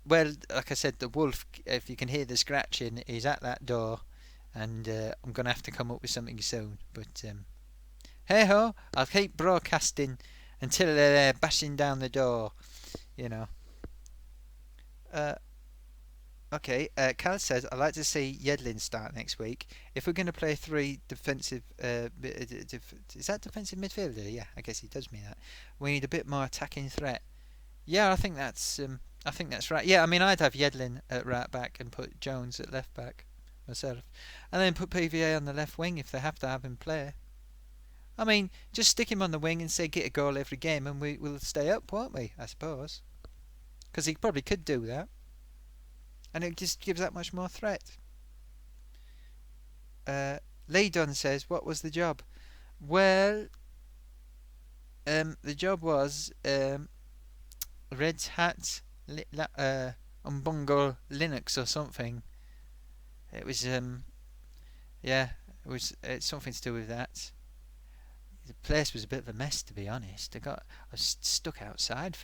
well, like I said, the wolf, if you can hear the scratching, is at that door, and I'm going to have to come up with something soon. But hey ho, I'll keep broadcasting until they're there bashing down the door, Okay, Cal says, I'd like to see Yedlin start next week. If we're going to play 3 defensive... is that defensive midfielder? Yeah, I guess he does mean that. We need a bit more attacking threat. Yeah, I think that's right. Yeah, I'd have Yedlin at right back and put Jones at left back. myself. And then put PVA on the left wing if they have to have him play. I mean, just stick him on the wing and say get a goal every game and we'll stay up, won't we? I suppose. Because he probably could do that. And it just gives that much more threat. Lee Dunn says, what was the job? Well, the job was Red Hat on Bungle Linux or something. It was it's something to do with that. The place was a bit of a mess, to be honest. I was stuck outside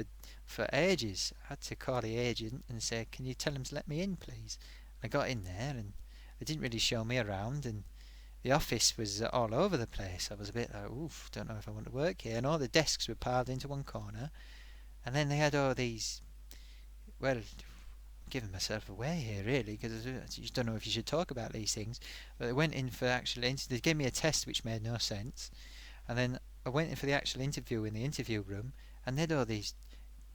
for ages. I had to call the agent and say, can you tell him to let me in, please? I got in there and they didn't really show me around, and the office was all over the place. I was a bit like, oof, don't know if I want to work here. And all the desks were piled into one corner, and then they had all these, well, giving myself away here really, because I just don't know if you should talk about these things, but they went in for they gave me a test which made no sense, and then I went in for the actual interview in the interview room, and they had all these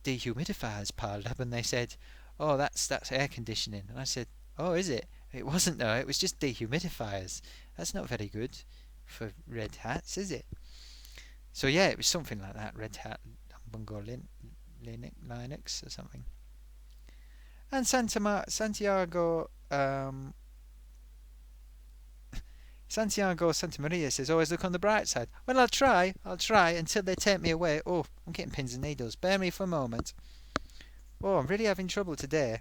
dehumidifiers piled up, and they said, oh, that's air conditioning. And I said, oh, is it? It wasn't, though. It was just dehumidifiers. That's not very good for Red Hats, is it? So yeah, it was something like that. Red Hat Bungo Linux or something. And Santiago Santa Maria says, always look on the bright side. Well, I'll try until they take me away. Oh, I'm getting pins and needles. Bear me for a moment. Oh, I'm really having trouble today.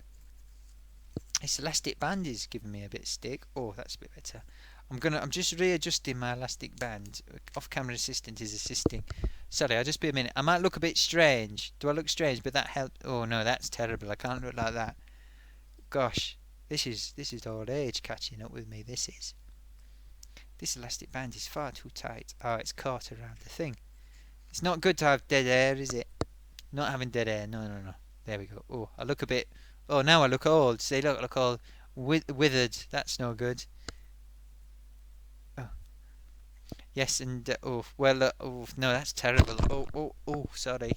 This elastic band is giving me a bit of stick. Oh, that's a bit better. I'm just readjusting my elastic band. Off-camera assistant is assisting. Sorry, I'll just be a minute. I might look a bit strange. Do I look strange? But that helped. Oh no, that's terrible. I can't look like that. Gosh, this is old age catching up with me. This elastic band is far too tight. Oh, it's caught around the thing. It's not good to have dead air, is it? Not having dead air. No. There we go. Oh, I look a bit. Oh, now I look old. See, look all withered. That's no good. Oh. Yes, and oh no, that's terrible. Oh, sorry.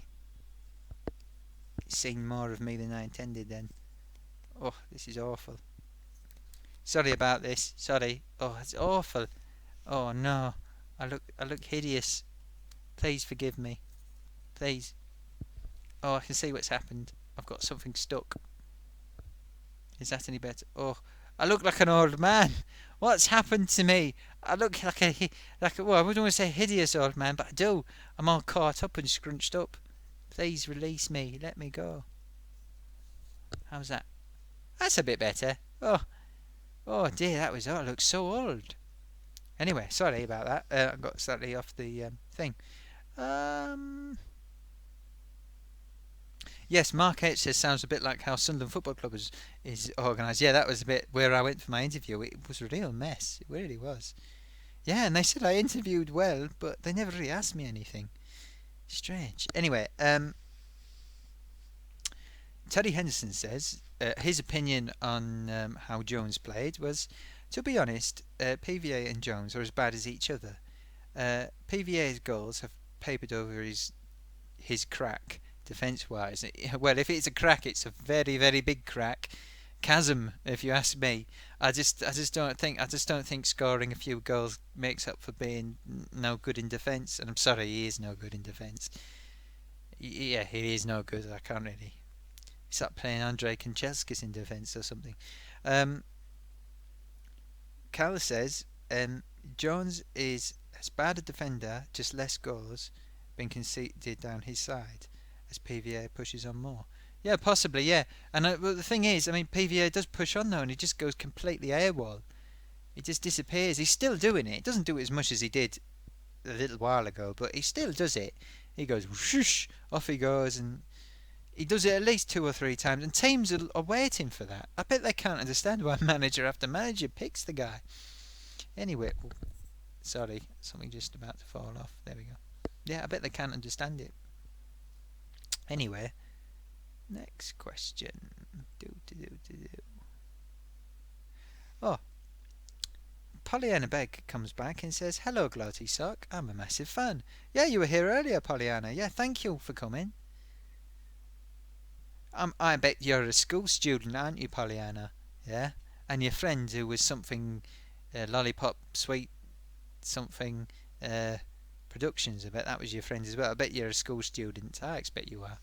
It's seen more of me than I intended then. Oh, this is awful. Sorry about this. Sorry. Oh, it's awful. Oh no, I look hideous. Please forgive me. Please. Oh, I can see what's happened. I've got something stuck. Is that any better? Oh, I look like an old man. What's happened to me? I look like well, I wouldn't want to say hideous old man, but I do. I'm all caught up and scrunched up. Please release me. Let me go. How's that? That's a bit better. Oh dear, that was. Oh, I look so old. Anyway, sorry about that. I got slightly off the thing. Yes, Mark H says sounds a bit like how Sunderland Football Club is organised. Yeah, that was a bit where I went for my interview. It was a real mess. It really was. Yeah, and they said I interviewed well, but they never really asked me anything. Strange. Anyway, Teddy Henderson says his opinion on how Jones played was, to be honest, PVA and Jones are as bad as each other. PVA's goals have papered over his crack defence-wise. Well, if it's a crack, it's a very, very big crack. Chasm, if you ask me. I just don't think scoring a few goals makes up for being no good in defence. And I'm sorry, he is no good in defence. Yeah, he is no good. I can't really. It's like playing Andrei Kanchelskis in defence or something. Cal says Jones is as bad a defender, just less goals being conceded down his side as PVA pushes on more. Yeah, possibly, yeah. And but the thing is, I mean, PVA does push on though, and he just goes completely AWOL. He just disappears. He's still doing it. He doesn't do it as much as he did a little while ago, but he still does it. He goes whoosh, off he goes, and he does it at least 2 or 3 times, and teams are waiting for that. I bet they can't understand why manager after manager picks the guy. Anyway, sorry, something just about to fall off. There we go. Yeah, I bet they can't understand it. Anyway, next question. Oh, Pollyanna Begg comes back and says, hello, Gloatysock. I'm a massive fan. Yeah, you were here earlier, Pollyanna. Yeah, thank you for coming. I bet you're a school student, aren't you, Pollyanna? Yeah? and your friend who was something lollipop sweet something productions. I bet that was your friend as well. I bet you're a school student. I expect you are.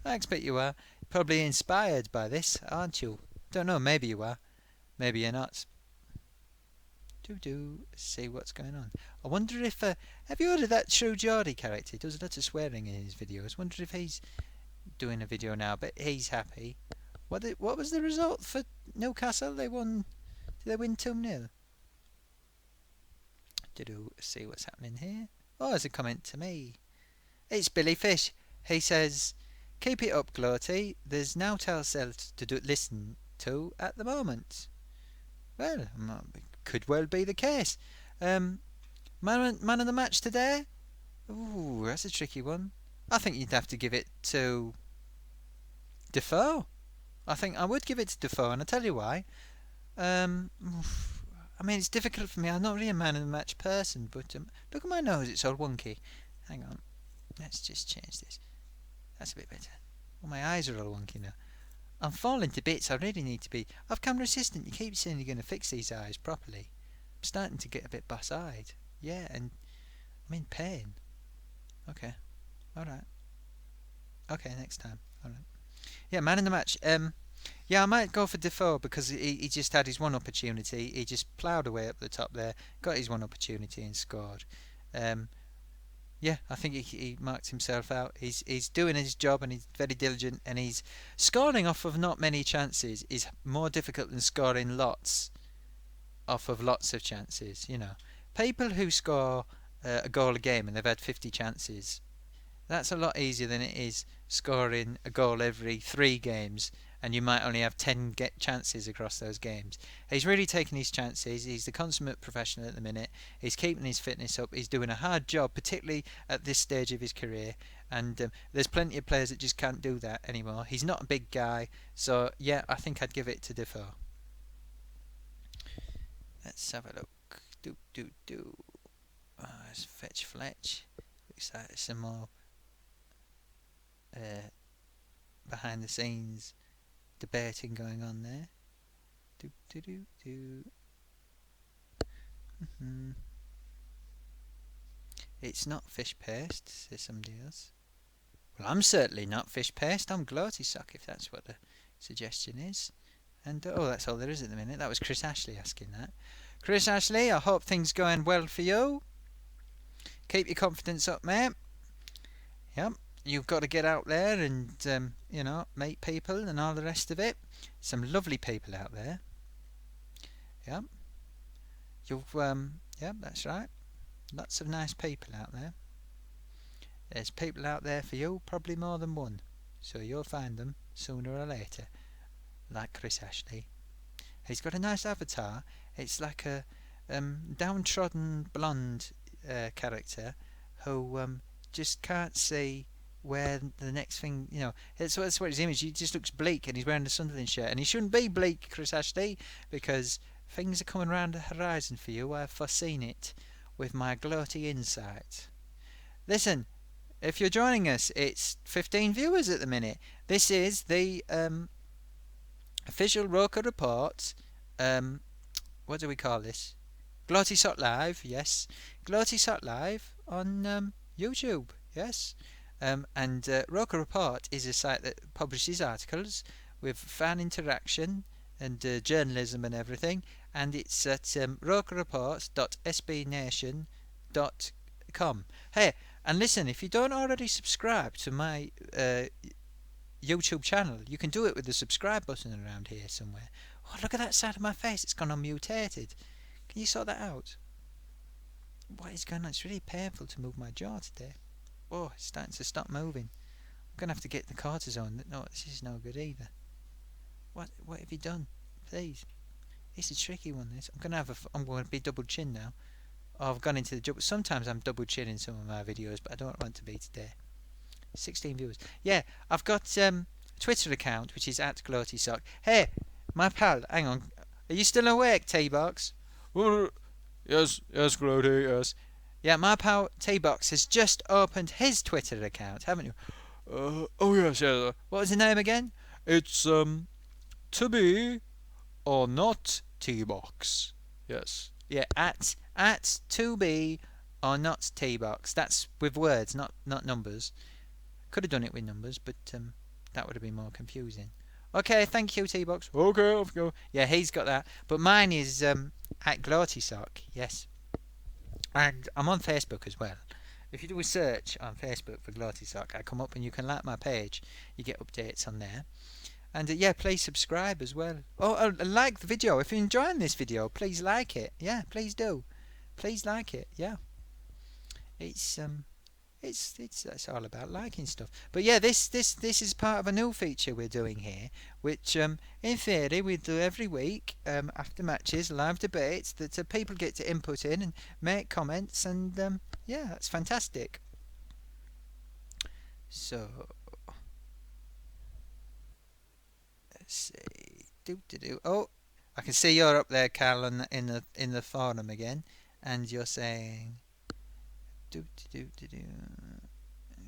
I expect you are. Probably inspired by this, aren't you? Don't know. Maybe you are. Maybe you're not. Do see what's going on. I wonder if have you heard of that True Geordie character? He does a lot of swearing in his videos. Wonder if he's doing a video now. But he's happy. What was the result for Newcastle? They won. Did they win 2-0? Do see what's happening here. Oh, there's a comment to me. It's Billy Fish. He says, "Keep it up, Gloaty. There's now else to listen to at the moment." Well, could well be the case. Man of the match today? Ooh, that's a tricky one. I think you'd have to give it to Defoe. I think I would give it to Defoe, and I'll tell you why. I mean, it's difficult for me. I'm not really a man of the match person, but look at my nose. It's all wonky. Hang on. Let's just change this. That's a bit better. Well, my eyes are all wonky now. I'm falling to bits. I really need to be. I've camera assistant. You keep saying you're going to fix these eyes properly. I'm starting to get a bit boss-eyed. Yeah, and I'm in pain. Okay. Alright. Okay, next time. Alright. Yeah, man in the match. Yeah, I might go for Defoe because he just had his one opportunity. He just ploughed away up the top there, got his one opportunity and scored. Yeah, I think he marked himself out. He's doing his job and he's very diligent, and he's scoring off of not many chances is more difficult than scoring lots off of lots of chances. You know, people who score a goal a game and they've had 50 chances, that's a lot easier than it is scoring a goal every 3 games and you might only have 10 chances across those games. He's really taking his chances. He's the consummate professional at the minute. He's keeping his fitness up. He's doing a hard job, particularly at this stage of his career. And there's plenty of players that just can't do that anymore. He's not a big guy. So, yeah, I think I'd give it to Defoe. Let's have a look. Let's fetch Fletch. Looks like some more behind the scenes debating going on there. It's not fish paste, says somebody else. Well, I'm certainly not fish paste. I'm Gloatysock, if that's what the suggestion is. And oh, that's all there is at the minute. That was Chris Ashley asking that. Chris Ashley, I hope things going well for you. Keep your confidence up, mate. Yep. You've got to get out there and, meet people and all the rest of it. Some lovely people out there. Yep. Yep, that's right. Lots of nice people out there. There's people out there for you, probably more than one. So you'll find them sooner or later. Like Chris Ashley. He's got a nice avatar. It's like a downtrodden blonde character who just can't see where the next thing, that's what his image. He just looks bleak, and he's wearing a Sunderland shirt, and he shouldn't be bleak, Chris Ashley, because things are coming around the horizon for you. I've foreseen it with my gloaty insight. Listen, if you're joining us, it's 15 viewers at the minute. This is the official Roker report. What do we call this? Gloatysock Live, yes. Gloatysock Live on YouTube, yes. And Roker Report is a site that publishes articles with fan interaction and journalism and everything, and it's at rokerreports.sbnation.com. Hey, and listen, if you don't already subscribe to my YouTube channel, you can do it with the subscribe button around here somewhere. Oh, look at that side of my face, it's gone unmutated. Can you sort that out? What is going on? It's really painful to move my jaw today. Oh, it's starting to stop moving. I'm going to have to get the cortisone. No, this is no good either. What have you done? Please. It's a tricky one, this. I'm going to be double chin now. Oh, I've gone into the double. Sometimes I'm double chin in some of my videos, but I don't want to be today. 16 viewers. Yeah, I've got a Twitter account, which is at Gloatysock. Hey, my pal, hang on. Are you still awake, T-Box? Yes, Gloaty, yes. Yeah, my pal T-Box has just opened his Twitter account, haven't you? Oh yes. What was the name again? It's to be or not T-Box. Yes. Yeah, at 2B or not T-Box. That's with words, not numbers. Could have done it with numbers, but that would have been more confusing. Okay, thank you, T-Box. Okay, off you go. Yeah, he's got that. But mine is at Gloatysock, yes. And I'm on Facebook as well. If you do a search on Facebook for Gloatysock, I come up and you can like my page. You get updates on there. And yeah, please subscribe as well. Oh, like the video. If you're enjoying this video, please like it. Yeah, please do. Please like it. Yeah. It's it's all about liking stuff. But yeah, this is part of a new feature we're doing here, which in theory we do every week after matches, live debates that people get to input in and make comments, and yeah, that's fantastic. So let's see, do. Oh, I can see you're up there, Carl, in the forum again, and you're saying do do do do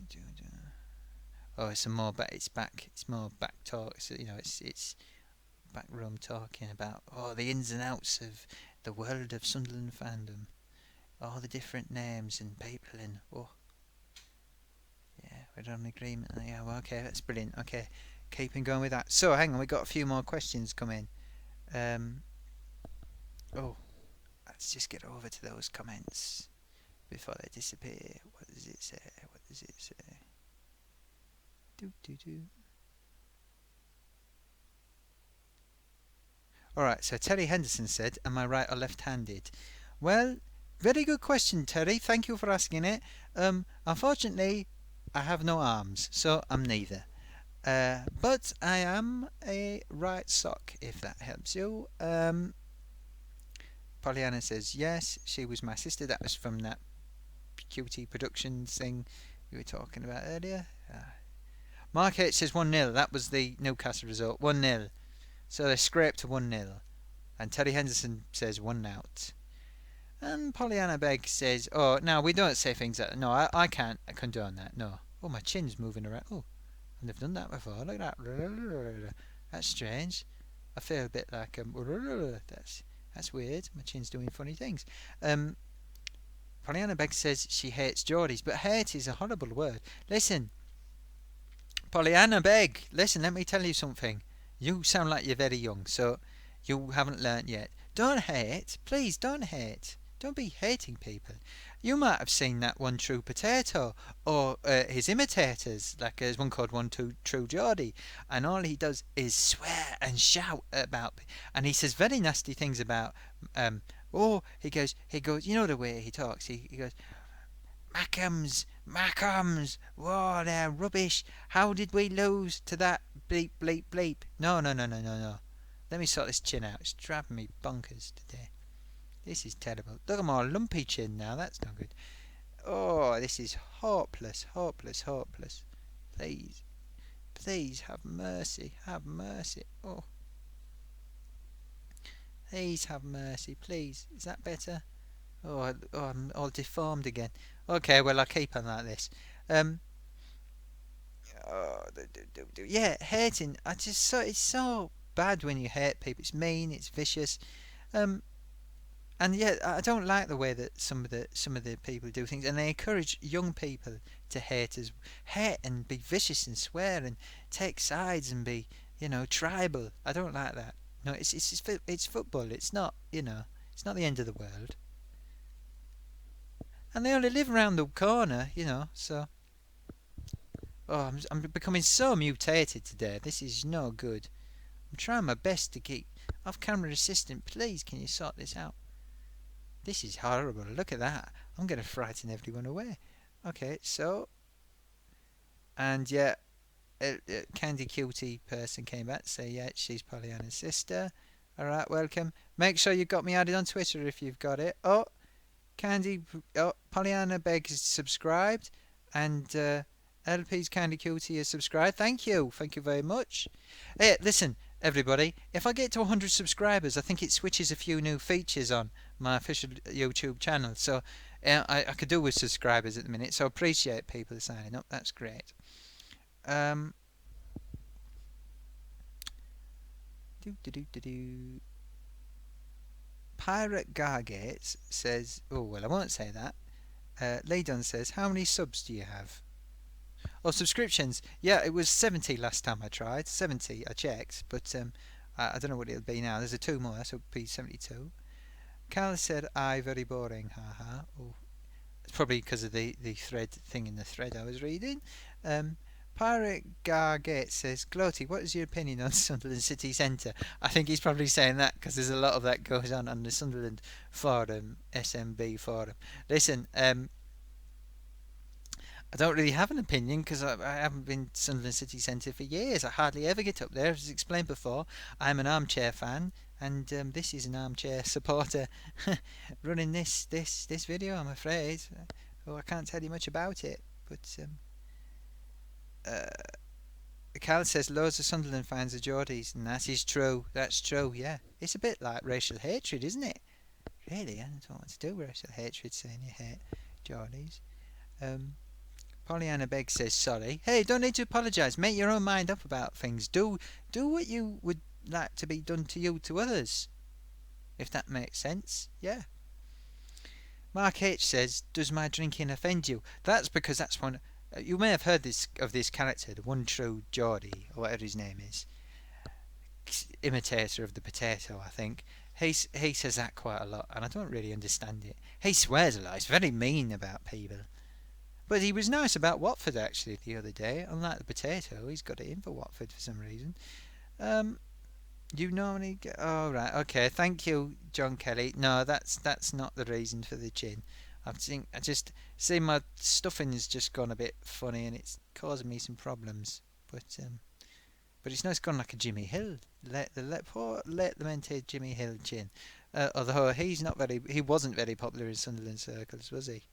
do do. Oh, it's some more back. It's back. It's more back talk. So, it's back room talking about the ins and outs of the world of Sunderland fandom, all the different names and people in. Oh, yeah, we're on agreement. Yeah, well, okay, that's brilliant. Okay, keeping going with that. So, hang on, we got a few more questions coming. Um, oh, let's just get over to those comments before they disappear. What does it say? What does it say? Do do do. Alright, so Terry Henderson said, am I right or left-handed? Well, very good question, Terry. Thank you for asking it. Unfortunately, I have no arms, so I'm neither. But I am a right sock, if that helps you. Pollyanna says, yes, she was my sister. That was from that QT Productions thing we were talking about earlier. Mark H says 1-0. That was the Newcastle result. 1-0. So they scraped to 1-0. And Terry Henderson says 1-out. And Pollyanna Begg says, oh, no, we don't say things like that. No, I can't condone that. No. Oh, my chin's moving around. Oh, I've never done that before. Look at that. That's strange. I feel a bit like that's weird. My chin's doing funny things. Pollyanna Begg says she hates Geordies, but hate is a horrible word. Listen, Pollyanna Begg, listen, let me tell you something. You sound like you're very young, so you haven't learnt yet. Don't hate. Please don't hate. Don't be hating people. You might have seen that One True Potato, or his imitators, like there's one called One True Geordie, and all he does is swear and shout about, and he says very nasty things about, he goes, you know the way he talks, he goes, Mackhams, whoa, they're rubbish. How did we lose to that bleep, bleep, bleep? No. Let me sort this chin out. It's driving me bonkers today. This is terrible. Look at my lumpy chin now. That's not good. Oh, this is hopeless. Please, have mercy. Have mercy. Oh, please have mercy. Please. Is that better? Oh, I'm all deformed again. Okay, well, I'll keep on like this. Yeah, hating. It's so bad when you hate people. It's mean. It's vicious. And yeah, I don't like the way that some of the people do things, and they encourage young people to hate and be vicious and swear and take sides and be tribal. I don't like that. No, it's football. It's not it's not the end of the world. And they only live around the corner, so. Oh, I'm becoming so mutated today. This is no good. I'm trying my best to keep off-camera assistant. Please, can you sort this out? This is horrible. Look at that. I'm going to frighten everyone away. Okay, so. And yeah, Candy Cutie person came back to say, yeah, she's Pollyanna's sister. Alright, welcome. Make sure you got me added on Twitter if you've got it. Oh, Pollyanna Begg is subscribed, and LP's Candy Cutie is subscribed. Thank you very much. Hey, listen, everybody, if I get to 100 subscribers, I think it switches a few new features on my official YouTube channel. So I could do with subscribers at the minute. So I appreciate people signing up. That's great. Do do do do do. Pirate Gargates says, oh well, I won't say that. Leydon says, how many subs do you have? Oh, subscriptions. Yeah, it was 70 last time I tried. 70, I checked, but I don't know what it'll be now. There's a two more, so it'll be 72. Carl said, "I very boring, haha." Oh, it's probably because of the thread thing in the thread I was reading. Um, Pirate Gargate says, "Gloaty, what is your opinion on Sunderland City Centre?" I think he's probably saying that because there's a lot of that goes on the Sunderland forum, SMB forum. Listen, I don't really have an opinion because I haven't been to Sunderland City Centre for years. I hardly ever get up there. As explained before, I'm an armchair fan, and this is an armchair supporter running this video. I'm afraid. Oh, I can't tell you much about it, but uh, Cal says loads of Sunderland fans are Geordies, and that is true. That's true. Yeah, it's a bit like racial hatred, isn't it? Really, I don't know what to do with racial hatred, saying you hate Geordies. Pollyanna Begg says sorry. Hey, don't need to apologise. Make your own mind up about things. Do what you would like to be done to you to others. If that makes sense. Yeah. Mark H says, does my drinking offend you? That's because that's one. You may have heard of this character, the one true Geordie, or whatever his name is. Imitator of the potato, I think. He says that quite a lot, and I don't really understand it. He swears a lot. He's very mean about people. But he was nice about Watford actually the other day. Unlike the potato, he's got it in for Watford for some reason. You normally get. Oh right, okay. Thank you, John Kelly. No, that's not the reason for the chin. I just see my stuffing's just gone a bit funny and it's causing me some problems. But it's not gone like a Jimmy Hill. Let the mented Jimmy Hill chin. Although he wasn't very popular in Sunderland circles, was he?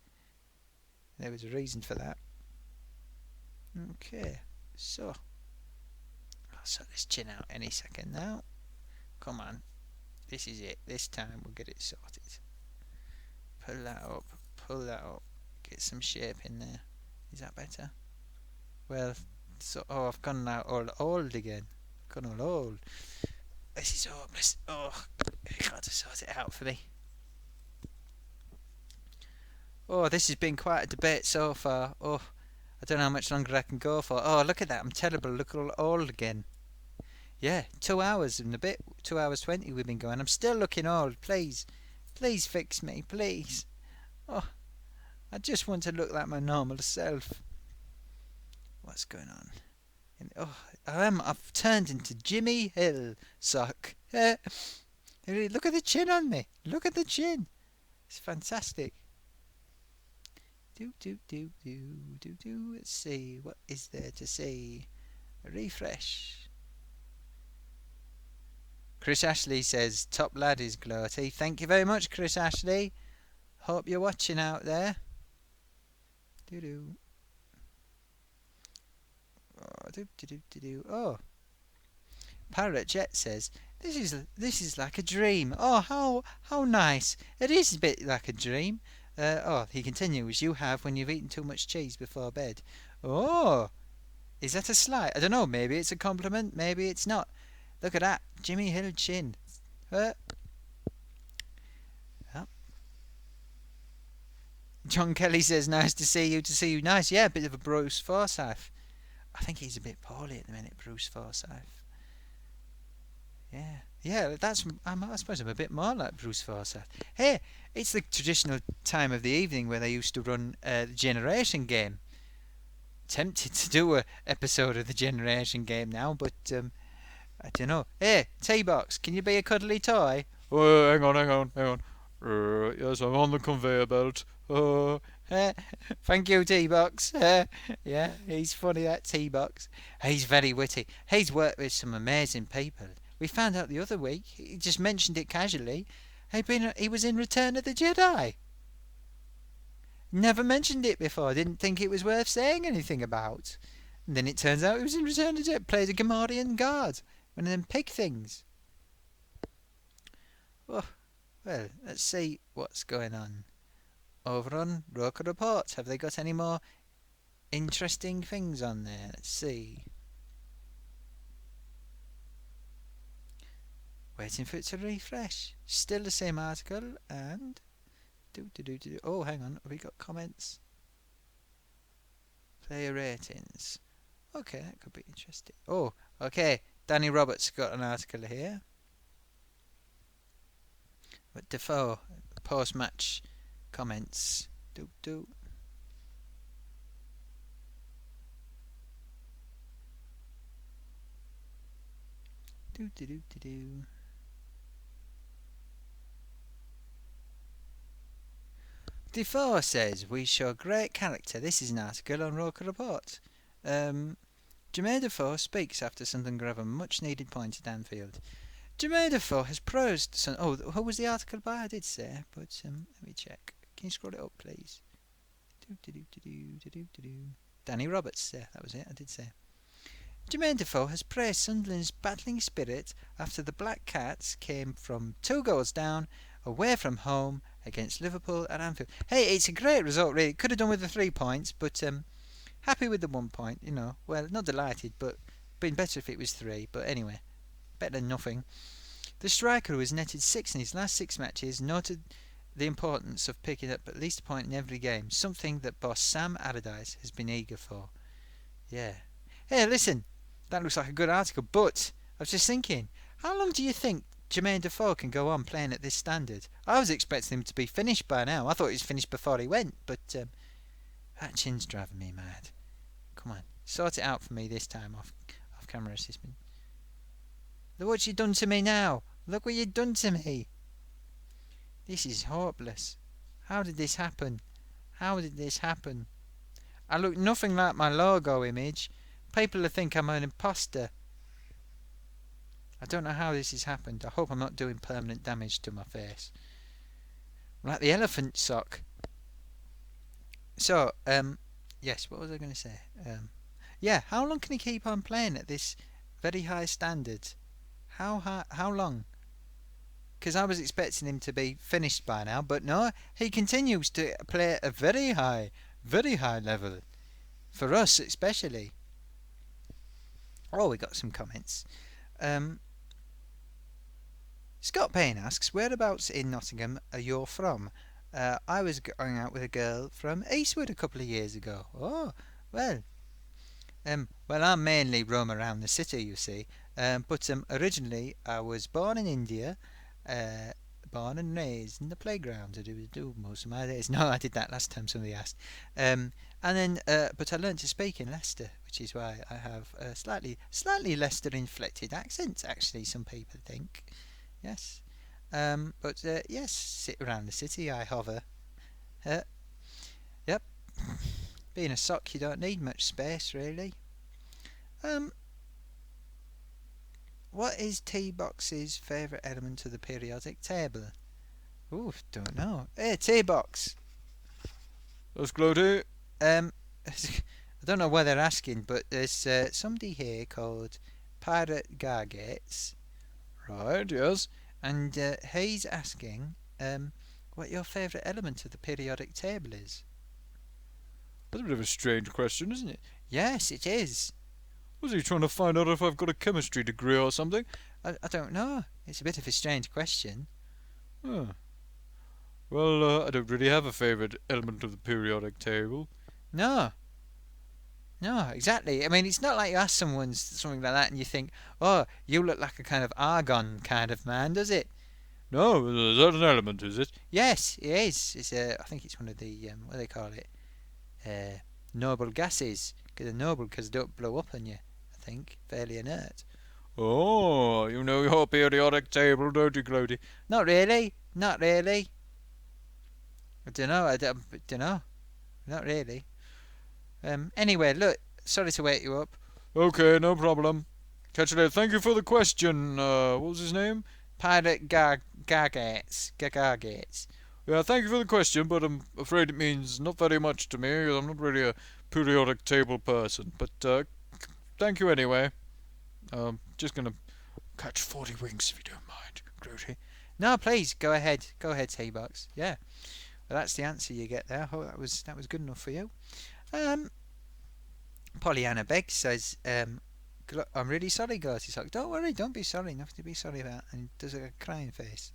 There was a reason for that. Okay, so I'll sort this chin out any second now. Come on, this is it. This time we'll get it sorted. Pull that up, get some shape in there. Is that better? Well, I've gone now all old again. Gone all old. This is hopeless. Oh, you got to sort it out for me. Oh, this has been quite a debate so far. Oh, I don't know how much longer I can go for. Oh, look at that. I'm terrible. Look all old again. Yeah, 2 hours and a bit. 2 hours 20 we've been going. I'm still looking old. Please. Please fix me. Please. Oh, I just want to look like my normal self. What's going on? I've turned into Jimmy Hill sock. Look at the chin on me. Look at the chin. It's fantastic. Let's see, what is there to see? Refresh. Chris Ashley says, top lad is Gloaty. Thank you very much, Chris Ashley. Hope you're watching out there. Oh, Parrot Jet says, this is like a dream. Oh, how nice. It is a bit like a dream. He continues, you have when you've eaten too much cheese before bed. Oh, is that a slight? I don't know, maybe it's a compliment, maybe it's not. Look at that, Jimmy Hill chin. John Kelly says, nice to see you. Nice, yeah, a bit of a Bruce Forsyth. I think he's a bit poorly at the minute, Bruce Forsyth. Yeah, I suppose I'm a bit more like Bruce Forsyth. Hey, it's the traditional time of the evening where they used to run the Generation Game. Tempted to do a episode of the Generation Game now, but I don't know. Hey, T-Box, can you be a cuddly toy? Oh, hang on. Yes, I'm on the conveyor belt. Thank you, T-Box. Yeah, he's funny, that T-Box. He's very witty. He's worked with some amazing people. We found out the other week, he just mentioned it casually, he was in Return of the Jedi. Never mentioned it before, didn't think it was worth saying anything about. And then it turns out he was in Return of the Jedi, played a Gamorrean guard, one of them pig things. Oh, well, let's see what's going on. Over on Roker Reports, have they got any more interesting things on there? Let's see. Waiting for it to refresh. Still the same article, and oh, hang on, have we got comments? Player ratings. Okay, that could be interesting. Oh, okay. Danny Roberts got an article here. But Defoe post-match comments. Do do. Do do do do do. Defoe says we show great character. This is an article on Roker Report. Jermaine Defoe speaks after Sunderland grab a much-needed point at Anfield. Jermaine Defoe has praised Sun. Oh, who was the article by? I did say, but let me check. Can you scroll it up, please? Danny Roberts. Yeah, that was it. I did say. Jermaine Defoe has praised Sunderland's battling spirit after the Black Cats came from 2 goals down away from home against Liverpool at Anfield. Hey, it's a great result, really. Could have done with the 3 points, but happy with the 1 point. You know, well, not delighted, but been better if it was 3. But anyway, better than nothing. The striker, who has netted 6 in his last 6 matches, noted the importance of picking up at least a point in every game, something that boss Sam Allardyce has been eager for. Yeah. Hey, listen, that looks like a good article, but I was just thinking, how long do you think Jermaine Defoe can go on playing at this standard? I was expecting him to be finished by now. I thought he was finished before he went, but that chin's driving me mad. Come on, sort it out for me this time off camera assistant. Look what you've done to me now. Look what you've done to me. This is hopeless. How did this happen? How did this happen? I look nothing like my logo image. People will think I'm an imposter. I don't know how this has happened. I hope I'm not doing permanent damage to my face. Like the elephant sock. So, yes, what was I going to say? Yeah, how long can he keep on playing at this very high standard? How long? Because I was expecting him to be finished by now, but no, he continues to play at a very high level. For us, especially. Oh, we got some comments. Scott Payne asks, whereabouts in Nottingham are you from? I was going out with a girl from Eastwood a couple of years ago. Oh, well. Well, I mainly roam around the city, you see. But originally I was born in India, born and raised in the playground. I do most of my days. No, I did that last time somebody asked. And then, but I learned to speak in Leicester, which is why I have a slightly Leicester-inflected accent. Actually, some people think. Yes. But yes, sit around the city. I hover. Yep. Being a sock, you don't need much space, really. What is T-Box's favourite element of the periodic table? Ooh, don't know. Hey, T-Box. That's Gloaty. I don't know why they're asking, but there's somebody here called Pirate Gargates. Right, yes. And he's asking what your favourite element of the periodic table is. That's a bit of a strange question, isn't it? Yes, it is. Was he trying to find out if I've got a chemistry degree or something? I don't know. It's a bit of a strange question. Oh. Well, I don't really have a favourite element of the periodic table. No, exactly. I mean, it's not like you ask someone something like that and you think, oh, you look like a kind of argon kind of man, does it? No, is that an element, is it? Yes, it is. It's I think it's one of the, what do they call it? Noble gases. Because they're noble because they don't blow up on you, I think. Fairly inert. Oh, you know your periodic table, don't you, Gloaty? Not really. I don't know. Not really. Anyway, look, sorry to wake you up. Okay, no problem. Catch you later. Thank you for the question. What was his name? Pirate Gargates. Yeah, thank you for the question, but I'm afraid it means not very much to me. I'm not really a periodic table person. But thank you anyway. Just gonna catch 40 winks if you don't mind, Gloaty. No, please, go ahead. Go ahead, T-Box. Yeah. Well, that's the answer you get there. I hope that was good enough for you. Pollyanna Begg says, I'm really sorry, Gloatysock. Don't worry, don't be sorry. Nothing to be sorry about. And he does a crying face.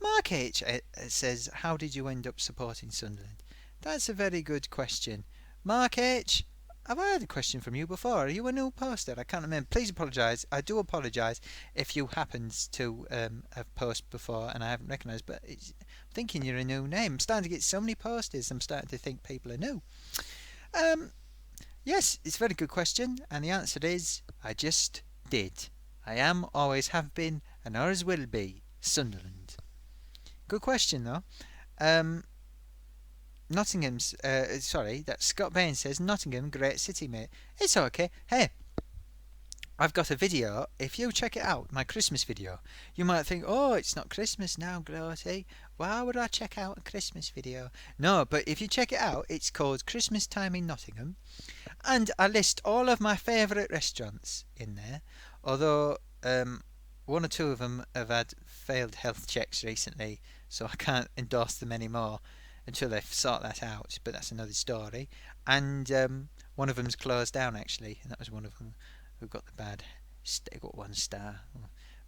Mark H says, how did you end up supporting Sunderland? That's a very good question. Mark H, have I had a question from you before? Are you a new poster? I can't remember. Please apologise. I do apologise if you happened to have posted before and I haven't recognised, but I'm thinking you're a new name. I'm starting to get so many posters, I'm starting to think people are new. Yes, it's a very good question, and the answer is I just did. I am, always have been, and always will be Sunderland. Good question though. Nottingham's. Sorry, that Scott Bain says Nottingham, great city, mate. It's okay. Hey, I've got a video. If you check it out, my Christmas video, you might think, oh, it's not Christmas now, Gloaty. Why would I check out a Christmas video? No, but if you check it out, it's called Christmas Time in Nottingham. And I list all of my favourite restaurants in there. Although one or two of them have had failed health checks recently, so I can't endorse them anymore until they sort that out. But that's another story. And one of them's closed down actually, and that was one of them who got the bad. They got 1 star.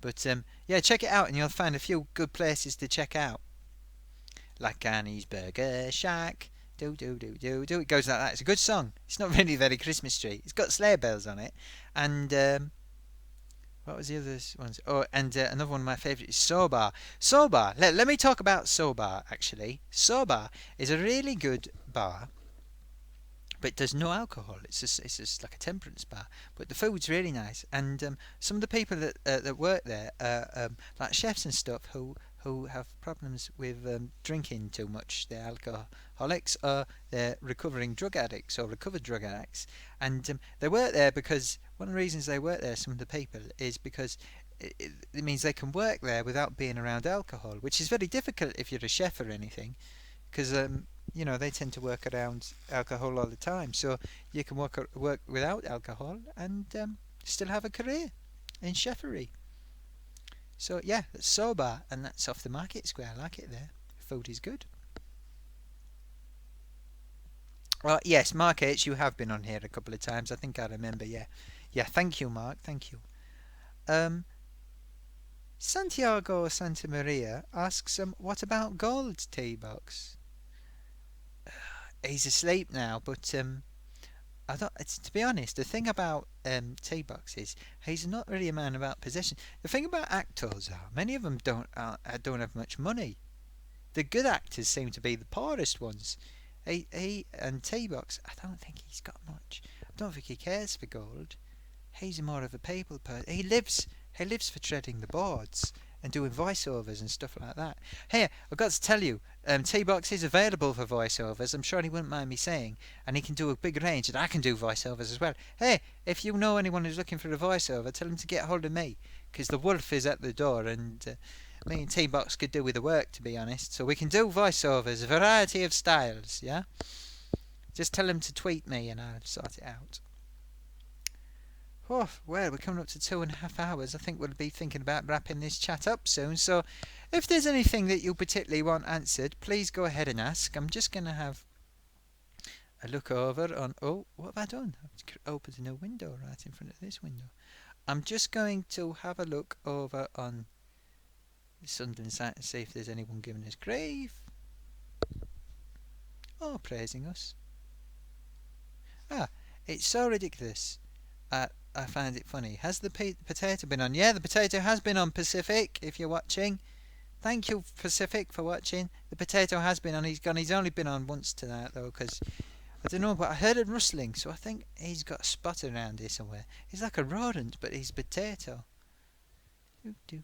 But yeah, check it out, and you'll find a few good places to check out, like Annie's Burger Shack. Do do do do do. It goes like that. It's a good song. It's not really very Christmas tree. It's got sleigh bells on it, and what was the other ones? Oh, and another one of my favourites is Sobar. Sobar. Let me talk about Sobar actually. Sobar is a really good bar, but there's no alcohol. It's just like a temperance bar. But the food's really nice, and some of the people that work there, like chefs and stuff, who have problems with drinking too much. They're alcoholics, or they're recovering drug addicts or recovered drug addicts, and they work there because one of the reasons they work there, some of the people, is because it means they can work there without being around alcohol, which is very difficult if you're a chef or anything, because they tend to work around alcohol all the time. So you can work without alcohol and still have a career in chefery. So yeah, that's Sober, and that's off the Market Square. I like it there. Food is good. Well, yes, Mark H, you have been on here a couple of times. I think I remember. Yeah, yeah. Thank you, Mark. Thank you. Um, Santiago Santa Maria asks, what about Gold Tea Box? He's asleep now, but I don't. To be honest, the thing about T-Box is he's not really a man about possession. The thing about actors are many of them don't have much money. The good actors seem to be the poorest ones. He and T-Box, I don't think he's got much. I don't think he cares for gold. He's more of a people person. He lives for treading the boards and doing voiceovers and stuff like that. Hey, I've got to tell you, T-Box is available for voiceovers. I'm sure he wouldn't mind me saying, and he can do a big range, and I can do voiceovers as well. Hey, if you know anyone who's looking for a voiceover, tell him to get hold of me, because the wolf is at the door, and me and T-Box could do with the work, to be honest. So we can do voiceovers, a variety of styles, yeah? Just tell him to tweet me, and I'll sort it out. Oh, well, we're coming up to 2.5 hours. I think we'll be thinking about wrapping this chat up soon. So if there's anything that you particularly want answered, please go ahead and ask. I'm just going to have a look over on... Oh, what have I done? I've opened a new window right in front of this window. I'm just going to have a look over on the Sunderland site and see if there's anyone giving us grief. Or praising us. It's so ridiculous. I find it funny. Has the potato been on? Yeah, the potato has been on, Pacific, if you're watching. Thank you, Pacific, for watching. The potato has been on. He's gone. He's only been on once tonight, though, because I don't know, but I heard it rustling, so I think he's got a spot around here somewhere. He's like a rodent, but he's a potato. Do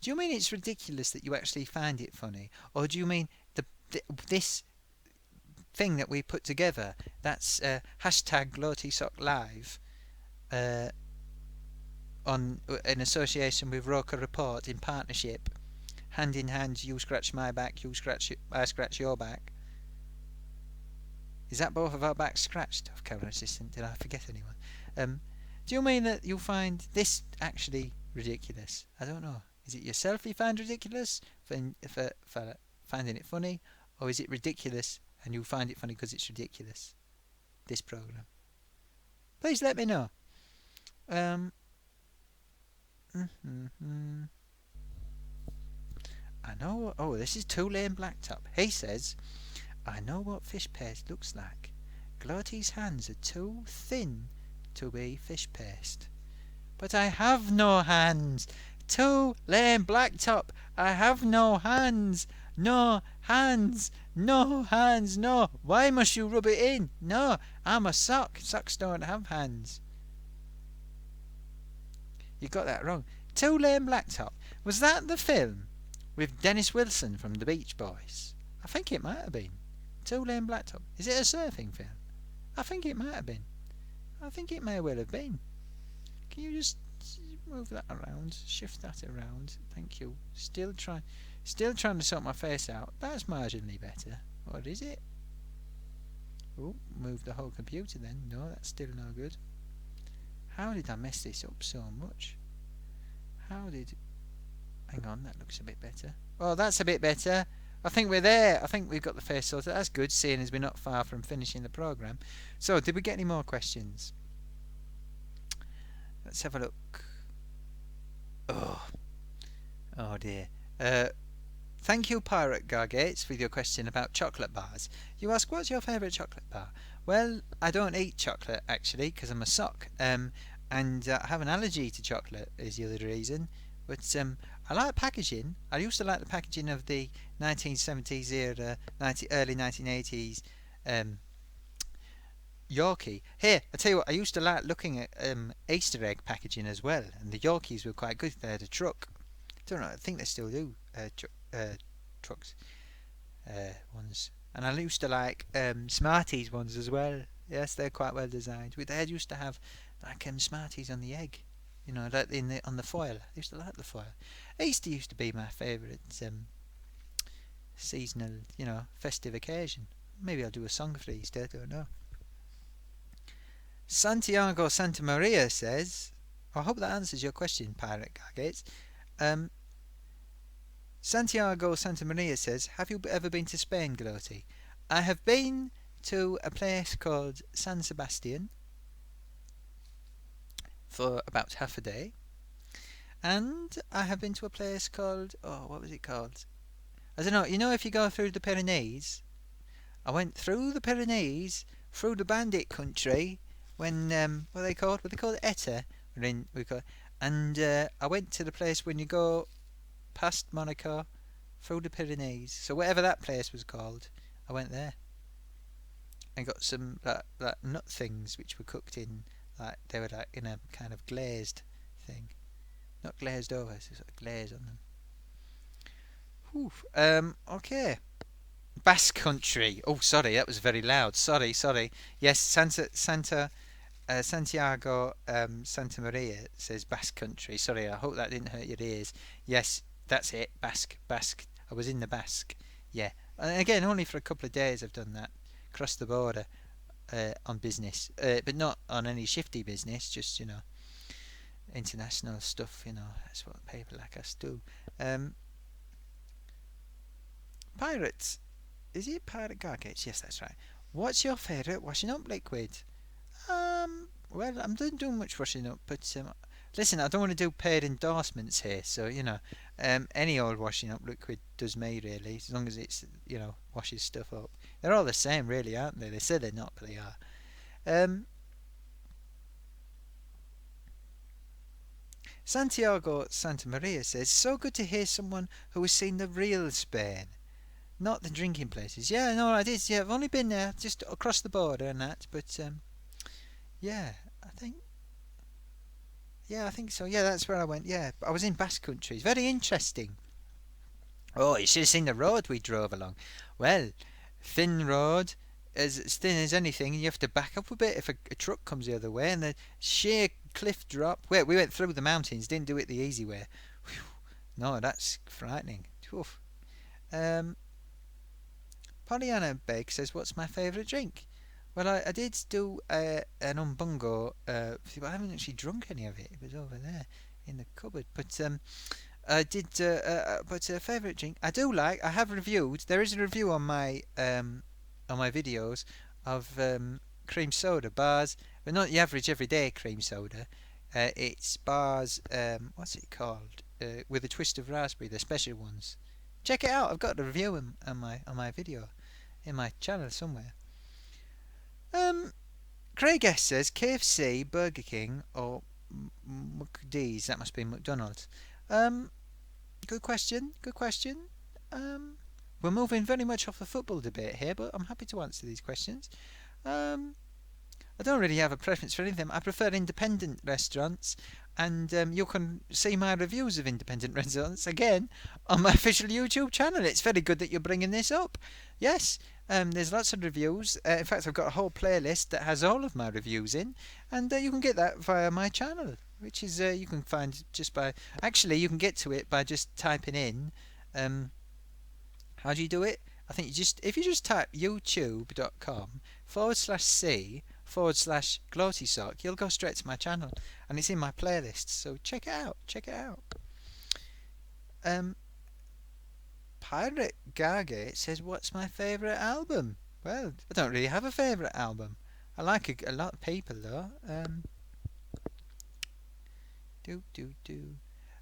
you mean it's ridiculous that you actually find it funny? Or do you mean this thing that we put together, that's hashtag Gloatysock Live, in association with Roker Report, in partnership, hand in hand, you scratch my back, I scratch your back. Is that both of our backs scratched, off camera assistant? Did I forget anyone? Do you mean that you find this actually ridiculous? I don't know. Is it yourself you find ridiculous for finding it funny, or is it ridiculous and you find it funny because it's ridiculous? This program. Please let me know. Um, mm-hmm. I know. Oh, this is Two Lane Blacktop. He says, I know what fish paste looks like. Gloaty's hands are too thin to be fish paste. But I have no hands. Two Lane Blacktop. I have no hands. No hands. No hands. No. Why must you rub it in? No. I'm a sock. Socks don't have hands. You got that wrong. Two Lane Blacktop. Was that the film with Dennis Wilson from the Beach Boys? I think it might have been. Two Lane Blacktop. Is it a surfing film? I think it might have been. I think it may well have been. Can you just move that around? Shift that around. Thank you. Still trying to sort my face out. That's marginally better. What is it? Oh, move the whole computer then. No, that's still no good. How did I mess this up so much? Hang on, that looks a bit better. Oh, that's a bit better. I think we're there. I think we've got the face sorted. That's good, seeing as we're not far from finishing the programme. So, did we get any more questions? Let's have a look. Oh dear. Thank you, Pirate Gargates, with your question about chocolate bars. You ask, what's your favourite chocolate bar? Well, I don't eat chocolate, actually, because I'm a sock. And I have an allergy to chocolate, is the other reason. But I like packaging. I used to like the packaging of the 1970s era, early 1980s Yorkie. Here, I tell you what, I used to like looking at Easter egg packaging as well, and the Yorkies were quite good. They had a truck. Don't know, I think they still do trucks ones. And I used to like Smarties ones as well. Yes, they're quite well designed. They used to have like Smarties on the egg, like on the foil. I used to like the foil. Easter used to be my favourite seasonal, festive occasion. Maybe I'll do a song for Easter. I don't know. Santiago Santa Maria says, I hope that answers your question, Pirate Gargates. Santiago Santa Maria says, have you ever been to Spain, Gloaty? I have been to a place called San Sebastian for about half a day. And I have been to a place called, what was it called? I don't know, if you go through the Pyrenees, I went through the Pyrenees, through the bandit country, when, what are they called? What are they called? Eta. And I went to the place when you go past Monaco, through the Pyrenees. So whatever that place was called, I went there. And got some like nut things which were cooked in, like they were like in a kind of glazed thing. Not glazed over, it's just a glaze on them. Okay. Basque Country. Oh, sorry, that was very loud. Sorry. Yes, Santiago Santa Maria says Basque Country. Sorry, I hope that didn't hurt your ears. Yes, that's it. Basque. I was in the Basque. Yeah. And again, only for a couple of days I've done that. Crossed the border on business. But not on any shifty business, just, international stuff, That's what people like us do. Pirates. Is it Pirate Gargates? Yes, that's right. What's your favourite washing up liquid? Well, I'm not doing much washing up, but listen, I don't want to do paid endorsements here, so any old washing up liquid does me really, as long as it's washes stuff up. They're all the same, really, aren't they? They say they're not, but they are. Santiago Santa Maria says, so good to hear someone who has seen the real Spain. Not the drinking places. Yeah, no, I did. Yeah, I've only been there, just across the border and that. But yeah, I think so. Yeah, that's where I went. Yeah, I was in Basque Country. It's very interesting. Oh, you should have seen the road we drove along. Well, thin road, as thin as anything. You have to back up a bit if a truck comes the other way, and the sheer cliff drop. We went through the mountains. Didn't do it the easy way. Whew. No, that's frightening. Oof. Pollyanna Begg says, what's my favourite drink? Well, I did do an umbungo, but I haven't actually drunk any of it. It was over there in the cupboard. But I did, but a favourite drink I do like. I have reviewed. There is a review on my videos of cream soda bars, but not the average everyday cream soda. It's bars. What's it called? With a twist of raspberry, the special ones. Check it out. I've got a review on my video in my channel somewhere. Craig S says KFC, Burger King, or McD's. That must be McDonald's. Good question. Good question. We're moving very much off the football debate here, but I'm happy to answer these questions. I don't really have a preference for anything. I prefer independent restaurants, and you can see my reviews of independent restaurants again on my official YouTube channel. It's very good that you're bringing this up. Yes, there's lots of reviews. In fact, I've got a whole playlist that has all of my reviews in, and you can get that via my channel, which is you can find just by. Actually, you can get to it by just typing in. How do you do it? I think if you just type youtube.com/c/Gloatysock, you'll go straight to my channel, and it's in my playlist. So check it out. Check it out. Pirate Gargate says, "What's my favourite album?" Well, I don't really have a favourite album. I like a lot of people though.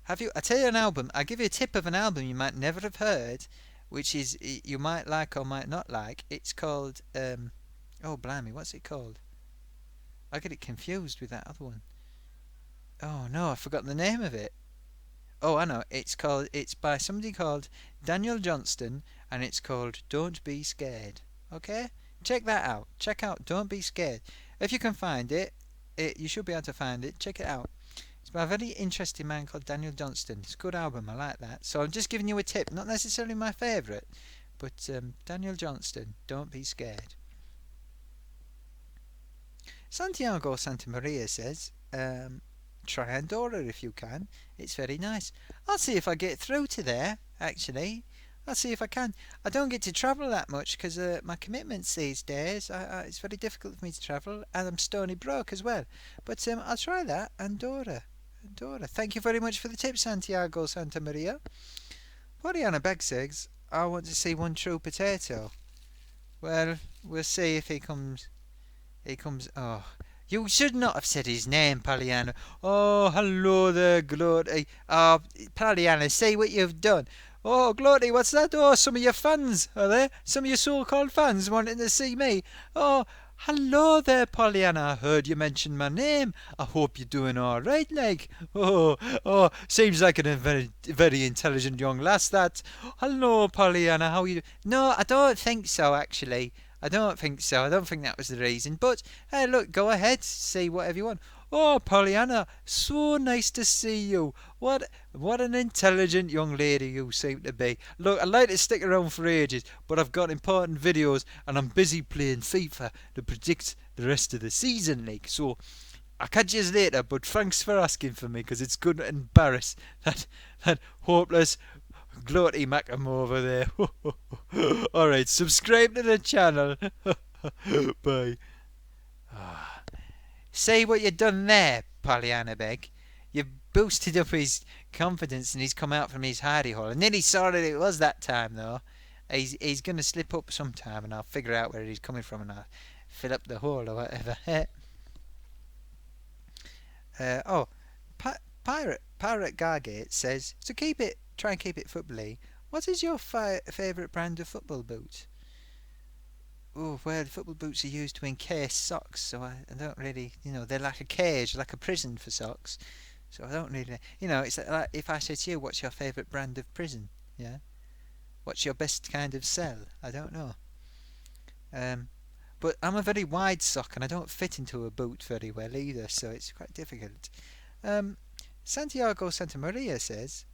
Have you? I tell you an album. I give you a tip of an album you might never have heard, which is you might like or might not like. It's called oh blimey, what's it called? I get it confused with that other one. Oh no, I've forgotten the name of it. Oh, I know. It's by somebody called Daniel Johnston, and it's called Don't Be Scared. Okay? Check that out. Check out Don't Be Scared. If you can find it, you should be able to find it. Check it out. It's by a very interesting man called Daniel Johnston. It's a good album. I like that. So I'm just giving you a tip. Not necessarily my favourite, but Daniel Johnston, Don't Be Scared. Santiago Santa Maria says, try Andorra if you can. It's very nice. I'll see if I get through to there, actually. I'll see if I can. I don't get to travel that much because my commitments these days, it's very difficult for me to travel, and I'm stony broke as well. But I'll try that. Andorra. Thank you very much for the tip, Santiago Santa Maria. Poliana Begg says, I want to see One True Potato. Well, we'll see if he comes. Oh, you should not have said his name, Pollyanna. Oh, hello there, Gloaty. Oh, Pollyanna, see what you've done. Oh, Gloaty, what's that? Oh, some of your fans, are there? Some of your so-called fans wanting to see me. Oh, hello there, Pollyanna. I heard you mention my name. I hope you're doing all right, like. Oh, seems like a very, very intelligent young lass, that. Hello, Pollyanna, how are you? No, I don't think so, actually. I don't think so. I don't think that was the reason. But, hey, look, go ahead. Say whatever you want. Oh, Pollyanna, so nice to see you. What an intelligent young lady you seem to be. Look, I'd like to stick around for ages, but I've got important videos, and I'm busy playing FIFA to predict the rest of the season, like. So, I'll catch you later, but thanks for asking for me, because it's good to embarrass that hopeless Gloaty Macam over there. Alright, subscribe to the channel. Bye. See what you've done there, Pollyanna Begg. You've boosted up his confidence, and he's come out from his hidey hole. I nearly saw that it was that time, though. He's going to slip up sometime, and I'll figure out where he's coming from, and I'll fill up the hole or whatever. Pirate Gargate says, so try and keep it footbally. What is your favourite brand of football boot? Oh, well, football boots are used to encase socks, so I don't really, they're like a cage, like a prison for socks. So I don't really, it's like if I said to you, what's your favourite brand of prison? Yeah? What's your best kind of cell? I don't know. But I'm a very wide sock, and I don't fit into a boot very well either, so it's quite difficult. Santiago Santa Maria says,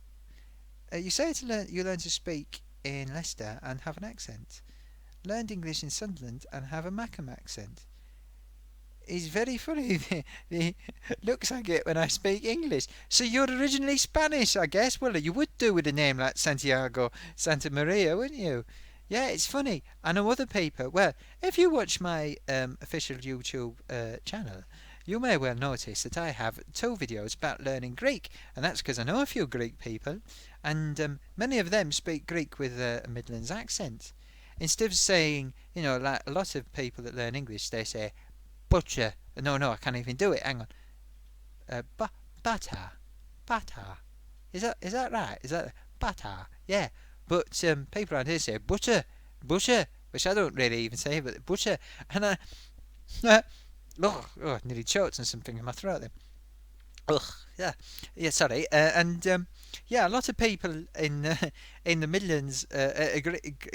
you say you learn to speak in Leicester and have an accent. Learned English in Sunderland and have a Macam accent. It's very funny the looks I get when I speak English. So you're originally Spanish, I guess. Well, you would do with a name like Santiago Santa Maria, wouldn't you? Yeah, it's funny. I know other people. Well, if you watch my official YouTube channel, you may well notice that I have 2 videos about learning Greek, and that's because I know a few Greek people, and many of them speak Greek with a Midlands accent. Instead of saying, like a lot of people that learn English, they say butcher. No, I can't even do it. Hang on. Butter, butter. Is that right? Is that butter? Yeah. But people around here say butter, which I don't really even say, but butter. And I nearly choked on something in my throat then. Ugh, yeah. Sorry, and yeah, a lot of people in the Midlands,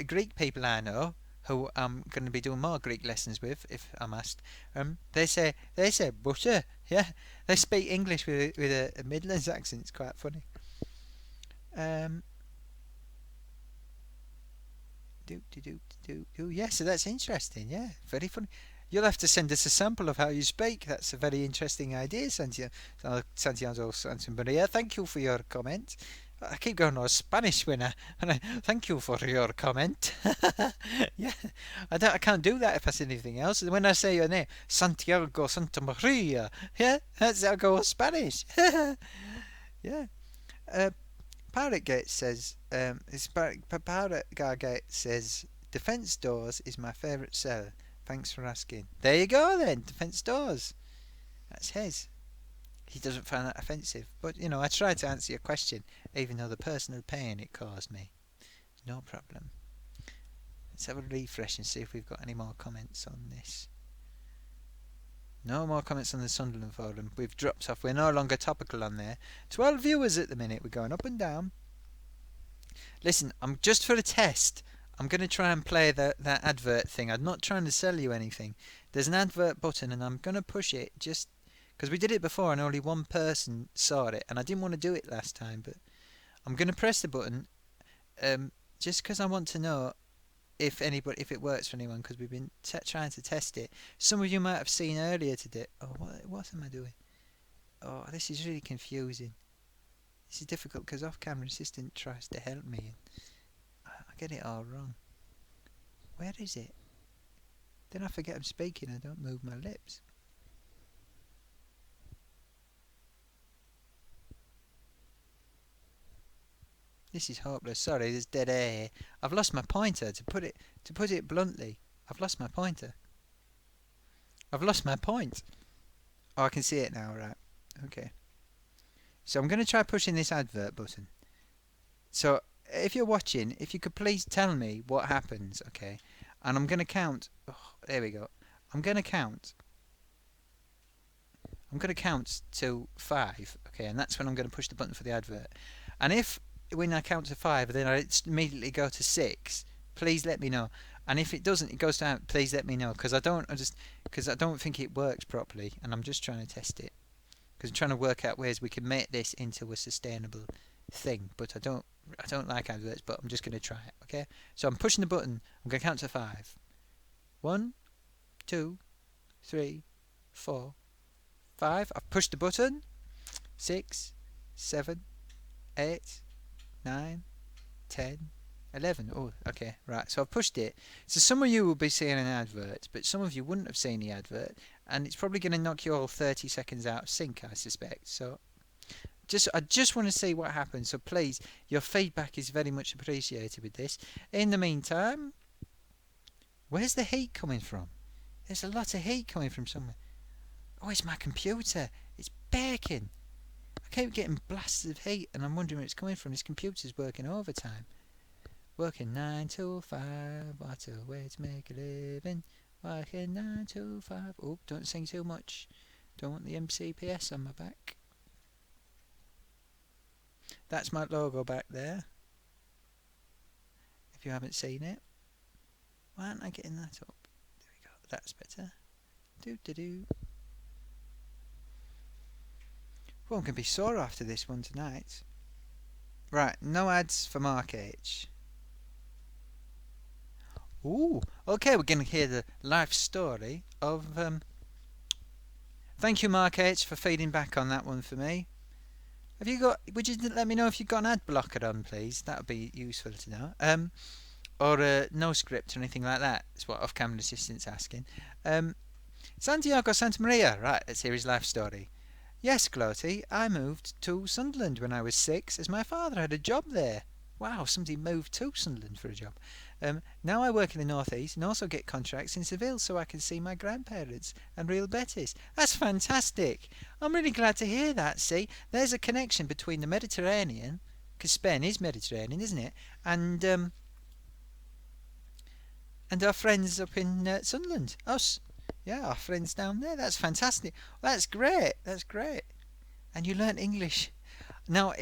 Greek people I know, who I'm going to be doing more Greek lessons with, if I'm asked. They say butter. Yeah, they speak English with a Midlands accent. It's quite funny. Um, do. Yeah, so that's interesting. Yeah, very funny. You'll have to send us a sample of how you speak. That's a very interesting idea, Santiago Santamaria. Thank you for your comment. I keep going on Spanish when I thank you for your comment. Yeah, I can't do that if I say anything else. And when I say your name, Santiago Santamaria, yeah, that's how I go Spanish. Yeah. Uh, Pirate Gate says, Pirate Gargate says, Defence Doors is my favourite seller. Thanks for asking. There you go then, Defence Doors. That's his. He doesn't find that offensive. But, I tried to answer your question, even though the personal pain it caused me. No problem. Let's have a refresh and see if we've got any more comments on this. No more comments on the Sunderland forum. We've dropped off. We're no longer topical on there. 12 viewers at the minute. We're going up and down. Listen, I'm just for a test. I'm going to try and play that advert thing. I'm not trying to sell you anything. There's an advert button and I'm going to push it just because we did it before and only one person saw it. And I didn't want to do it last time, but I'm going to press the button just because I want to know if it works for anyone, because we've been trying to test it. Some of you might have seen earlier today. Oh, what am I doing? Oh, this is really confusing. This is difficult because off-camera assistant tries to help me. I get it all wrong. Where is it? Then I forget I'm speaking. I don't move my lips. This is hopeless. Sorry, there's dead air here. I've lost my pointer. To put it bluntly, I've lost my pointer. I've lost my point. Oh, I can see it now. Right. Okay. So I'm going to try pushing this advert button. So if you're watching, if you could please tell me what happens, okay? And I'm going to count. Oh, there we go. I'm going to count to 5, okay? And that's when I'm going to push the button for the advert. And if when I count to 5, then I immediately go to 6, please let me know. And if it doesn't, it goes down. Please let me know, because I don't think it works properly, and I'm just trying to test it. Because I'm trying to work out ways we can make this into a sustainable thing. But I don't like adverts, but I'm just going to try it, okay? So I'm pushing the button. I'm going to count to 5. 1, 2, 3, 4, 5. I've pushed the button. 6, 7, 8, 9, 10, 11. Oh, okay, right. So I've pushed it. So some of you will be seeing an advert, but some of you wouldn't have seen the advert, and it's probably going to knock you all 30 seconds out of sync, I suspect. So I just want to see what happens. So please, your feedback is very much appreciated with this. In the meantime, where's the heat coming from? There's a lot of heat coming from somewhere. Oh, it's my computer. It's baking. I keep getting blasts of heat, and I'm wondering where it's coming from. This computer's working overtime. Working 9 to 5. What a way to make a living. Working 9 to 5. Oh, don't sing too much. Don't want the MCPS on my back. That's my logo back there. If you haven't seen it. Why aren't I getting that up? There we go. That's better. Do. Well, I'm going to be sore after this one tonight. Right, no ads for Mark H. Ooh, okay, we're going to hear the life story of... Thank you, Mark H, for feeding back on that one for me. Would you let me know if you've got an ad blocker on, please? That would be useful to know. Or no script or anything like that. That's what off-camera assistant's asking. Santiago Santamaria. Right, let's hear his life story. Yes, Gloaty, I moved to Sunderland when I was 6, as my father had a job there. Wow, somebody moved to Sunderland for a job. Now I work in the North East and also get contracts in Seville so I can see my grandparents and Real Betis. That's fantastic. I'm really glad to hear that. See, there's a connection between the Mediterranean, because Spain is Mediterranean, isn't it? And our friends up in Sunderland. Us. Yeah, our friends down there. That's fantastic. Well, that's great. That's great. And you learnt English. Now,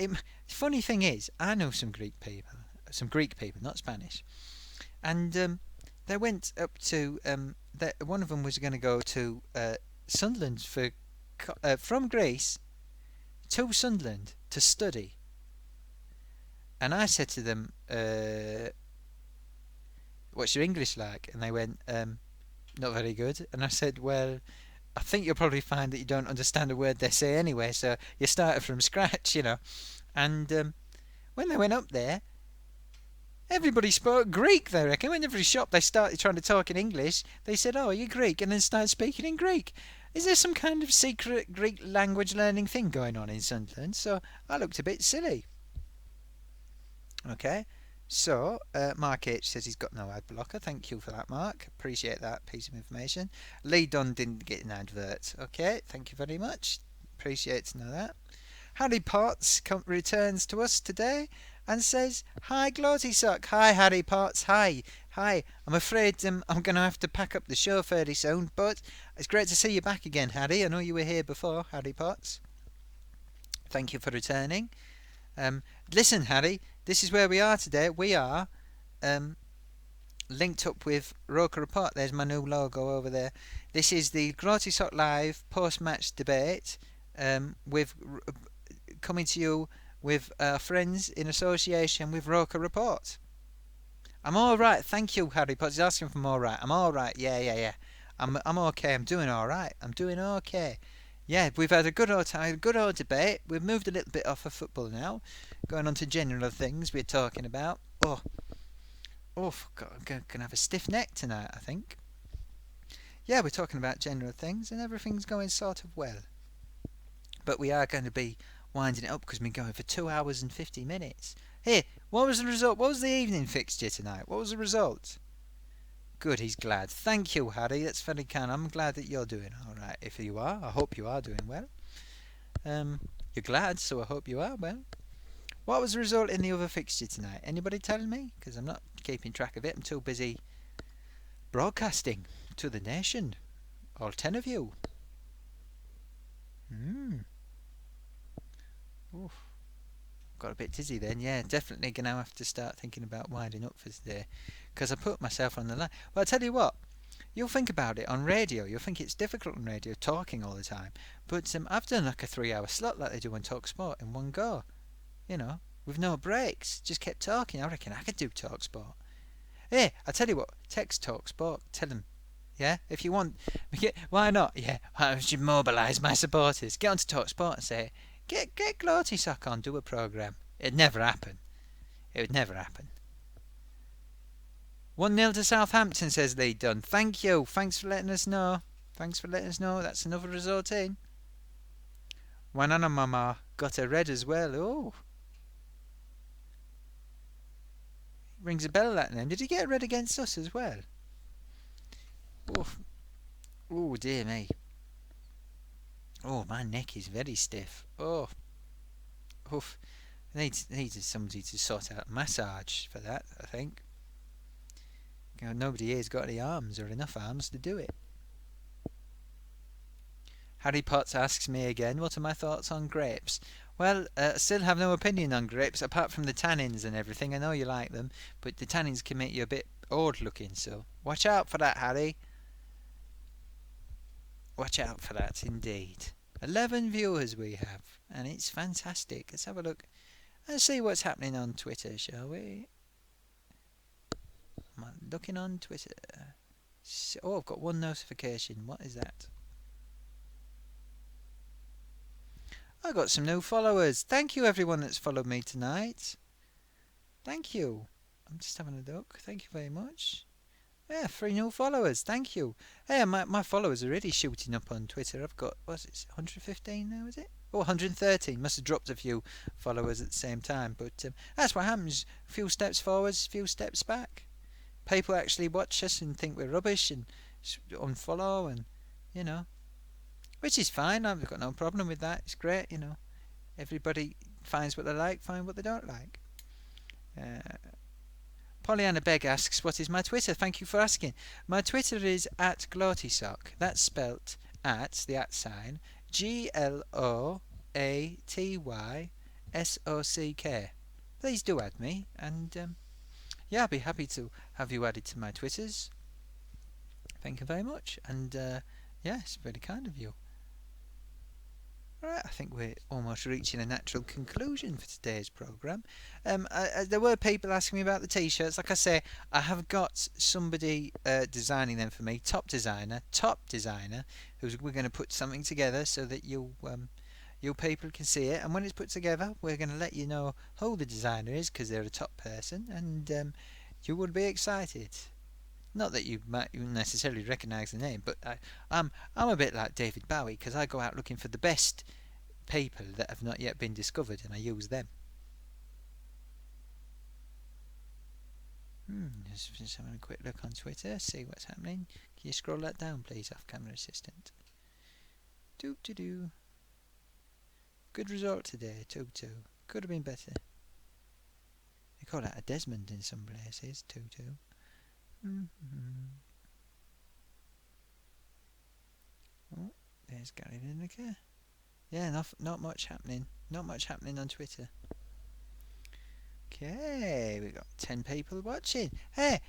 funny thing is, I know some Greek people, not Spanish, and they went up to. One of them was going to go to Sunderland from Greece to Sunderland to study, and I said to them, "What's your English like?" And they went, "Not very good." And I said, "Well, I think you'll probably find that you don't understand a word they say anyway, so you started from scratch, you know." And when they went up there, everybody spoke Greek, they reckon. When every shop they started trying to talk in English, they said, "Oh, are you Greek?" and then started speaking in Greek. Is there some kind of secret Greek language learning thing going on in Sunderland? So I looked a bit silly. Okay, so Mark H says he's got no ad blocker. Thank you for that, Mark. Appreciate that piece of information. Lee Dunn didn't get an advert. Okay, thank you very much. Appreciate to know that. Harry Potts returns to us today and says, "Hi, Gloatysock." Hi, Harry Potts. Hi. Hi. I'm afraid I'm going to have to pack up the show fairly soon, but it's great to see you back again, Harry. I know you were here before, Harry Potts. Thank you for returning. Listen, Harry, this is where we are today. We are linked up with Roker Report. There's my new logo over there. This is the Gloatysock Live post-match debate with coming to you with our friends in association with Roker Report. I'm all right, thank you, Harry Potter. He's asking if I'm all right. I'm all right. Yeah. I'm okay. I'm doing all right. I'm doing okay. Yeah, we've had a good old time, a good old debate. We've moved a little bit off of football now, going on to general things we're talking about. Oh, God, I'm going to have a stiff neck tonight, I think. Yeah, we're talking about general things, and everything's going sort of well. But we are going to be winding it up because we're going for 2 hours and 50 minutes. Here, what was the result? What was the evening fixture tonight? What was the result? Good, he's glad. Thank you, Harry. That's very kind. I'm glad that you're doing all right. If you are, I hope you are doing well. You're glad, so I hope you are well. What was the result in the other fixture tonight? Anybody telling me? Because I'm not keeping track of it. I'm too busy broadcasting to the nation. All 10 of you. Oof. Got a bit dizzy then. Yeah, definitely going to have to start thinking about winding up for today. Because I put myself on the line. Well, I'll tell you what. You'll think about it on radio. You'll think it's difficult on radio, talking all the time. But I've done like a 3-hour slot like they do on Talk Sport in one go. You know, with no breaks. Just kept talking. I reckon I could do Talk Sport. Hey, I'll tell you what. Text Talk Sport. Tell them. Yeah, if you want. Why not? Yeah, I should mobilise my supporters. Get onto Talk Sport and say, Get Gloatysock on, do a programme. It'd never happen. It would never happen. 1-0 to Southampton, says Lee Dunn. Thank you. Thanks for letting us know. That's another result in. Wanana Mama got a red as well. Oh. Rings a bell, that name. Did he get a red against us as well? Oof. Oh, dear me. Oh, my neck is very stiff. Oh. Oof. Needs somebody to sort out a massage for that, I think. You know, nobody here's got any arms or enough arms to do it. Harry Potts asks me again, what are my thoughts on grapes? Well, I still have no opinion on grapes, apart from the tannins and everything. I know you like them, but the tannins can make you a bit odd looking, so watch out for that, Harry. Watch out for that, indeed. 11 viewers we have, and it's fantastic. Let's have a look. Let's see what's happening on Twitter, shall we? Am I looking on Twitter? Oh, I've got one notification. What is that? I got some new followers. Thank you, everyone that's followed me tonight. Thank you. I'm just having a look. Thank you very much. Yeah, 3 new followers. Thank you. Hey, my followers are really shooting up on Twitter. I've got, what's it, 115 now, is it? Oh, 113. Must have dropped a few followers at the same time. But that's what happens. A few steps forwards, a few steps back. People actually watch us and think we're rubbish and unfollow and, you know, which is fine. I've got no problem with that. It's great, you know. Everybody finds what they like, find what they don't like. Uh, Pollyanna Begg asks, what is my Twitter? Thank you for asking. My Twitter is at Gloatysock. That's spelt at, the at sign, GLOATYSOCK. Please do add me, and yeah, I'll be happy to have you added to my Twitters. Thank you very much, and yeah, it's very kind of you. Right, I think we're almost reaching a natural conclusion for today's programme. There were people asking me about the t-shirts. Like I say, I have got somebody designing them for me, top designer, who's we're going to put something together so that you people can see it. And when it's put together, we're going to let you know who the designer is because they're a top person, and you will be excited. Not that you might necessarily recognise the name, but I'm a bit like David Bowie because I go out looking for the best people that have not yet been discovered, and I use them. Just having a quick look on Twitter, see what's happening. Can you scroll that down, please, off camera assistant? Doop to do. Good result today, 2-2. Could have been better. They call that a Desmond in some places, 2-2. Oh, there's Gary Lineker. Yeah, not much happening. Not much happening on Twitter. Okay, we got 10 people watching. Hey,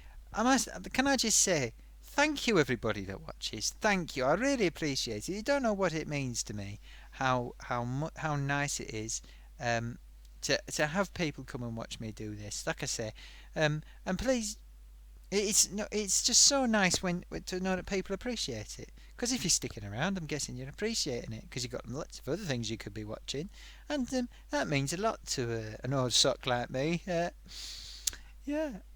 can I just say thank you everybody that watches. Thank you. I really appreciate it. You don't know what it means to me. How nice it is to have people come and watch me do this. Like I say, and please. It's just so nice to know that people appreciate it. Because if you're sticking around, I'm guessing you're appreciating it. Because you've got lots of other things you could be watching, and that means a lot to an old sock like me. Yeah.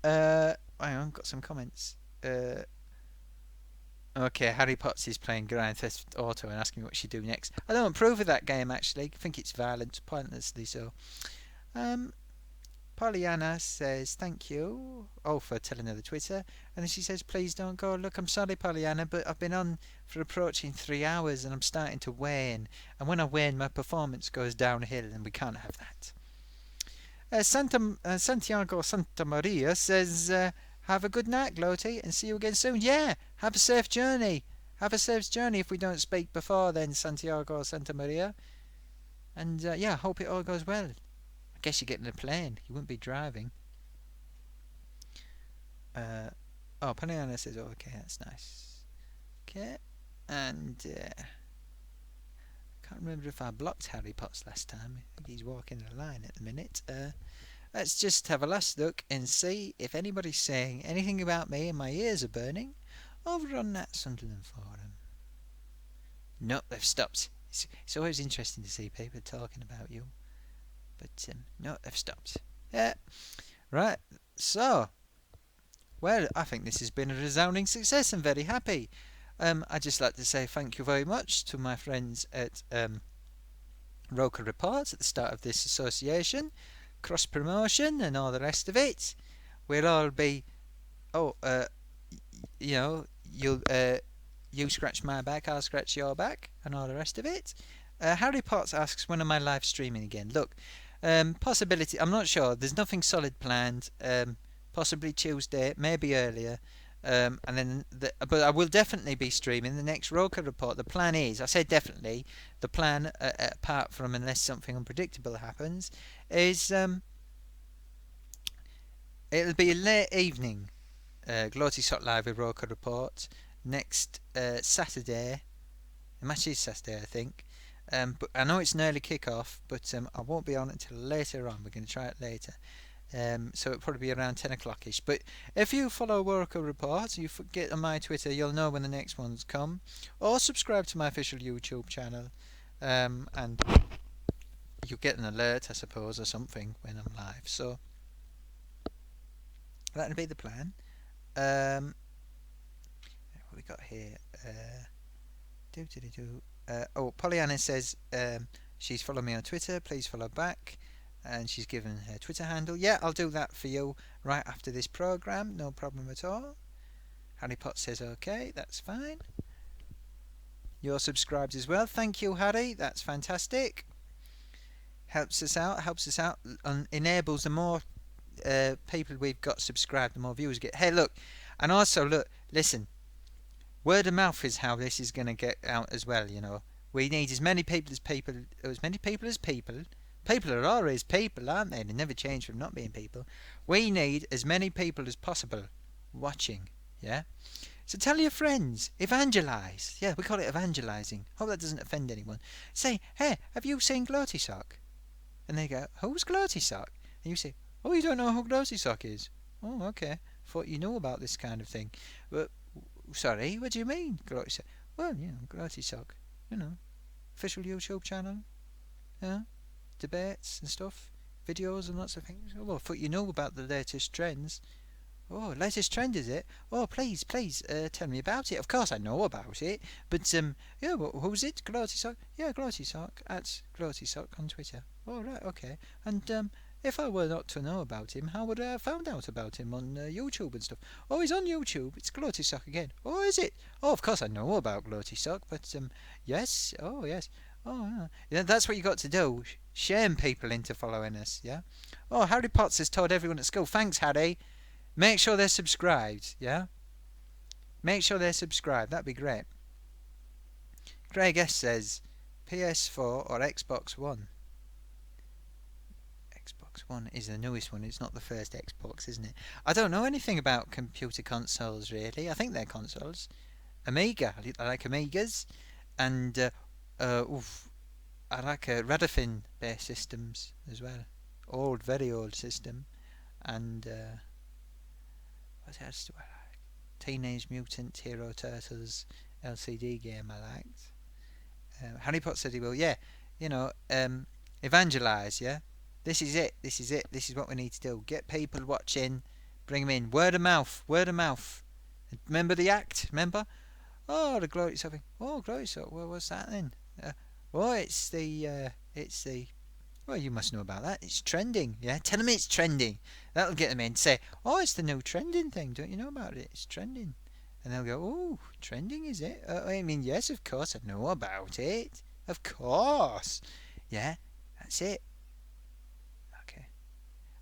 Hang on, got some comments. Okay, Harry Potts is playing Grand Theft Auto and asking what she do next. I don't approve of that game actually. I think it's violent, pointlessly so. Pollyanna says thank you for telling her the Twitter, and then she says please don't go. Look, I'm sorry Pollyanna, but I've been on for approaching 3 hours and I'm starting to wane, and when I wane my performance goes downhill and we can't have that. Santiago Santa Maria says have a good night Gloaty and see you again soon. Yeah, have a safe journey. Have a safe journey if we don't speak before then, Santiago Santa Maria, and yeah, hope it all goes well. I guess you're getting a plane. You wouldn't be driving. Paniana says, oh, okay, that's nice. Okay, and I can't remember if I blocked Harry Potts last time. I think he's walking the line at the minute. Let's just have a last look and see if anybody's saying anything about me and my ears are burning over on that Sunderland forum. Nope, they've stopped. It's always interesting to see people talking about you. But no, they've stopped. Yeah. Right. So, well, I think this has been a resounding success. I'm very happy. I'd just like to say thank you very much to my friends at Roker Reports at the start of this association, cross promotion and all the rest of it. We'll all be, you scratch my back, I'll scratch your back, and all the rest of it. Harry Potts asks, when am I live streaming again? Look, possibility, I'm not sure. There's nothing solid planned. Possibly Tuesday, maybe earlier. And then, but I will definitely be streaming the next Roker report. The plan is, I say definitely, the plan, apart from unless something unpredictable happens, is it'll be a late evening, Gloatysock Live with Roker report next Saturday. The match is Saturday, I think. But I know it's an early kick-off, but I won't be on until later on. We're going to try it later. So it'll probably be around 10 o'clock-ish. But if you follow Worker Report, you get on my Twitter, you'll know when the next ones come. Or subscribe to my official YouTube channel. And you'll get an alert, I suppose, or something when I'm live. So that'll be the plan. What we got here? Pollyanna says She's followed me on Twitter. Please follow back. And she's given her Twitter handle. Yeah, I'll do that for you right after this program. No problem at all. Harry Pot says okay. That's fine. You're subscribed as well. Thank you, Harry. That's fantastic. Helps us out. Enables the more people we've got subscribed, the more viewers we get. Hey, look. And also, look. Listen. Word of mouth is how this is going to get out as well, you know. We need as many people as people. People are always people, aren't they? They never change from not being people. We need as many people as possible watching, yeah? So tell your friends, evangelise. Yeah, we call it evangelising. Hope that doesn't offend anyone. Say, hey, have you seen Gloatysock? And they go, who's Gloatysock? And you say, oh, you don't know who Gloatysock is? Oh, okay. Thought you knew about this kind of thing. But, sorry, what do you mean, Gloatysock? Well, you know, Gloatysock, you know, official YouTube channel, yeah, debates and stuff, videos and lots of things. Oh, I thought you knew about the latest trends. Oh, latest trend is it? Oh, please, tell me about it. Of course I know about it, but yeah, well, who's it? Gloatysock? Yeah, Gloatysock, at Gloatysock on Twitter. Oh, right, okay. And if I were not to know about him, how would I have found out about him on YouTube and stuff? Oh, he's on YouTube. It's Gloatysock again. Oh, is it? Oh, of course I know about Gloatysock, but yes. Oh, yes. Oh, yeah. That's what you got to do. Shame people into following us. Yeah. Oh, Harry Potts has told everyone at school. Thanks, Harry. Make sure they're subscribed, yeah? Make sure they're subscribed, that'd be great. Greg S says, PS4 or Xbox One? Xbox One is the newest one, it's not the first Xbox, isn't it? I don't know anything about computer consoles, really. I think they're consoles. Amiga, I like Amigas. And, I like Radifin-based systems as well. Very old system. And, what else do I like? Teenage Mutant Hero Turtles LCD game I liked. Harry Potter said he will. Yeah, you know, evangelise. Yeah, this is it. This is what we need to do. Get people watching. Bring them in. Word of mouth. Remember the act? Remember? Oh, the Gloatysock. Oh, Gloatysock. Well, what's that then? It's the. Well, you must know about that. It's trending, yeah? Tell them it's trending. That'll get them in. Say, oh, it's the new trending thing. Don't you know about it? It's trending. And they'll go, oh, trending, is it? I mean, yes, of course, I know about it. Of course. Yeah, that's it. Okay.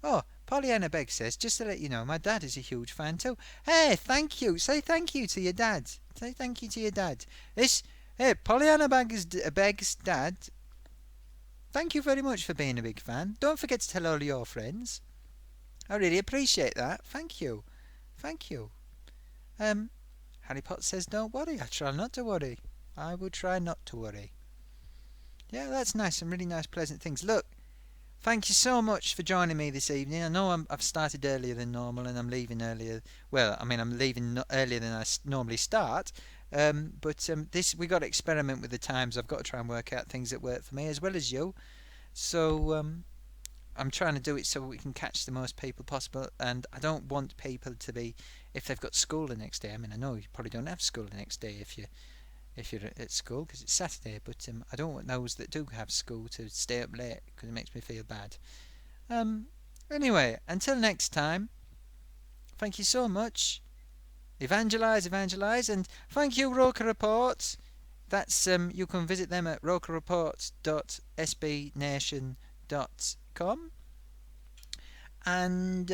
Oh, Pollyanna Begg says, just to let you know, my dad is a huge fan too. Hey, thank you. Say thank you to your dad. Say thank you to your dad. Hey, Pollyanna Begg's dad. Thank you very much for being a big fan. Don't forget to tell all your friends. I really appreciate that. Thank you. Harry Potter says, don't worry. I try not to worry. I will try not to worry. Yeah, that's nice. Some really nice, pleasant things. Look, thank you so much for joining me this evening. I know I've started earlier than normal and I'm leaving earlier. Well, I mean, I'm leaving earlier than I normally start. But we got to experiment with the times. I've got to try and work out things that work for me as well as you. So I'm trying to do it so we can catch the most people possible. And I don't want people to be, if they've got school the next day. I mean, I know you probably don't have school the next day if you're at school because it's Saturday. But I don't want those that do have school to stay up late because it makes me feel bad. Anyway, until next time. Thank you so much. Evangelise, and thank you, Roker Report. That's you can visit them at rokerreport.sbnation.com. And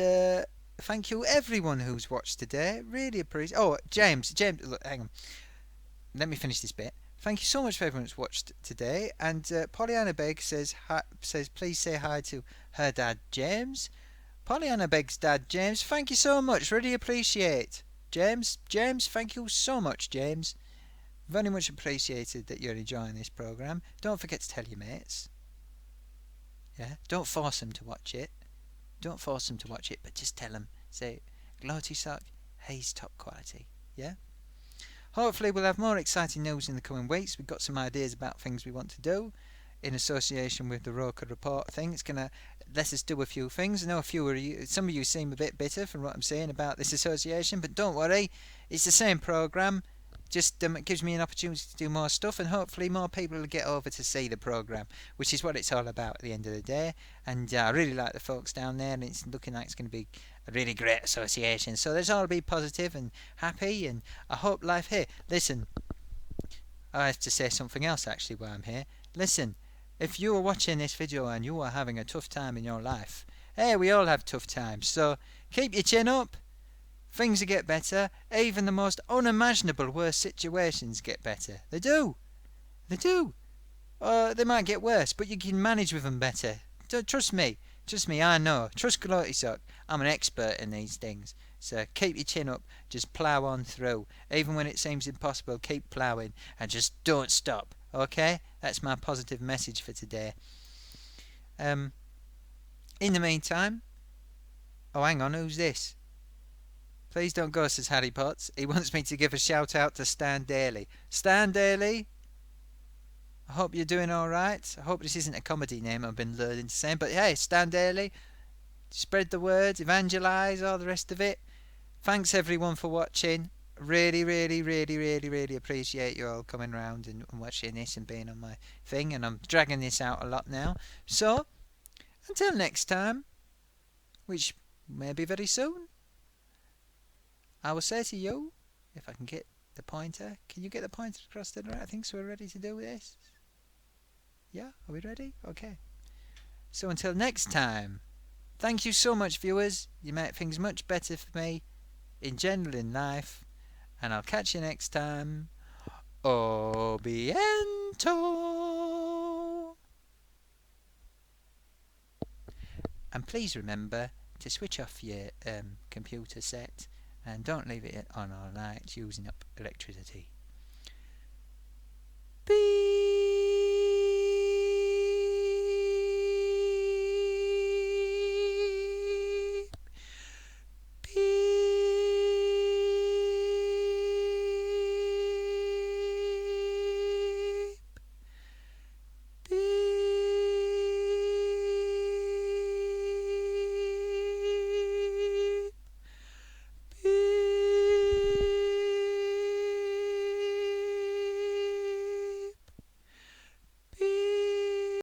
thank you everyone who's watched today. Really appreciate. Oh, James, look, hang on. Let me finish this bit. Thank you so much for everyone who's watched today. And Pollyanna Begg says please say hi to her dad, James. Pollyanna Begg's dad, James. Thank you so much. Really appreciate. James, thank you so much, James. Very much appreciated that you're enjoying this programme. Don't forget to tell your mates. Yeah, don't force them to watch it. But just tell them. Say, Gloatysock, he's top quality. Yeah? Hopefully we'll have more exciting news in the coming weeks. We've got some ideas about things we want to do in association with the Roker Report thing. It's going to let us do a few things. I know some of you seem a bit bitter from what I'm saying about this association, but don't worry, it's the same programme. just it gives me an opportunity to do more stuff, and hopefully more people will get over to see the programme, which is what it's all about at the end of the day. And I really like the folks down there, and it's looking like it's going to be a really great association. So let's all be positive and happy, and I hope life here. Listen, I have to say something else actually while I'm here. Listen, if you are watching this video and you are having a tough time in your life, hey, we all have tough times, so keep your chin up. Things will get better. Even the most unimaginable worst situations get better. They do. They do. They might get worse, but you can manage with them better. Trust me. Trust me, I know. Trust Gloatysock. I'm an expert in these things. So keep your chin up. Just plough on through. Even when it seems impossible, keep ploughing. And just don't stop. Okay? That's my positive message for today. In the meantime... Oh, hang on. Who's this? Please don't go, says Harry Potts. He wants me to give a shout out to Stan Daly. Stan Daly, I hope you're doing alright. I hope this isn't a comedy name I've been learning to say. But hey, Stan Daly, spread the word, evangelise, all the rest of it. Thanks everyone for watching. Really, really, really, really, really appreciate you all coming round and watching this and being on my thing. And I'm dragging this out a lot now. So, until next time, which may be very soon, I will say to you, if I can get the pointer. Can you get the pointer across to the right? I think so. We're ready to do this. Yeah, are we ready? Okay. So until next time, thank you so much, viewers. You make things much better for me in general in life. And I'll catch you next time. Obiento. And please remember to switch off your computer set and don't leave it on all night using up electricity.